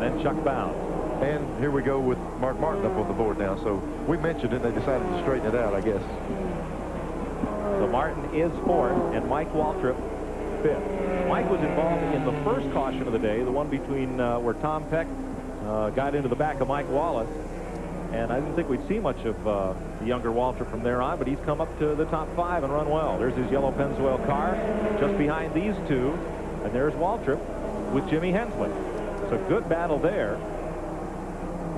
Then Chuck Bound. And here we go with Mark Martin up on the board now. So we mentioned it, and they decided to straighten it out, I guess. So Martin is 4th, and Mike Waltrip 5th. Mike was involved in the first caution of the day, the one between where Tom Peck got into the back of Mike Wallace. And I didn't think we'd see much of the younger Waltrip from there on, but he's come up to the top 5 and run well. There's his yellow Pennzoil car just behind these 2. And there's Waltrip with Jimmy Hensley. It's a good battle there. I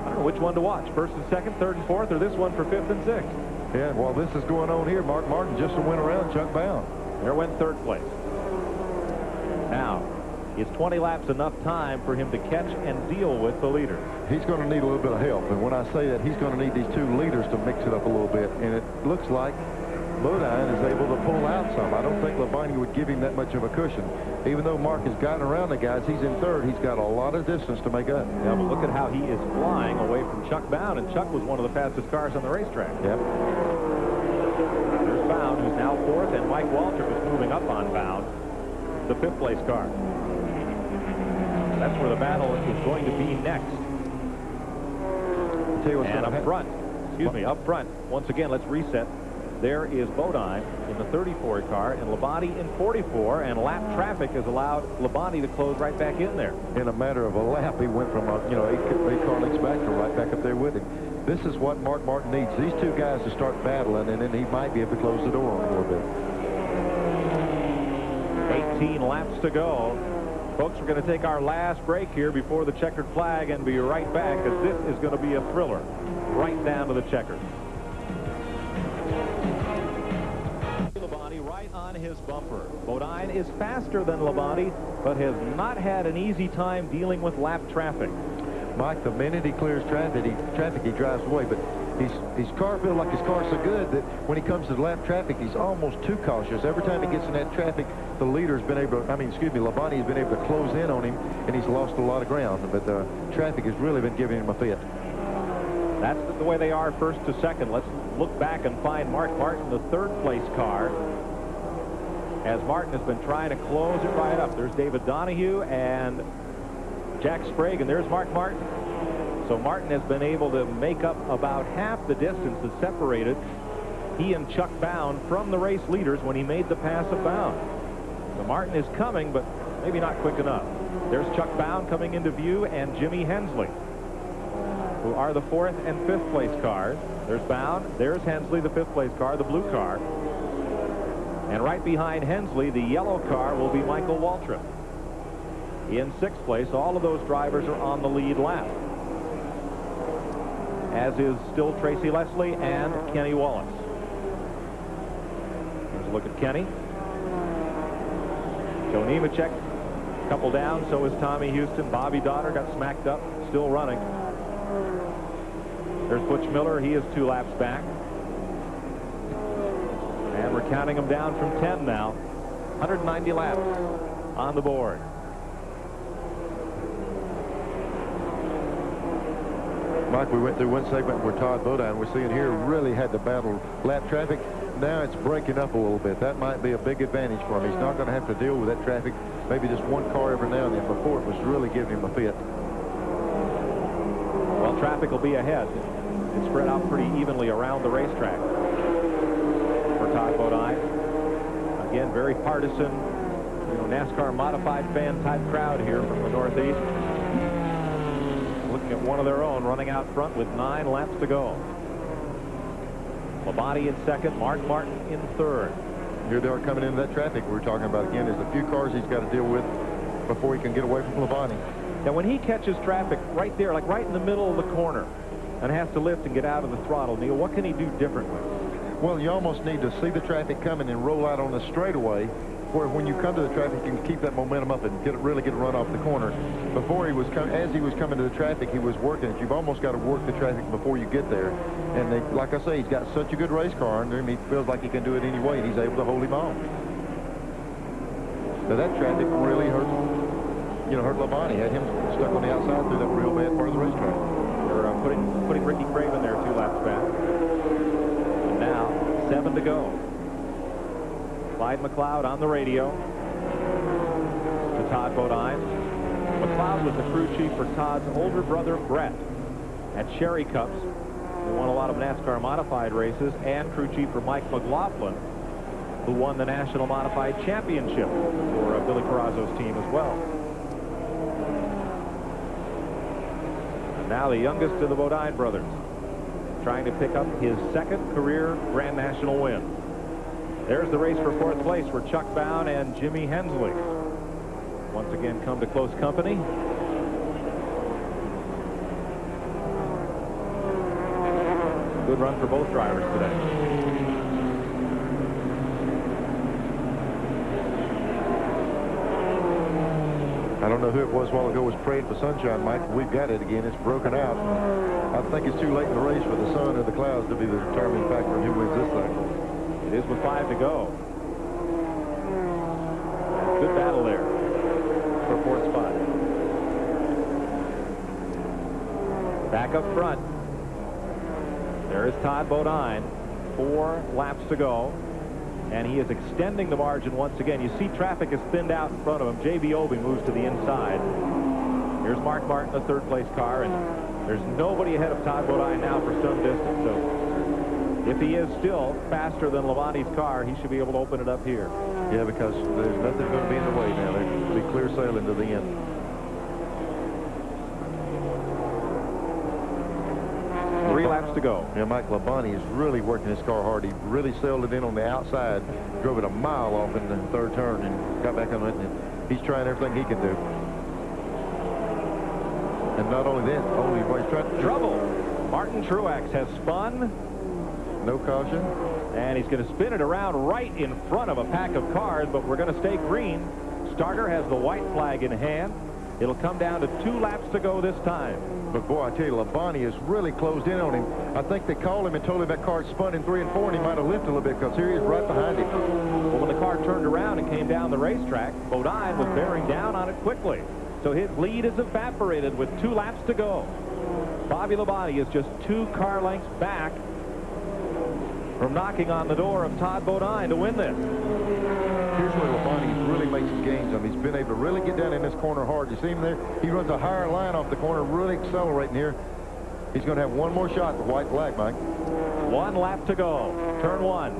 don't know which one to watch. 1st and 2nd, 3rd and 4th, or this one for 5th and 6th. Yeah, while this is going on here, Mark Martin just went around Chuck Bound. There went 3rd place. Now, is 20 laps enough time for him to catch and deal with the leader? He's going to need a little bit of help, and when I say that, he's going to need these 2 leaders to mix it up a little bit, and it looks like Bodine is able to pull out some. I don't think Labonte would give him that much of a cushion. Even though Mark has gotten around the guys, he's in 3rd. He's got a lot of distance to make up. Yeah, but look at how he is flying away from Chuck Bound, and Chuck was one of the fastest cars on the racetrack. Yep. There's Bound, who's now 4th, and Mike Waltrip is moving up on Bound, the 5th place car. That's where the battle is going to be next. I'll tell you what's and up front, once again, let's reset. There is Bodine in the 34 car and Labonte in 44, and lap traffic has allowed Labonte to close right back in there. In a matter of a lap, he went from, 8 car lengths back to right back up there with him. This is what Mark Martin needs. These 2 guys to start battling, and then he might be able to close the door on a little bit. 18 laps to go. Folks, we're going to take our last break here before the checkered flag and be right back, because this is going to be a thriller right down to the checkers. Labonte right on his bumper. Bodine is faster than Labonte, but has not had an easy time dealing with lap traffic. Mike, the minute he clears traffic, he drives away, but his car feels like his car's so good that when he comes to the lap traffic, he's almost too cautious. Every time he gets in that traffic, the leader's been able to, Labonte has been able to close in on him, and he's lost a lot of ground, but the traffic has really been giving him a fit. That's the way they are 1st to 2nd. Let's look back and find Mark Martin, the 3rd place car, as Martin has been trying to close it right up. There's David Donahue and Jack Sprague, and there's Mark Martin. So Martin has been able to make up about half the distance that separated he and Chuck Bound from the race leaders when he made the pass of Bound. So Martin is coming, but maybe not quick enough. There's Chuck Bound coming into view, and Jimmy Hensley, who are the 4th and 5th place cars. There's Bound, there's Hensley, the 5th place car, the blue car. And right behind Hensley, the yellow car will be Michael Waltrip. In 6th place, all of those drivers are on the lead lap, as is still Tracy Leslie and Kenny Wallace. Here's a look at Kenny. Joe Nemechek, a couple down, so is Tommy Houston. Bobby Donner got smacked up, still running. There's Butch Miller, he is 2 laps back. And we're counting them down from 10 now. 190 laps on the board. Mike, we went through one segment where Todd Bodine, we're seeing here, really had to battle lap traffic. Now it's breaking up a little bit. That might be a big advantage for him. He's not going to have to deal with that traffic, maybe just one car every now and then. Before, it was really giving him a fit. Well, traffic will be ahead. It's spread out pretty evenly around the racetrack for Todd Bodine. Again, very partisan, NASCAR modified fan type crowd here from the Northeast. Looking at one of their own running out front with 9 laps to go. Labonte in second, Mark Martin in third. Here they are coming into that traffic we were talking about again. There's a few cars he's got to deal with before he can get away from Labonte. Now, when he catches traffic right there, like right in the middle of the corner, and has to lift and get out of the throttle, Neil, what can he do differently? Well, you almost need to see the traffic coming and roll out on the straightaway, where when you come to the traffic, you can keep that momentum up and really get a run off the corner. Before he was as he was coming to the traffic, he was working it. You've almost got to work the traffic before you get there. And like I say, he's got such a good race car under him. He feels like he can do it anyway, and he's able to hold him off. So that traffic really hurt Labonte. Had him stuck on the outside through that real bad part of the racetrack. They're putting Ricky Craven there 2 laps back. And now 7 to go. Clyde McLeod on the radio to Todd Bodine. McLeod was the crew chief for Todd's older brother Brett at Sherry Cups, who won a lot of NASCAR modified races, and crew chief for Mike McLaughlin, who won the National Modified Championship for Billy Carrazzo's team as well. And now the youngest of the Bodine brothers, trying to pick up his 2nd career Grand National win. There's the race for 4th place, where Chuck Bown and Jimmy Hensley once again come to close company. Good run for both drivers today. I don't know who it was a while ago was praying for sunshine, Mike. We've got it again. It's broken out. I think it's too late in the race for the sun or the clouds to be the determining factor in who wins this thing. It is with 5 to go. Good battle there for 4th spot. Back up front. There is Todd Bodine. 4 laps to go. And he is extending the margin once again. You see traffic is thinned out in front of him. J.B. Obey moves to the inside. Here's Mark Martin, the 3rd place car. And there's nobody ahead of Todd Bodine now for some distance. So if he is still faster than Labonte's car, he should be able to open it up here. Yeah, because there's nothing going to be in the way now. There'll be clear sailing to the end. Three laps to go. Yeah, Mike Labonte is really working his car hard. He really sailed it in on the outside, drove it a mile off in the 3rd turn, and got back on it. And he's trying everything he can do. And not only that, he's trying to... Trouble. Martin Truex has spun. No caution. And he's going to spin it around right in front of a pack of cars, but we're going to stay green. Starter has the white flag in hand. It'll come down to 2 laps to go this time. But boy, I tell you, Labonte has really closed in on him. I think they called him and told him that car spun in 3 and 4, and he might have lifted a little bit because here he is right behind him. Well, when the car turned around and came down the racetrack, Bodine was bearing down on it quickly. So his lead is evaporated with 2 laps to go. Bobby Labonte is just 2 car lengths back from knocking on the door of Todd Bodine to win this. Here's where Labonte really makes his gains. I mean, he's been able to really get down in this corner hard. You see him there? He runs a higher line off the corner, really accelerating here. He's going to have one more shot with white flag, Mike. 1 lap to go. Turn 1.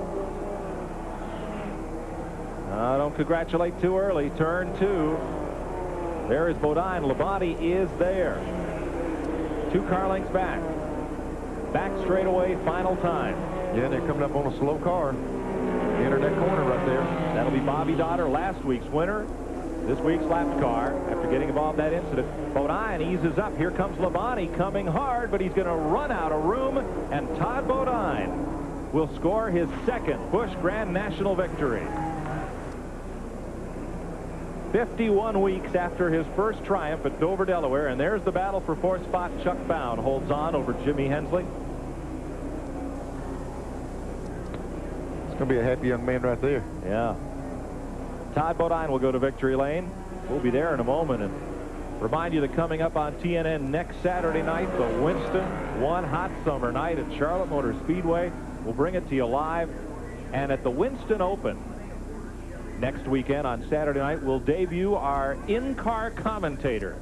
Don't congratulate too early. Turn 2. There is Bodine. Labonte is there. 2 car lengths back. Back straightaway, final time. Yeah, they're coming up on a slow car. Enter that corner right there. That'll be Bobby Dotter, last week's winner. This week's lap car, after getting involved in that incident. Bodine eases up. Here comes Labonte coming hard, but he's going to run out of room, and Todd Bodine will score his 2nd Busch Grand National victory. 51 weeks after his first triumph at Dover, Delaware, and there's the battle for 4th spot. Chuck Bown holds on over Jimmy Hensley. It's going to be a happy young man right there. Yeah. Todd Bodine will go to victory lane. We'll be there in a moment. And Remind you that coming up on TNN next Saturday night, the Winston One Hot Summer Night at Charlotte Motor Speedway. We'll bring it to you live. And at the Winston Open next weekend on Saturday night, we'll debut our in-car commentator.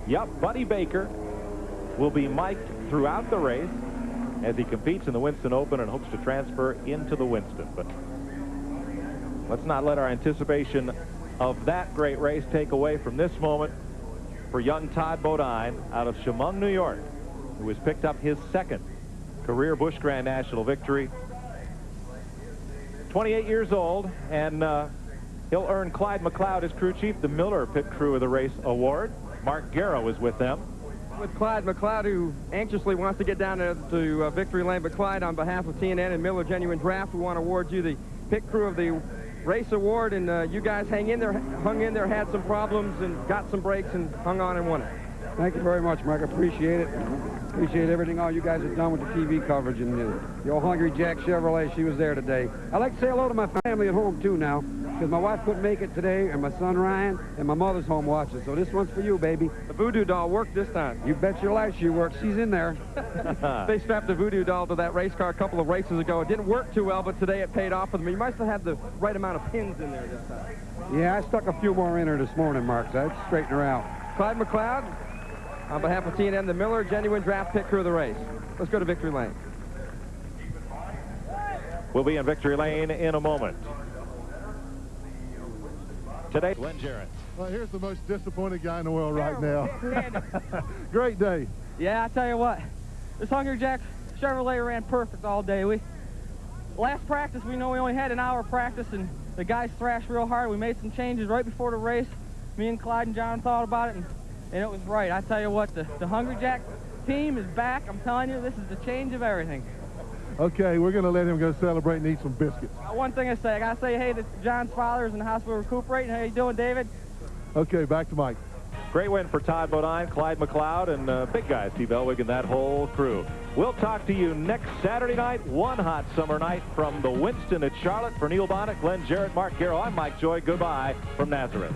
Yup, Buddy Baker will be mic'd throughout the race as he competes in the Winston Open and hopes to transfer into the Winston. But let's not let our anticipation of that great race take away from this moment for young Todd Bodine out of Chemung, New York, who has picked up his second career Busch Grand National victory. 28 years old, and he'll earn Clyde McLeod, his crew chief, the Miller Pit Crew of the Race award. Mark Garrow is with them. With Clyde McLeod, who anxiously wants to get down to victory lane. But Clyde, on behalf of TNN and Miller Genuine Draft, we want to award you the Pit Crew of the Race award. And you guys hung in there, had some problems, and got some breaks, and hung on and won it. Thank you very much, Mark. I appreciate it. Appreciate everything all you guys have done with the TV coverage. And the old Hungry Jack Chevrolet, she was there today. I'd like to say hello to my family at home, too, now, because my wife couldn't make it today, and my son Ryan, and my mother's home watching. So this one's for you, baby. The voodoo doll worked this time. You bet your life she worked. She's in there. They strapped the voodoo doll to that race car a couple of races ago. It didn't work too well, but today it paid off for them. You must have had the right amount of pins in there this time. Yeah, I stuck a few more in her this morning, Mark, so I'd straighten her out. Clyde McLeod, on behalf of TNN, the Miller Genuine Draft Pit Crew of the race. Let's go to victory lane. We'll be in victory lane in a moment. Today, Glenn Jarrett. Well, here's the most disappointed guy in the world right now. Great day. Yeah, I tell you what, this Hungry Jack Chevrolet ran perfect all day. Last practice, we only had an hour practice, and the guys thrashed real hard. We made some changes right before the race. Me and Clyde and John thought about it, and it was right. I tell you what, the Hungry Jack team is back. I'm telling you, this is the change of everything. Okay, we're going to let him go celebrate and eat some biscuits. One thing I got to say hey to John's father is in the hospital recuperating. How you doing, David? Okay, back to Mike. Great win for Todd Bodine, Clyde McLeod, and big guy Steve Elwig and that whole crew. We'll talk to you next Saturday night, one hot summer night from the Winston at Charlotte. For Neil Bonnet, Glenn Jarrett, Mark Garrow, I'm Mike Joy. Goodbye from Nazareth.